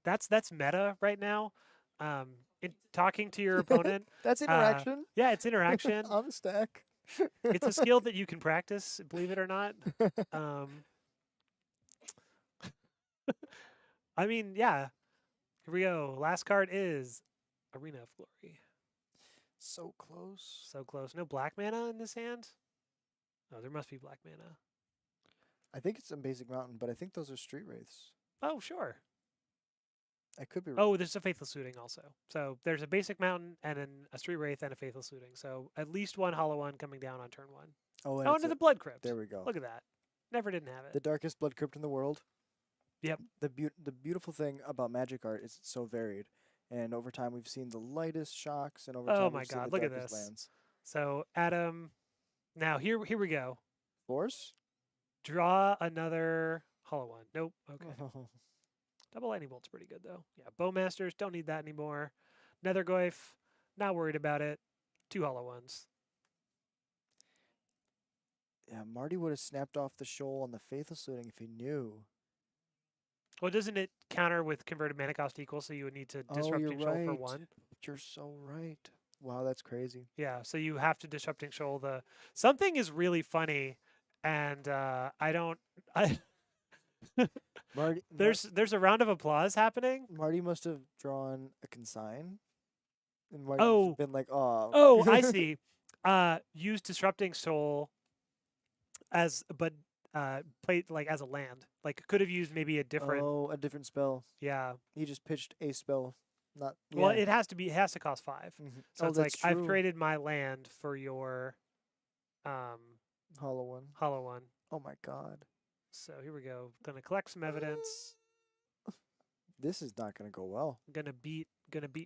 that's meta right now. In talking to your opponent. That's interaction Yeah, it's interaction. on the stack. It's a skill that you can practice, believe it or not. I mean, yeah. Here we go. Last card is Arena of Glory. So close. So close. No black mana in this hand? Oh, there must be black mana. I think it's some basic mountain, but I think those are street wraiths. Oh, sure. I could be. Oh, there's a Faithless Looting also. So there's a basic mountain and a street wraith and a Faithless Looting. So at least one hollow one coming down on turn 1. Oh, Oh, it's into the Blood Crypt. there we go. Look at that. Never didn't have it. The darkest blood crypt in the world. Yep. The beautiful thing about Magic art is it's so varied, and over time we've seen the lightest shocks, and over Oh time my we've seen God, the look at darkest this. lands. So Adam, now here we go. Force. Draw another hollow one. Nope. Okay. Double lightning bolt's pretty good though. Yeah. Bowmasters don't need that anymore. Nethergoyf, not worried about it. 2 hollow ones. Yeah, Marty would have snapped off the shoal on the Faithless Looting if he knew. Well, doesn't it counter with converted mana cost equal? So you would need to disrupting shoal for right. 1. You're so right. Wow, that's crazy. Yeah. So you have to disrupting shoal. Something is really funny, and I don't. Marty, There's a round of applause happening. Marty must have drawn a consign, and Marty must Oh. have been like, "Oh, Oh, I see. Use disrupting soul played like as a land. Like could have used maybe a different. oh, a different spell." Yeah. He just pitched a spell, not. Well, yeah. it has to cost 5. Mhm. So Oh, it's like that's I've true. traded my land for your Hollow one. hollow one. Oh my god, So here we go. Gonna collect some evidence. this is not gonna go well. Gonna beat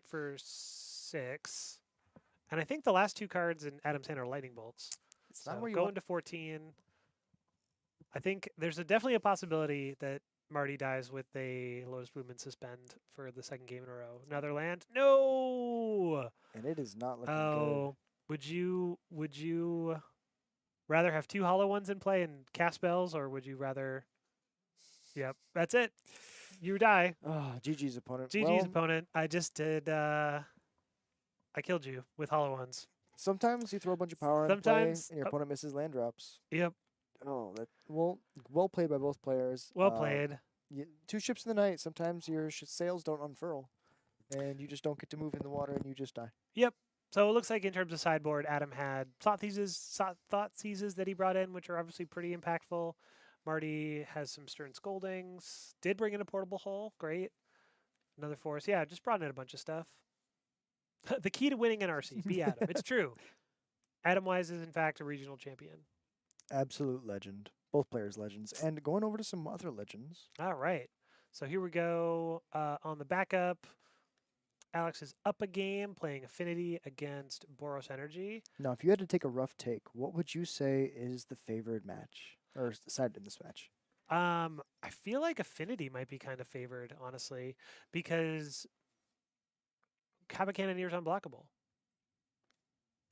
for 6. And I think the last 2 cards in Adam's hand are lightning bolts. It's So not where you going want. to 14. I think there's definitely a possibility that Marty dies with a Lotus Bloom and Suspend for the second game in a row. Another land? No. And it is not looking Oh, would you rather have 2 hollow ones in play and cast spells, or would you rather? Yep, that's it. You die. good. Oh, GG's opponent. GG's Well, opponent. I just did. I killed you with hollow ones. sometimes you throw a bunch of power in play, Sometimes- and your opponent misses land drops. Yep. Oh, that well played by both players. Well played. 2 ships in the night. Sometimes your sails don't unfurl, and you just don't get to move in the water, and you just die. So it looks like in terms of sideboard, Adam had thought seizes that he brought in, which are obviously pretty impactful. Marty has some Stern Scoldings. Did bring in a portable hull. Great. Another force. Yeah, just brought in a bunch of stuff. The key to winning an RC, be Adam. It's true. Adam Wise is in fact a regional champion. Absolute legend. Both players legends. And going over to some other legends. All right. So here we go on the backup. Alex is up a game playing Affinity against Boros Energy. Now, if you had to take a rough take, what would you say is the favored match or side in this match? I feel like Affinity might be kind of favored, honestly, because Cabot Cannoneer is unblockable.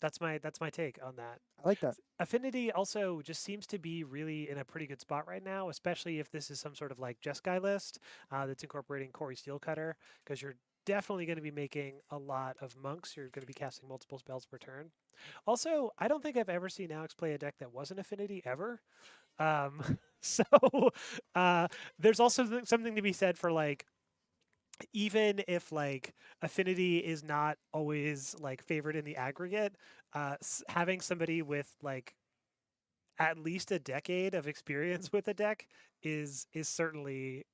That's my take on that. I like that. Affinity also just seems to be really in a pretty good spot right now, especially if this is some sort of like Jeskai list that's incorporating Corey Steelcutter, because you're definitely going to be making a lot of monks. You're going to be casting multiple spells per turn. Also, I don't think I've ever seen Alex play a deck that wasn't Affinity ever. So there's also something to be said for like even if like affinity is not always like favored in the aggregate, having somebody with like at least a decade of experience with a deck is certainly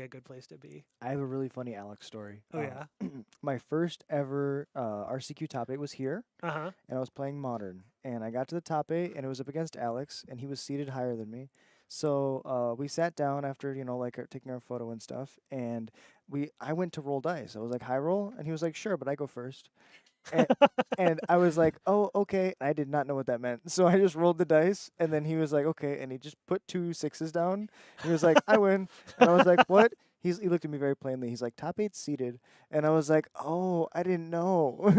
a good place to be. I have a really funny Alex story. Oh yeah. My first ever RCQ top 8 was here, Uh huh. and I was playing Modern. And I got to the top 8, and it was up against Alex, and he was seated higher than me. So we sat down after, like taking our photo and stuff, and I went to roll dice. I was like, high roll? And he was like, sure, but I go first. And, and I was like, oh, okay. I did not know what that meant. So I just rolled the dice, and then he was like, okay. And he just put 2 6s down. He was like, I win. And I was like, what? He looked at me very plainly. He's like, top 8 seated. And I was like, oh, I didn't know.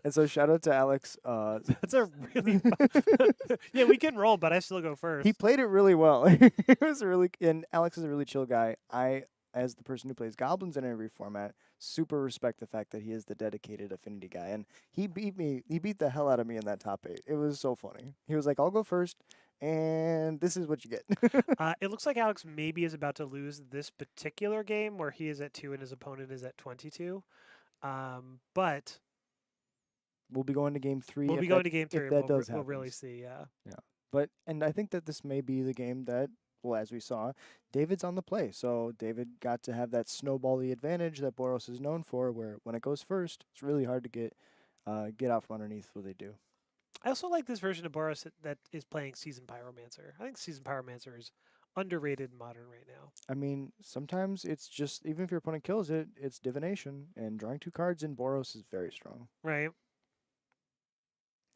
And so shout out to Alex. That's a really yeah. We can roll, but I still go first. He played it really well. It was really, and Alex is a really chill guy. As the person who plays goblins in every format, super respect the fact that he is the dedicated affinity guy. And he beat me. He beat the hell out of me in that top 8. It was so funny. He was like, I'll go first, and this is what you get. It looks like Alex maybe is about to lose this particular game where he is at 2 and his opponent is at 22. But We'll be going to game 3. we'll if be that- going to game 3. if that we'll, does we'll really happens. see. Yeah. And I think that this may be the game that, well, as we saw, David's on the play. So David got to have that snowbally advantage that Boros is known for, where when it goes first, it's really hard to get out from underneath what they do. I also like this version of Boros that is playing Seasoned Pyromancer. I think Seasoned Pyromancer is underrated in Modern right now. I mean, sometimes it's just, even if your opponent kills it, it's divination, and drawing 2 cards in Boros is very strong. Right.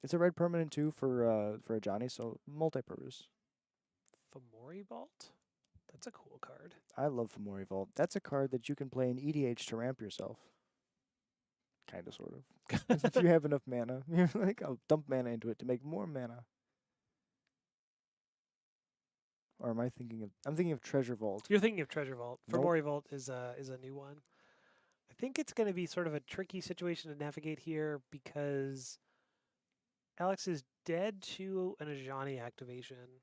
It's a red permanent too for a Johnny, so multi-purpose. Fomori Vault? That's a cool card. I love Fomori Vault. That's a card that you can play in EDH to ramp yourself. Kind of, sort of. If you have enough mana, you're like, I'll dump mana into it to make more mana. Or am I thinking of? I'm thinking of Treasure Vault. You're thinking of Treasure Vault. Nope. Fomori Vault is a new one. I think it's going to be sort of a tricky situation to navigate here because Alex is dead to an Ajani activation.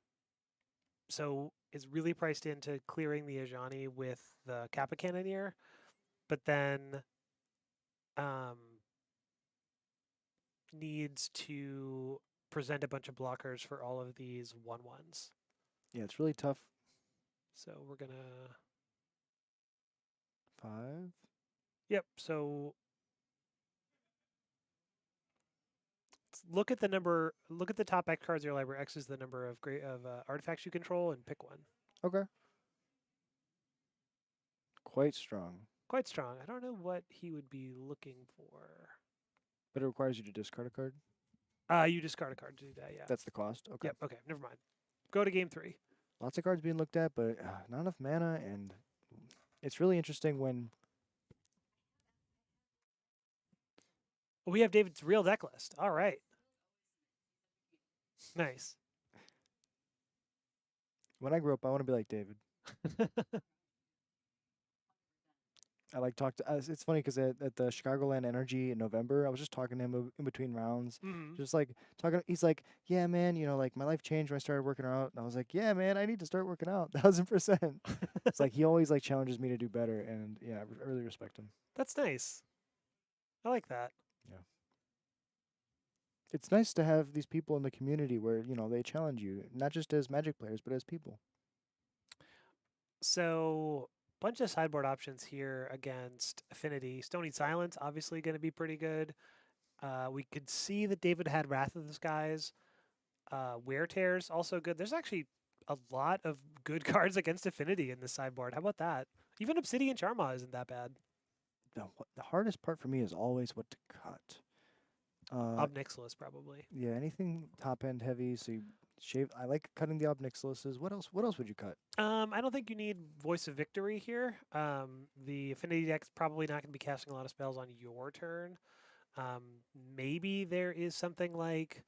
So it's really priced into clearing the Ajani with the Kappa Cannoneer, but then needs to present a bunch of blockers for all of these 1/1s. Yeah, it's really tough. So we're going to... 5. Yep, so look at the number. Look at the top X cards in your library. X is the number of artifacts you control, and pick one. Okay. Quite strong. Quite strong. I don't know what he would be looking for. But it requires you to discard a card. You discard a card to do that. Yeah. That's the cost. Okay. Yep. Okay. Never mind. Go to game 3. Lots of cards being looked at, but not enough mana, and it's really interesting when We have David's real deck list. All right. Nice. I grow up, I want to be like David. I like talk to. It's funny because at the Chicagoland Energy in November, I was just talking to him in between rounds, just like talking. He's like, "Yeah, man, like my life changed when I started working out." And I was like, "Yeah, man, I need to start working out 1000%." It's like he always like challenges me to do better, and yeah, I really respect him. That's nice. I like that. Yeah. It's nice to have these people in the community where they challenge you, not just as Magic players, but as people. So, bunch of sideboard options here against Affinity. Stony Silence, obviously going to be pretty good. We could see that David had Wrath of the Skies. Wear Tears, also good. There's actually a lot of good cards against Affinity in this sideboard. How about that? Even Obsidian Charma isn't that bad. The hardest part for me is always what to cut. Obnixilis, probably. Yeah, anything top end heavy. So you shave. I like cutting the Obnixilises. What else? What else would you cut? I don't think you need Voice of Victory here. The Affinity deck's probably not going to be casting a lot of spells on your turn. Maybe there is something like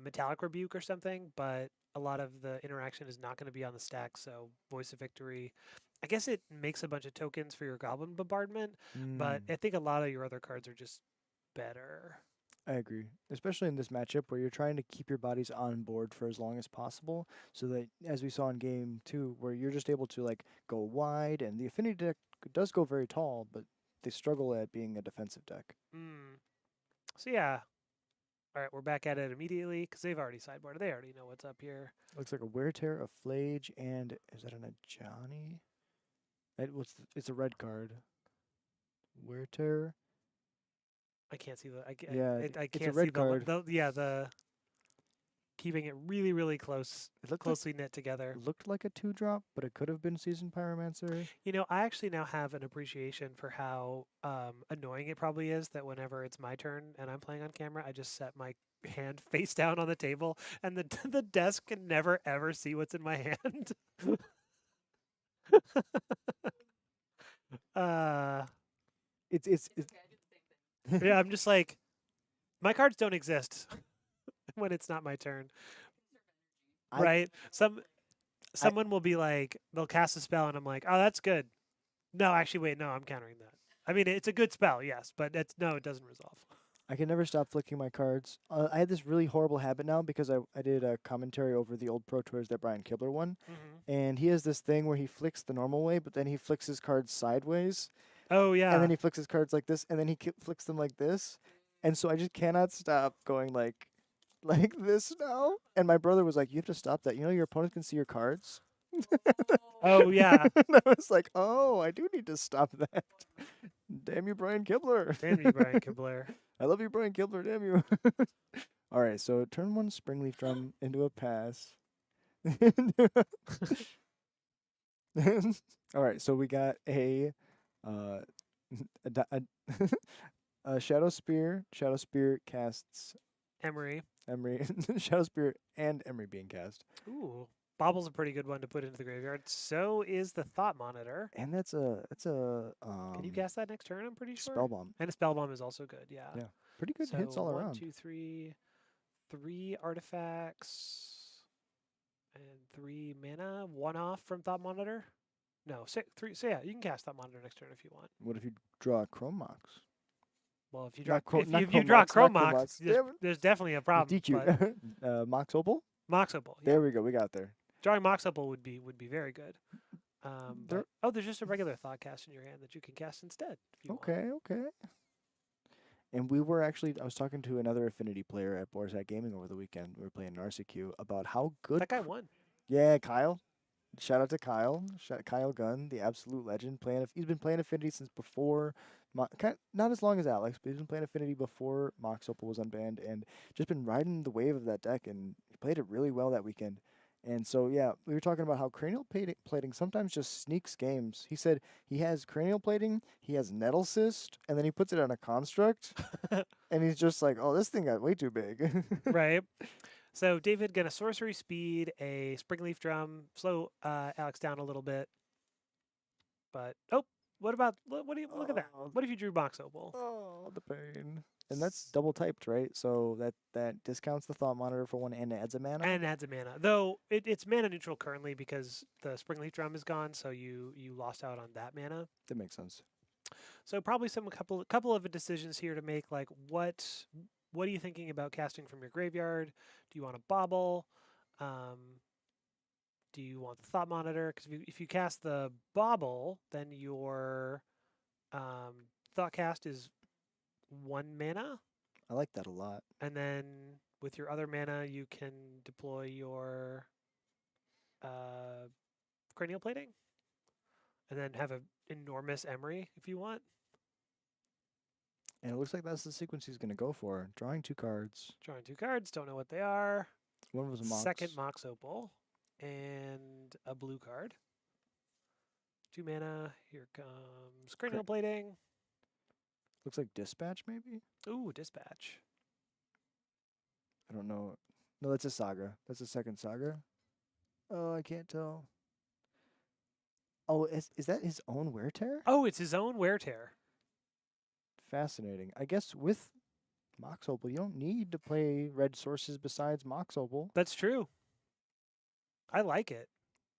Metallic Rebuke or something, but a lot of the interaction is not going to be on the stack. So Voice of Victory, I guess it makes a bunch of tokens for your Goblin Bombardment, but Mm, I think a lot of your other cards are just better. I agree, especially in this matchup where you're trying to keep your bodies on board for as long as possible, so that as we saw in game 2, where you're just able to like go wide, and the affinity deck does go very tall, but they struggle at being a defensive deck. Mm. So yeah, all right, we're back at it immediately because they've already sideboarded. They already know what's up here. Looks like a Wear Tear, a Flage, and is that an Ajani? It's a red card. Wear Tear. I can't see the. Yeah, I it's a can't see red card. the keeping it really really It looked like closely knit together. looked like a 2-drop, but it could have been Seasoned Pyromancer. You know, I actually now have an appreciation for how annoying it probably is that whenever it's my turn and I'm playing on camera, I just set my hand face down on the table, and the the desk can never ever see what's in my hand. uh, It's It's it's okay. I do the same thing. yeah, I'm just like my cards don't exist when it's not my turn, I right? Someone will be like, they'll cast a spell, and I'm like, oh, that's good. No, actually, wait, no, I'm countering that. I mean, it's a good spell, yes, but it's no, it doesn't resolve. I can never stop flicking my cards. I had this really horrible habit now because I did a commentary over the old Pro Tours that Brian Kibler won, Hmm. and he has this thing where he flicks the normal way, but then he flicks his cards sideways, Oh and then yeah, he flicks his cards like this, and then he flicks them like this, and so I just cannot stop going like this now. And my brother was like, "You have to stop that. You know your opponent can see your cards." oh yeah. And I was like, "Oh, I do need to stop that." Damn you, Brian Kibler. Damn you, Brian Kibler. I love you, Brian Kibler. Damn you. All right, so turn 1 Springleaf Drum into a pass. All right, so we got uh, a, di- a, a Shadow Spear. Shadow Spear casts Emery. Emery. Shadow Spear and Emery being cast. Ooh, Bobble's a pretty good one to put into the graveyard. So is the Thought Monitor. And that's a Can you cast that next turn? I'm pretty sure. Spellbomb. And a Spellbomb is also good. Yeah. Yeah, pretty good So hits all one, around. two, three, 3 artifacts and 3 mana. 1 off from Thought Monitor. No, 3. So yeah, you can cast Thought Monitor next turn if you want. What if you draw Chrome Mox? Well, if you draw Not Chrome- if not you Chrome draw Mox, not Chrome Chromox, Mox. Damn it. there's definitely a problem. But DQ. Mox Opal? Mox Opal. Yeah. There we go. We got there. Drawing Mox Opal would be very good. There- There's just a regular Thought cast in your hand that you can cast instead. If you want. Okay. And I was talking to another Affinity player at Borzak Gaming over the weekend. We were playing RCQ about how good. That guy won. Yeah, Kyle. Shout out to Kyle. Kyle Gunn, the absolute legend. He's been playing Affinity since before. Not as long as Alex, but he's been playing Affinity before Mox Opal was unbanned, and just been riding the wave of that deck. And he played it really well that weekend. And so, yeah, we were talking about how cranial plating sometimes just sneaks games. He said he has cranial plating, he has nettle cyst, and then he puts it on a construct, and he's just like, oh, this thing got way too big. Right. So David got a sorcery speed, a springleaf drum, slow Alex down a little bit. But what about what do you look at that? Oh. What if you drew Mox Opal? Oh, the pain. And that's double typed, right? So that discounts the Thought Monitor for one and adds a mana? And adds a mana. Though it's mana neutral currently because the springleaf drum is gone, so you lost out on that mana. That makes sense. So probably couple of decisions here to make, like what are you thinking about casting from your graveyard? Do you want to bobble? Do you want the Thought Monitor? Because if you cast the bobble, then your Thought cast is 1 mana, I like that a lot. and then with your other mana, you can deploy your cranial plating, and then have an enormous Emery if you want. And it looks like that's the sequence he's going to go for. Drawing 2 cards. Drawing 2 cards, don't know what they are. One was a Mox. Second Mox Opal, and a blue card. 2 mana. Here comes cranial plating. Looks like Dispatch, maybe? Ooh, dispatch. I don't know. No, that's a Saga. That's the second Saga. Oh, I can't tell. Oh, is that his own Wear Tear? Oh, it's his own wear tear. Fascinating. I guess with Mox Opal, you don't need to play red sources besides Mox Opal. That's true. I like it.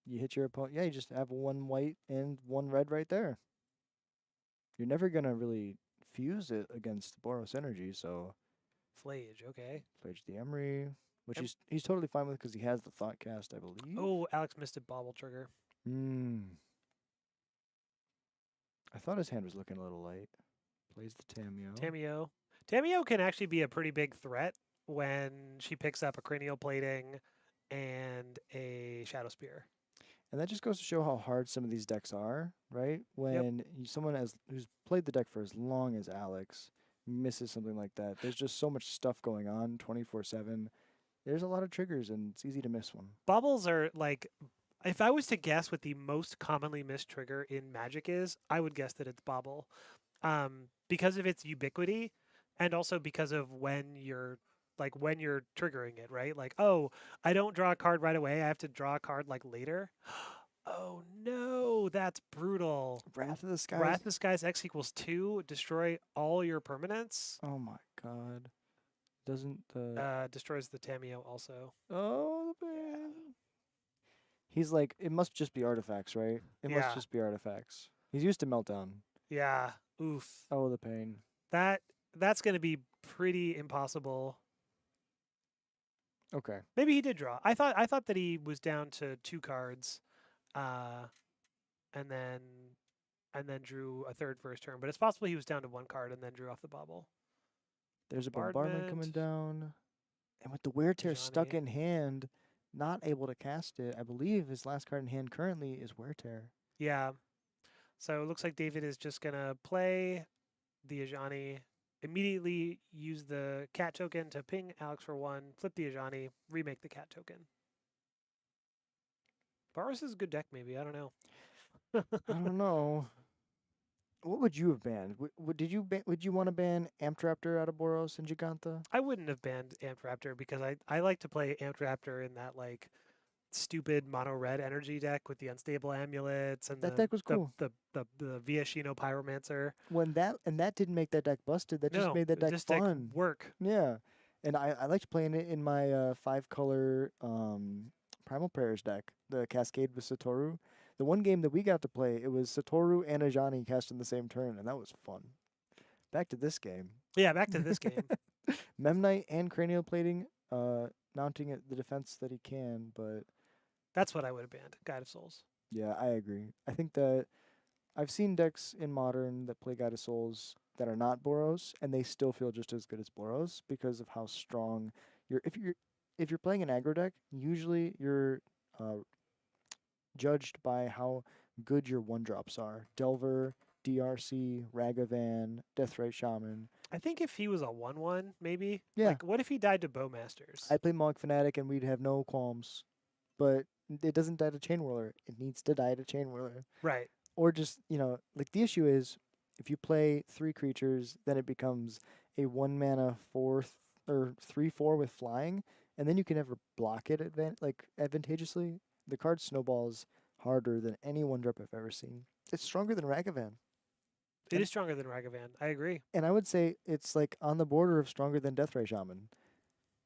You hit your opponent. Yeah, you just have one white and one red right there. You're never gonna really fuse it against Boros energy, so Flage, okay. Flage the Emery, which Em- he's totally fine with because he has the Thought Cast, I believe. Oh, Alex missed a bobble trigger. Hmm. I thought his hand was looking a little light. Plays the Tameo. Tameo. Tameo can actually be a pretty big threat when she picks up a cranial plating and a shadow spear. And that just goes to show how hard some of these decks are, right? When someone who's played the deck for as long as Alex misses something like that, there's just so much stuff going on 24/7. There's a lot of triggers, and it's easy to miss one. Bobbles are like, if I was to guess what the most commonly missed trigger in Magic is, I would guess that it's Bobble, because of its ubiquity, and also because of when you're triggering it, right? Like, oh, I don't draw a card right away. I have to draw a card like later. Oh no, that's brutal. Wrath of the Skies. Wrath of the Skies X equals 2. Destroy all your permanents. Oh my god. Doesn't the Destroys the Tameo also. Oh man. He's like, it must just be artifacts, right? It Yeah. must just be artifacts. He's used to Meltdown. Yeah. Oof. Oh, the pain. That's going to be pretty impossible. Okay. Maybe he did draw. I thought that he was down to 2 cards, and then drew a third for his turn. But it's possible he was down to 1 card and then drew off the bubble. There's a bombardment coming Bombardment. down. And with the wear tear stuck Johnny. in hand, not able to cast it, I believe his last card in hand currently is wear tear. Yeah. So it looks like David is just going to play the Ajani, immediately use the cat token to ping Alex for 1, flip the Ajani, remake the cat token. Boros is a good deck, maybe. I don't know. I don't know. What would you have banned? Would you want to ban Amtraptor out of Boros and Giganta? I wouldn't have banned Amped Raptor because I like to play Amped Raptor in that like stupid mono red energy deck with the unstable amulets and That deck was cool. the Viashino Pyromancer. That didn't make that deck busted. That just No, made that deck this fun. work. Yeah, and I liked playing it in my 5-color Primal Prayers deck, the Cascade with Satoru. The one game that we got to play, it was Satoru and Ajani cast in the same turn, and that was fun. Back to this game. Yeah, back to this game. Memnite and Cranial Plating, mounting at the defense that he can, but That's what I would have banned. Guide of Souls. yeah, I agree. I think that I've seen decks in Modern that play Guide of Souls that are not Boros, and they still feel just as good as Boros because of how strong if you're playing an aggro deck, usually you're judged by how good your 1-drops are. Delver, DRC, Ragavan, Deathrite Shaman. I think if he was a 1/1, maybe. Yeah. Like, what if he died to Bowmasters? I'd play Monk Fanatic and we'd have no qualms. But it doesn't die to Chain Whirler. It needs to die to Chain Whirler. Right. Or just, like the issue is if you play 3 creatures, then it becomes a 1-mana 3/4 with flying, and then you can never block it advantageously. The card snowballs harder than any 1-drop I've ever seen. It's stronger than Ragavan. It is stronger than Ragavan. I agree. And I would say it's like on the border of stronger than Deathray Shaman.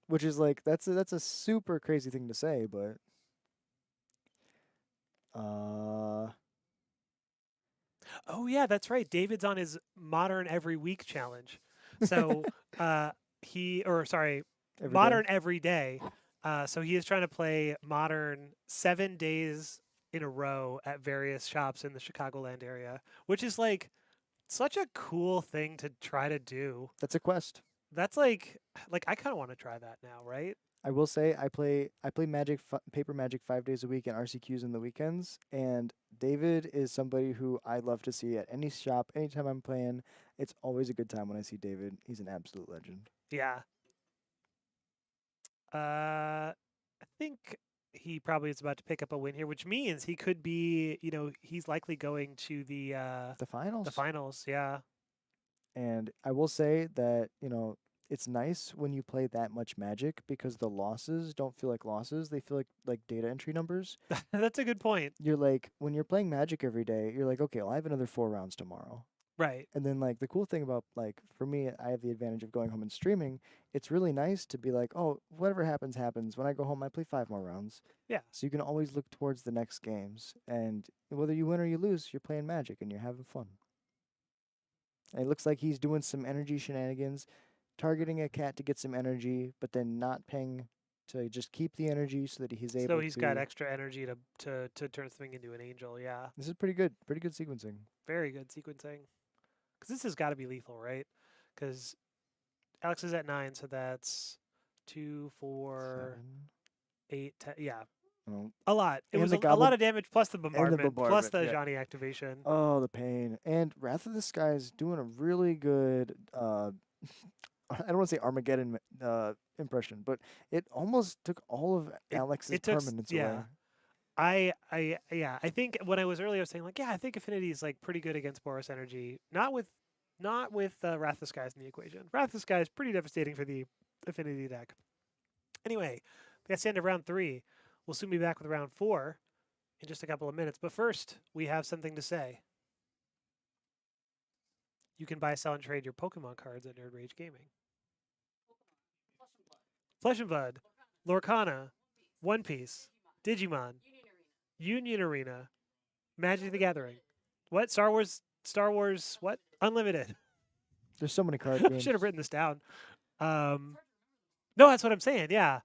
Which is like that's a super crazy thing to say, but Oh yeah, that's right. David's on his Modern Every Week challenge. So every Modern day. every day. So he is trying to play Modern 7 days in a row at various shops in the Chicagoland area, which is like such a cool thing to try to do. That's a quest. That's like I kind of want to try that now, right? I will say I play Magic Paper Magic 5 days a week and RCQs in the weekends, and David is somebody who I love to see at any shop anytime I'm playing. It's always a good time when I see David. He's an absolute legend. Yeah. I think he probably is about to pick up a win here, which means he could be, he's likely going to the The finals. the finals. Yeah. And I will say that, it's nice when you play that much Magic because the losses don't feel like losses. They feel like data entry numbers. That's a good point. You're like, when you're playing Magic every day, you're like, okay, well, I have another 4 rounds tomorrow. Right. And then like the cool thing about like for me, I have the advantage of going home and streaming. It's really nice to be like, oh, whatever happens, happens. When I go home, I play 5 more rounds. Yeah. So you can always look towards the next games, and whether you win or you lose, you're playing Magic and you're having fun. And it looks like he's doing some energy shenanigans, targeting a cat to get some energy, but then not paying to just keep the energy so that he's able So he's to. got extra energy to turn something into an angel. Yeah. This is pretty good. Pretty good sequencing. Very good sequencing. Because this has got to be lethal, right? Because Alex is at 9, so that's 2, 4, 7. 8, 10. Yeah, Oh, a lot. It And was the a gobble- lot of damage plus the bombardment, plus bombardment, the yeah. Johnny activation. oh, the pain. And Wrath of the Sky is doing a really good. I don't want to say Armageddon impression, but it almost took all of Alex's it took permanence yeah. away. I think when I was earlier I was saying like, yeah, I think Affinity is like pretty good against Boros Energy. Not with Wrath of the Skies in the equation. Wrath of the Sky is pretty devastating for the Affinity deck. Anyway, that's the end of round 3. We'll soon be back with round 4 in just a couple of minutes. But first, we have something to say. You can buy, sell, and trade your Pokemon cards at Nerd Rage Gaming. Flesh and Blood, Lorcana, One Piece, Digimon, Union Arena, Magic the Gathering. What? Star Wars, what? Unlimited. There's so many card I games. should have written this down. No, that's what I'm saying. Yeah.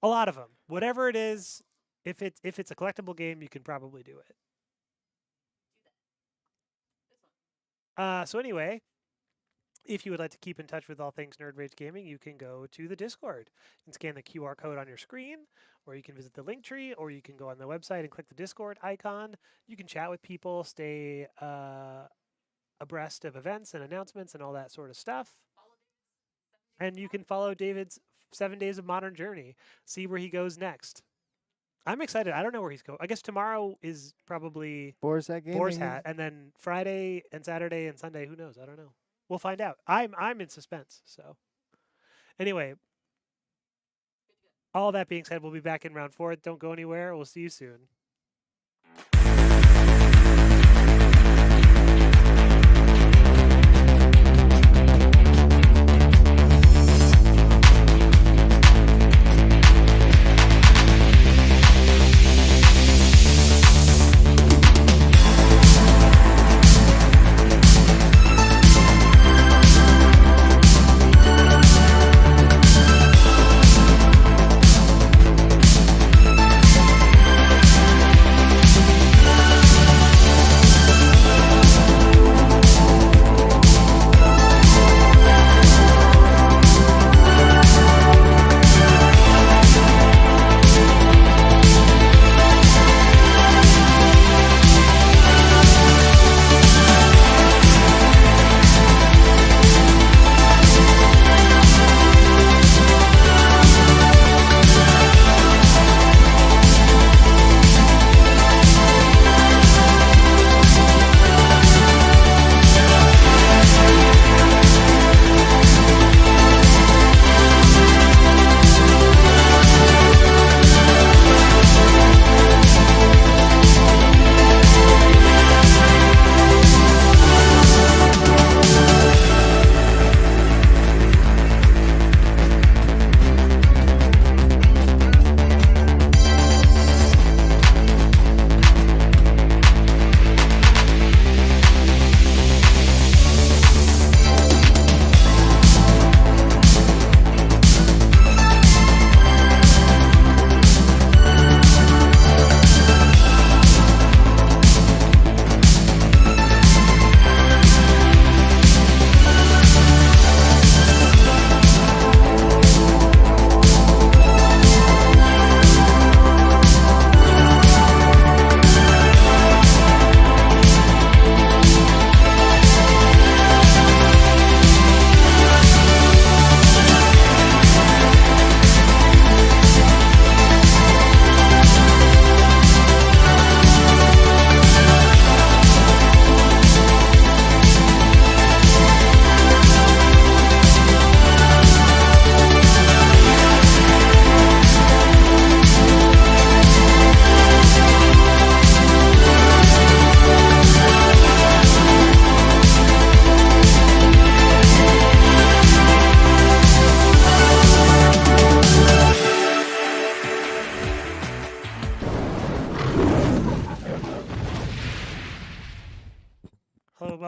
A lot of them. Whatever it is, if it's a collectible game, you can probably do it. So anyway, if you would like to keep in touch with all things Nerd Rage Gaming, you can go to the Discord and scan the QR code on your screen, or you can visit the link tree, or you can go on the website and click the Discord icon. You can chat with people, stay abreast of events and announcements and all that sort of stuff. And you can follow David's 7 Days of Modern Journey, see where he goes next. I'm excited. I don't know where he's going. I guess tomorrow is probably Boar's Hat Gaming. Boar's Hat, and then Friday and Saturday and Sunday, who knows? I don't know. We'll find out. I'm in suspense. So anyway, all that being said, we'll be back in round 4. Don't go anywhere. We'll see you soon.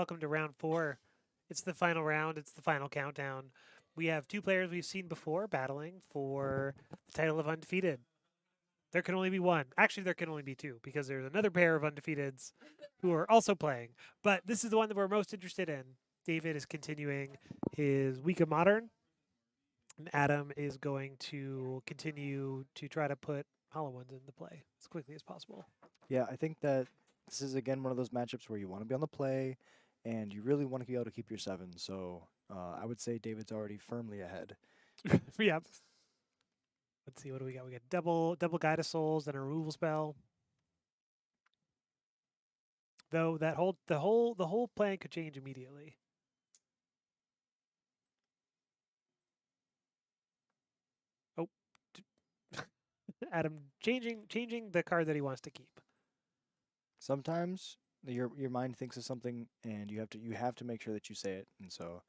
welcome to round 4. It's the final round. It's the final countdown. We have 2 players we've seen before battling for the title of undefeated. There can only be one. Actually, there can only be 2 because there's another pair of undefeateds who are also playing. But this is the one that we're most interested in. David is continuing his week of modern, and Adam is going to continue to try to put hollow ones into play as quickly as possible. Yeah, I think that this is again one of those matchups where you want to be on the play, and you really want to be able to keep your 7. So I would say David's already firmly ahead. Yeah. Let's see, what do we got? We got double Guide of Souls and a removal spell. Though that the whole plan could change immediately. Oh, Adam changing the card that he wants to keep. Sometimes your mind thinks of something, and you have to make sure that you say it. And so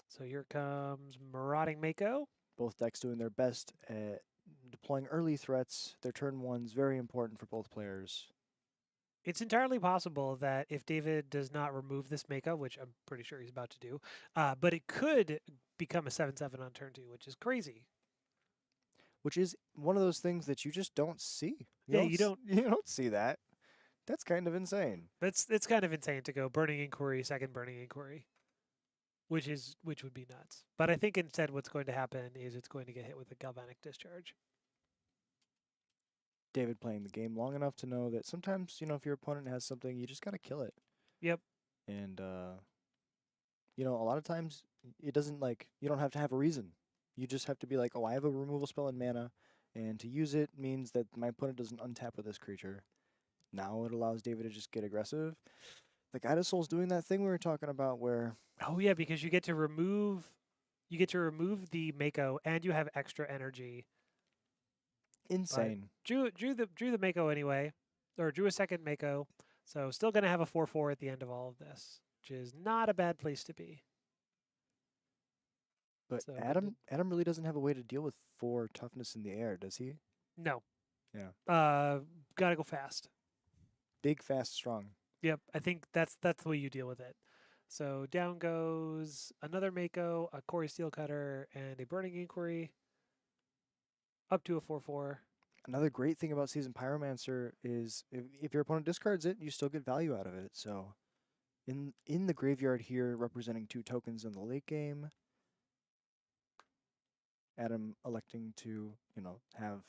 So here comes Marauding Mako. both decks doing their best at deploying early threats. Their turn 1's very important for both players. It's entirely possible that if David does not remove this Mako, which I'm pretty sure he's about to do, but it could become a 7/7 on turn 2, which is crazy. Which is one of those things that you just don't see. Yeah, you don't. You don't see that. That's kind of insane. It's kind of insane to go Burning Inquiry, second Burning Inquiry, which would be nuts. But I think instead what's going to happen is it's going to get hit with a Galvanic Discharge. David playing the game long enough to know that sometimes, if your opponent has something, you just got to kill it. Yep. And, a lot of times it doesn't you don't have to have a reason. You just have to be like, oh, I have a removal spell in mana, and to use it means that my opponent doesn't untap with this creature. Now it allows David to just get aggressive. The Guide of Soul's doing that thing we were talking about where... Oh yeah, because you get to remove the Mako and you have extra energy. Insane. Drew the Mako anyway, or drew a second Mako, so still gonna have a 4/4 at the end of all of this, which is not a bad place to be. But So Adam really doesn't have a way to deal with 4 toughness in the air, does he? No. Yeah. Gotta go fast. Big, fast, strong. Yep, I think that's the way you deal with it. So down goes another Mako, a Corey Steelcutter, and a Burning Inquiry. Up to a 4/4. Another great thing about Seasoned Pyromancer is if your opponent discards it, you still get value out of it. So in the graveyard here, representing 2 tokens in the late game, Adam electing to, have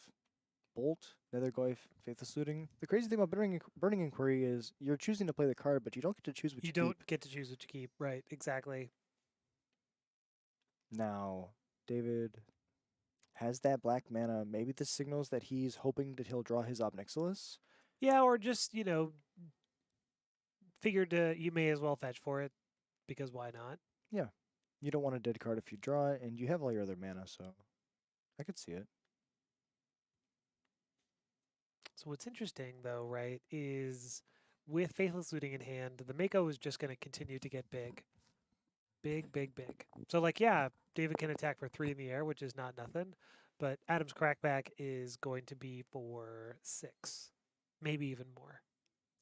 Bolt, Nethergoyf, Faithless Looting. The crazy thing about Burning Inquiry is you're choosing to play the card, but you don't get to choose what you don't keep. get to choose what you keep. Right, exactly. Now, David has that black mana. Maybe this signals that he's hoping that he'll draw his Obnixilis. Yeah, or just, figured you may as well fetch for it, because why not? Yeah. You don't want a dead card if you draw it, and you have all your other mana, so I could see it. So what's interesting, though, right, is with Faithless Looting in hand, the Mako is just going to continue to get big. Big, big, big. So, yeah, David can attack for 3 in the air, which is not nothing. But Adam's Crackback is going to be for 6. Maybe even more.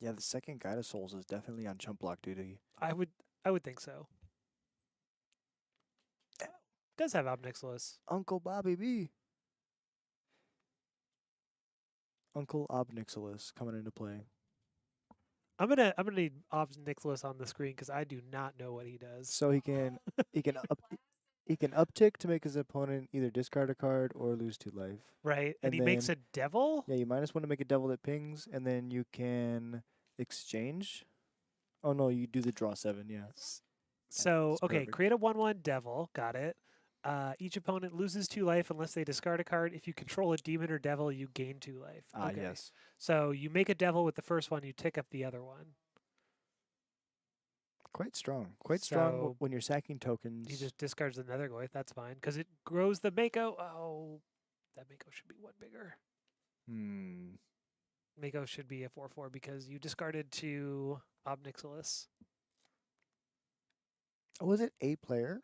Yeah, the second Guide of Souls is definitely on chump block duty. I would think so. Does have Obnixilis. Uncle Bobby B. Uncle Obnixilis coming into play. I'm gonna need Obnixilis on the screen because I do not know what he does. So he can uptick to make his opponent either discard a card or lose 2 life. Right, and he then, makes a devil. Yeah, you -1 to make a devil that pings, and then you can exchange. Oh no, you do the draw 7. Yeah. So That's okay, perfect. create a 1/1 devil. Got it. Each opponent loses 2 life unless they discard a card. If you control a demon or devil, you gain 2 life. Ah, Okay. yes. So you make a devil with the first one, you tick up the other one. Quite strong. Quite strong So when you're sacking tokens. he just discards the Nethergoyf. That's fine because it grows the Mako. Oh, that Mako should be 1 bigger. Mako should be a 4/4 because you discarded to Obnixilis. Oh, was it a player?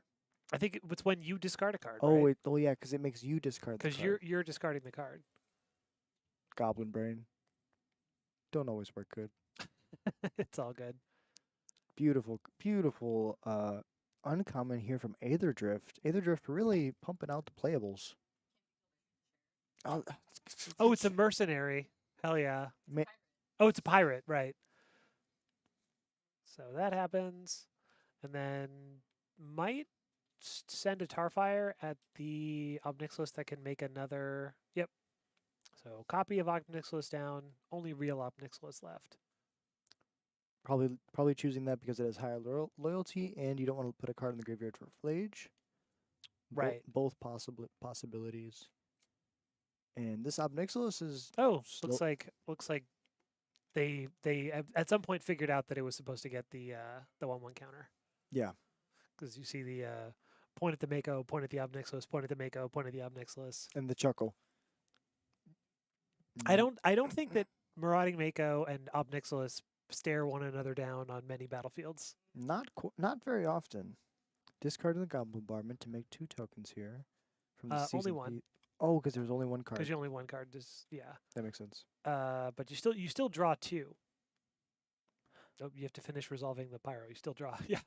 I think it's when you discard a card. Oh, right? wait. Oh, yeah, because it makes you discard the Because card. you're discarding the card. Goblin brain. Don't always work good. It's all good. Beautiful, beautiful uncommon here from Aetherdrift. Aetherdrift really pumping out the playables. Oh, Oh, it's a mercenary. Hell yeah. ma- Oh, it's a pirate, right. So that happens. And then might send a Tarfire at the Obnixilis that can make another. Yep. So copy of Obnixilis down. Only real Obnixilis left. probably choosing that because it has higher loyalty, and you don't want to put a card in the graveyard for Flage. Right. Both possibilities. And this Obnixilis is Oh, slow. looks like they at some point figured out that it was supposed to get the 1/1 counter. Yeah. Because you see the point at the Mako, point at the Obnixilis, point at the Mako, point at the Obnixilis. And the chuckle. I don't think that Marauding Mako and Obnixilis stare one another down on many battlefields. Not very often. Discarding the Goblin Bombardment to make 2 tokens here. From the Only season one. Oh, because there's only one card. Because you only one card. Just yeah. That makes sense. But you still draw 2. Oh, you have to finish resolving the pyro. You still draw. Yeah.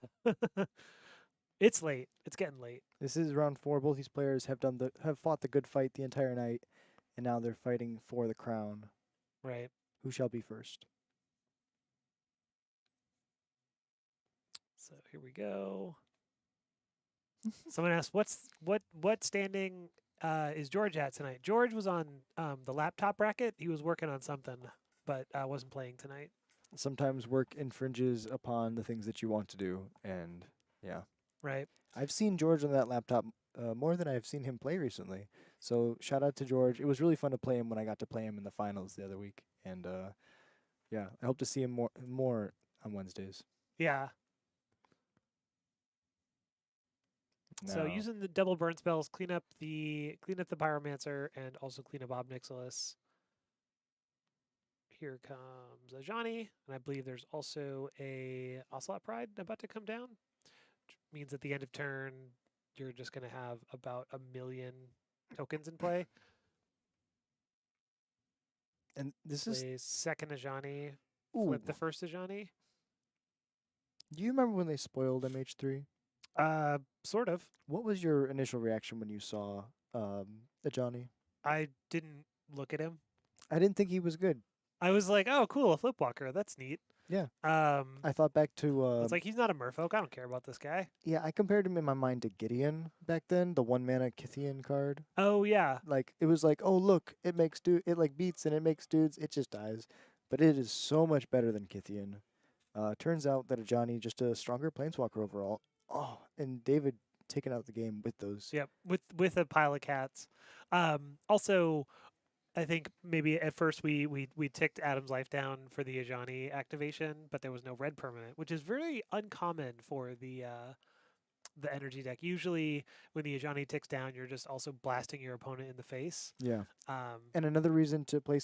It's late. It's getting late. This is round 4. Both these players have fought the good fight the entire night, and now they're fighting for the crown. Right. Who shall be first? So here we go. Someone asked, what standing is George at tonight? George was on the laptop bracket. He was working on something, but wasn't playing tonight. Sometimes work infringes upon the things that you want to do, and yeah. Right. I've seen George on that laptop more than I've seen him play recently. So shout out to George. It was really fun to play him when I got to play him in the finals the other week, and yeah, I hope to see him more on Wednesdays. Yeah. So Now, using the double burn spells, clean up the Pyromancer and also clean up Obnixilis. Here comes a Johnny, and I believe there's also a Ocelot Pride about to come down, which means at the end of turn you're just going to have about 1 million tokens in play. and this Play is second Ajani, ooh. flip the first Ajani. Do you remember when they spoiled MH3? Sort of. What was your initial reaction when you saw Johnny? I didn't look at him. I didn't think he was good. I was like, oh, cool, a flipwalker. That's neat. Yeah. I I thought back to was like, he's not a merfolk. I don't care about this guy. yeah, I compared him in my mind to Gideon back then, the 1-mana Kithian card. Oh yeah. Like it was like, oh look, it like beats and it makes dudes, it just dies. But it is so much better than Kithian. Turns out that Ajani just a stronger planeswalker overall. Oh, and David taking out the game with those. Yep. With a pile of cats. Also, I think maybe at first we ticked Adam's life down for the Ajani activation, but there was no red permanent, which is very uncommon for the energy deck. Usually, when the Ajani ticks down, you're just also blasting your opponent in the face. Yeah. Um, And another reason to play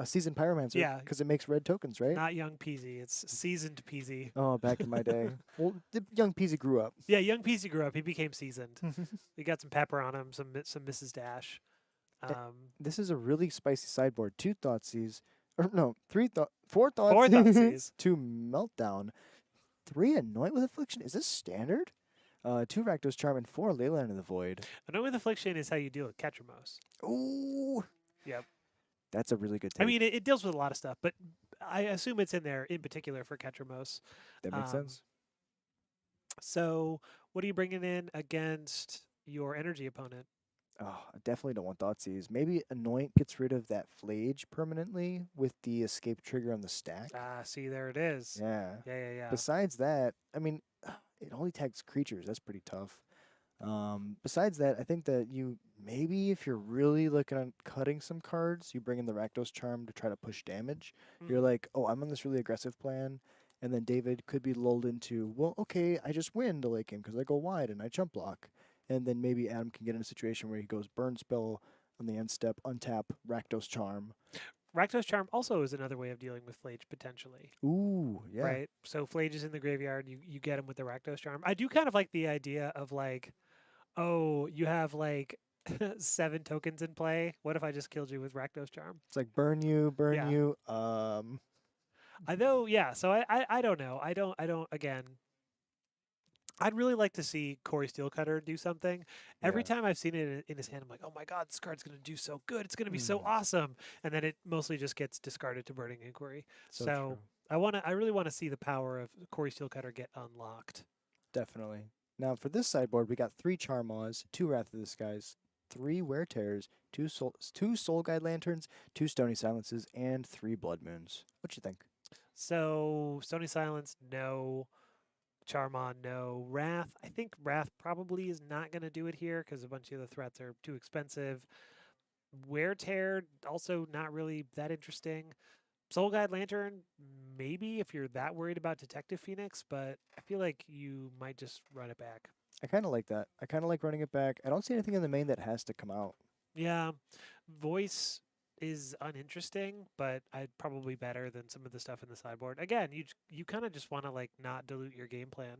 Seasoned Pyromancer. Yeah. Because it makes red tokens, right? not young Peasy, it's seasoned Peasy. Oh, back in my day. Well, the young Peasy grew up. Yeah, young Peasy grew up. He became seasoned. He got some pepper on him, some Mrs. Dash. This is a really spicy sideboard. 2 Thoughtseize. Or no, 4 Four Thoughtseize. Thoughtseize. 2 Meltdown. 3 Anoint with Affliction. Is this standard? 2 Rakdos Charm and 4 Leyline of the Void. Anoint with Affliction is how you deal with Ketramos. Ooh. Yep. That's a really good take. I mean, it deals with a lot of stuff, but I assume it's in there in particular for Ketramos. that makes sense. So, what are you bringing in against your energy opponent? Oh, I definitely don't want Thoughtseize. Maybe Anoint gets rid of that Flage permanently with the escape trigger on the stack. Ah, see, there it is. Yeah. Yeah. Besides that, I mean, it only tags creatures. That's pretty tough. Besides that, I think that you maybe if you're really looking at cutting some cards, you bring in the Rakdos Charm to try to push damage. You're Mhm. like, oh, I'm on this really aggressive plan. And then David could be lulled into, well, okay, I just win the late game because I go wide and I chump block. And then maybe Adam can get in a situation where he goes burn spell on the end step, untap, Rakdos Charm. Rakdos Charm also is another way of dealing with Flage potentially. Ooh, yeah. Right? So Flage is in the graveyard, you get him with the Rakdos Charm. I do kind of like the idea of like, oh, you have like 7 tokens in play. What if I just killed you with Rakdos Charm? It's like burn you. Yeah. Yeah. So I don't know. I don't. Again, I'd really like to see Corey Steelcutter do something. Every Yeah. time I've seen it in his hand, I'm like, oh my god, this card's gonna do so good. It's gonna be so Mm. awesome. And then it mostly just gets discarded to Burning Inquiry. So So true. I really want to see the power of Corey Steelcutter get unlocked. Definitely. Now for this sideboard, we got 3 Charmaws, 2 Wrath of the Skies, 3 Wear Tears, 2 Soul Guide Lanterns, 2 Stony Silences, and 3 Blood Moons. What you think? So Stony Silence, no. Charmon, no. Wrath, I think Wrath probably is not going to do it here because a bunch of the threats are too expensive. Wear Tear, also not really that interesting. Soul Guide Lantern, maybe if you're that worried about Detective Phoenix, but I feel like you might just run it back. I kind of like that. I kind of like running it back. I don't see anything in the main that has to come out. Yeah, Voice is uninteresting, but I'd probably better than some of the stuff in the sideboard. Again, you kind of just want to like not dilute your game plan.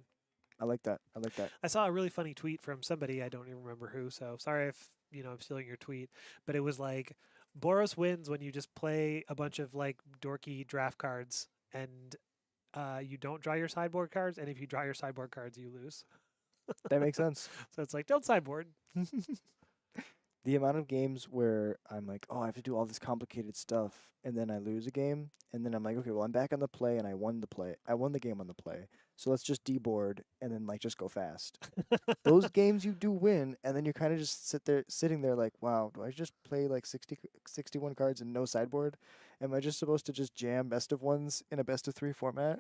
I like that. I like that. I saw a really funny tweet from somebody, I don't even remember who, so sorry if, I'm stealing your tweet, but it was like Boros wins when you just play a bunch of like dorky draft cards and you don't draw your sideboard cards, and if you draw your sideboard cards, you lose. That makes sense. So it's like, don't sideboard. The amount of games where I'm like, oh, I have to do all this complicated stuff, and then I lose a game, and then I'm like, okay, well, I'm back on the play, and I won the play. I won the game on the play. So let's just deboard and then like just go fast. Those games you do win, and then you're kind of just sitting there like, wow, do I just play like 61 cards and no sideboard? Am I just supposed to just jam best of ones in a best of 3 format?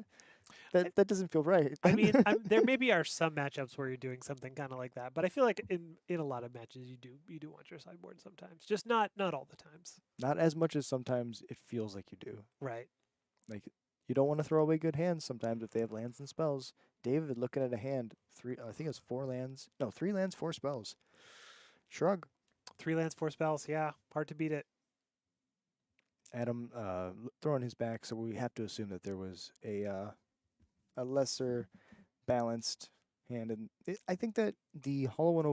That doesn't feel right. I mean, there maybe are some matchups where you're doing something kind of like that, but I feel like in a lot of matches you do want your sideboard sometimes, just not all the times. Not as much as sometimes it feels like you do. Right. Like you don't want to throw away good hands sometimes if they have lands and spells. David looking at a hand, I think it's 4 lands. No, 3 lands, 4 spells. Shrug. 3 lands, 4 spells. Yeah, hard to beat it. Adam throwing his back, so we have to assume that there was a lesser balanced hand, and I think that the Hollow One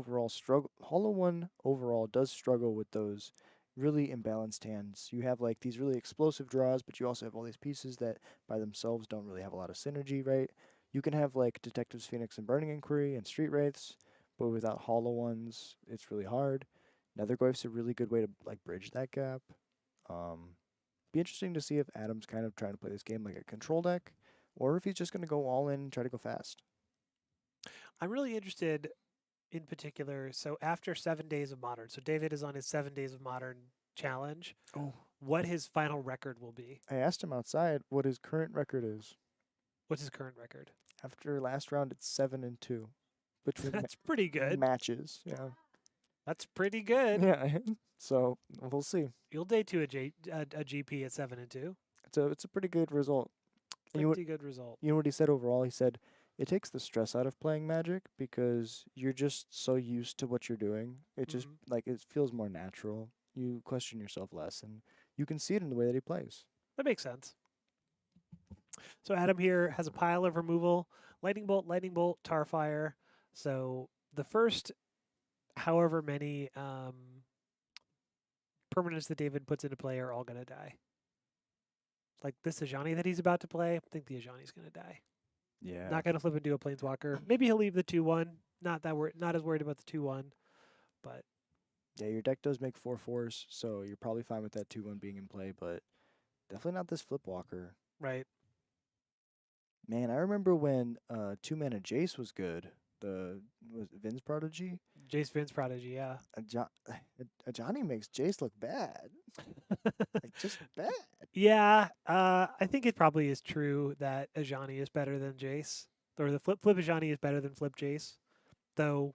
overall does struggle with those really imbalanced hands. You have like these really explosive draws, but you also have all these pieces that by themselves don't really have a lot of synergy, right? You can have like Detectives Phoenix and Burning Inquiry and Street Wraiths, but without Hollow Ones, it's really hard. Nethergoyf's a really good way to like bridge that gap. Be interesting to see if Adam's kind of trying to play this game like a control deck, or if he's just going to go all in and try to go fast. I'm really interested in particular. So after 7 days of Modern, so David is on his 7 days of Modern challenge. Oh. What his final record will be? I asked him outside what his current record is. What's his current record? After last round, it's 7-2 between That's pretty good. matches. Yeah, That's pretty good. yeah. So we'll see. You'll day to a GP at 7-2. It's a pretty good result. And you know Pretty good result. what he said overall? He said it takes the stress out of playing Magic because you're just so used to what you're doing. It just like it feels more natural. You question yourself less, and you can see it in the way that he plays. That makes sense. So Adam here has a pile of removal: Lightning Bolt, Tarfire. So the first, however many permanents that David puts into play are all going to die. Like this Ajani that he's about to play, I think the Ajani's going to die. Yeah. Not going to flip into a Planeswalker. Maybe he'll leave the 2/1. Not as worried about the 2/1, but Yeah, your deck does make 4/4s, so you're probably fine with that 2/1 being in play, but definitely not this Flipwalker. right. Man, I remember when 2-mana Jace was good. Was it Vin's Prodigy? Jace Vince Prodigy, yeah. Johnny makes Jace look bad. Like just bad. Yeah, I think it probably is true that Ajani is better than Jace, or the flip Ajani is better than flip Jace, though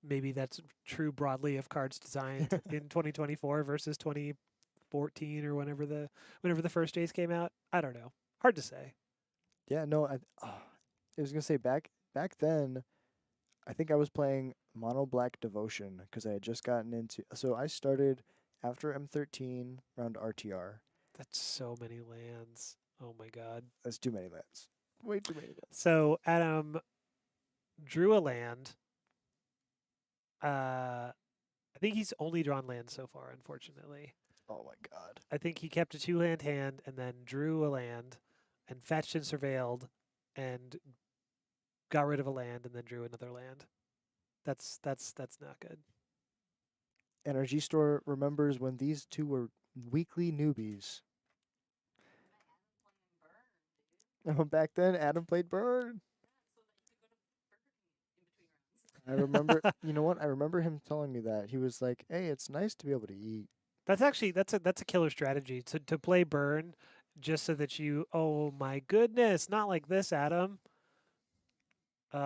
maybe that's true broadly of cards designed in 2024 versus 2014 or whenever the first Jace came out. I don't know. Hard to say. Yeah, no, I was gonna say back then, I think I was playing Mono Black Devotion because I had just gotten into. So I started after M13 around RTR. That's so many lands. Oh my god. That's too many lands. Way too many lands. So Adam drew a land. I think he's only drawn lands so far, unfortunately. Oh my god. I think he kept a 2-land hand and then drew a land. and fetched and surveilled and got rid of a land and then drew another land. That's not good. Energy Store remembers when these two were weekly newbies. Back then, Adam played Burn. I remember, you know what? I remember him telling me that. He was like, "Hey, it's nice to be able to eat." That's actually that's a killer strategy to play burn just so that you oh my goodness, not like this, Adam. He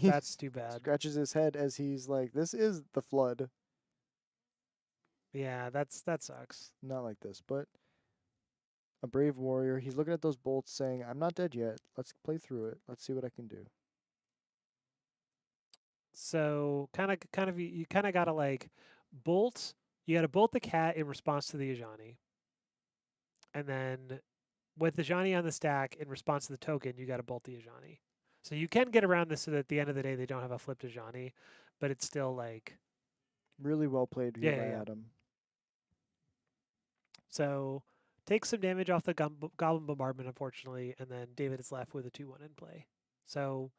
That's too bad. scratches his head as he's like, "This is the flood." Yeah, that sucks. Not like this, but a brave warrior. He's looking at those bolts saying, "I'm not dead yet. Let's play through it. Let's see what I can do." So kind of you kind of gotta like bolt. You gotta bolt the cat in response to the Ajani, and then with the Ajani on the stack in response to the token, you gotta bolt the Ajani. So you can get around this so that at the end of the day they don't have a flipped Ajani, but it's still like Really well played here by yeah. Adam. So takes some damage off the Goblin Bombardment, unfortunately, and then David is left with a 2-1 in play. So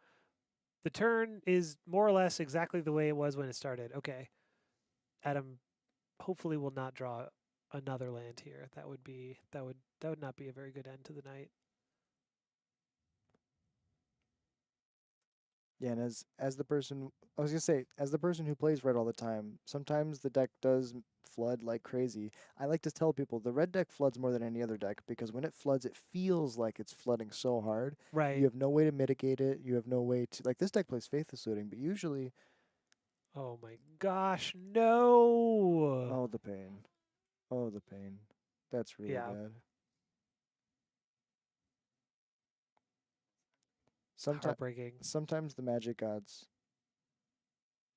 the turn is more or less exactly the way it was when it started. Okay, Adam hopefully will not draw another land here. That would not be a very good end to the night. Yeah, and as the person, I was gonna say, as the person who plays red all the time, sometimes the deck does flood like crazy. I like to tell people the red deck floods more than any other deck because when it floods, it feels like it's flooding so hard. Right. You have no way to mitigate it. You have no way to like this deck plays Faithless Looting, but usually, Oh my gosh, no. oh the pain, oh the pain, that's really Yeah, bad. Sometimes heartbreaking. sometimes the magic gods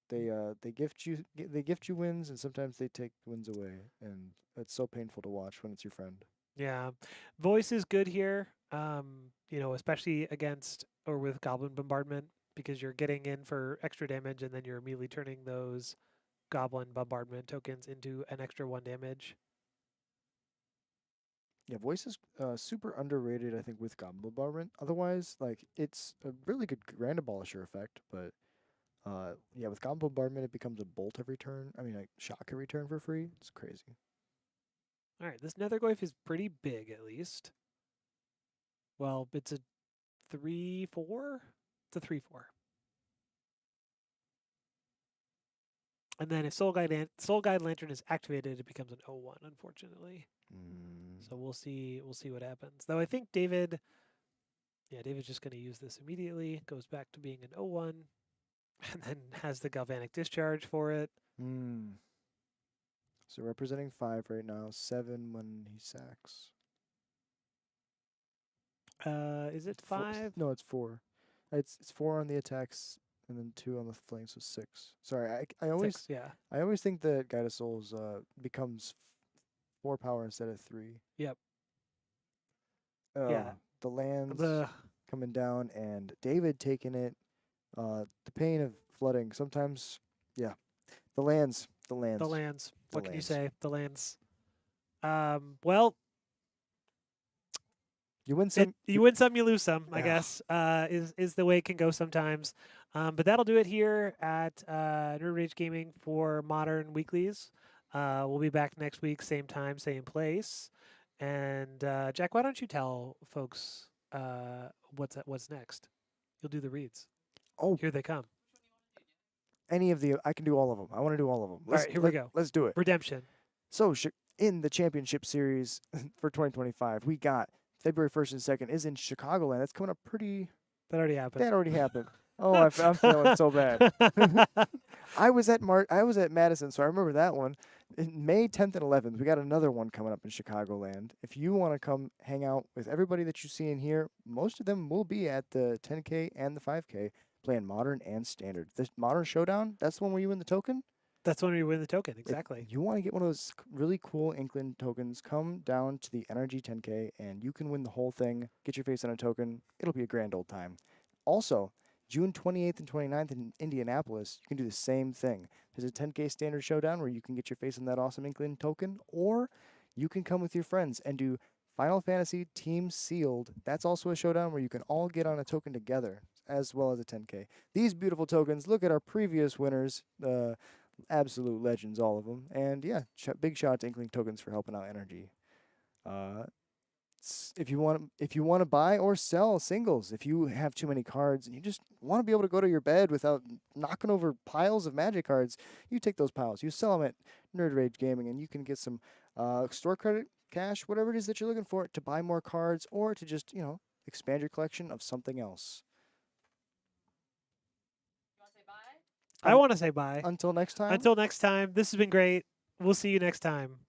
they gift you wins and sometimes they take wins away and it's so painful to watch when it's your friend. Yeah, voice is good here. You know, especially against or with Goblin Bombardment because you're getting in for extra damage and then you're immediately turning those Goblin Bombardment tokens into an extra 1 damage. Yeah, voice is super underrated I think with Goblin Bombardment. Otherwise, like it's a really good Grand Abolisher effect, but yeah, with Goblin Bombardment it becomes a bolt every turn. I mean like shock every turn for free. It's crazy. All right, this Netherglyph is pretty big at least. Well, it's a 3/4. It's a 3/4. And then if Soul Guide Lantern is activated, it becomes an 0/1, unfortunately. Mm. So we'll see what happens. Though I think David's just going to use this immediately. Goes back to being an 0/1, and then has the Galvanic Discharge for it. Mm. So representing 5 right now, 7 when he sacks. Is it It's four- 5? No, it's 4. It's 4 on the attacks and then 2 on the flanks, so 6. Sorry, I always 6, yeah. I always think that Guide of Souls becomes 4 power instead of 3. Yep. Oh, Yeah. the lands The coming down and David taking it. The pain of flooding. Sometimes, yeah. The lands. The lands. the lands. The What can you lands. say? The lands. Well, You win some. you win some, you lose some. I Yeah. guess is the way it can go sometimes. But that'll do it here at Nerd Rage Gaming for Modern Weeklies. We'll be back next week, same time, same place. And Jack, why don't you tell folks what's next? You'll do the reads. Oh, Here they come. any of the. I can do all of them. I want to do all of them. All right, here we go. Let's do it. Redemption. So, in the championship series for 2025, we got February 1st and 2nd is in Chicagoland. That's coming up pretty. That already happened. That already happened. Oh, I'm feeling so bad. I was at Madison, so I remember that one. In May 10th and 11th, we got another one coming up in Chicagoland. If you want to come hang out with everybody that you see in here, most of them will be at the 10K and the 5K playing Modern and Standard. The Modern Showdown, that's the one where you win the token? That's when you win the token. If Exactly. you want to get one of those really cool Inkling tokens, come down to the Energy 10K and you can win the whole thing. Get your face on a token. It'll be a grand old time. Also, June 28th and 29th in Indianapolis, you can do the same thing. There's a 10K Standard Showdown where you can get your face on that awesome Inkling token, or you can come with your friends and do Final Fantasy Team Sealed. That's also a showdown where you can all get on a token together, as well as a 10K. These beautiful tokens, look at our previous winners, absolute legends, all of them. And yeah, big shout out to Inkling Tokens for helping out Energy. If you want to buy or sell singles, if you have too many cards and you just want to be able to go to your bed without knocking over piles of Magic cards, you take those piles, you sell them at Nerd Rage Gaming, and you can get some store credit, cash, whatever it is that you're looking for to buy more cards or to just expand your collection of something else. You want to say bye? I want to say bye. Until next time. Until next time, this has been great. We'll see you next time.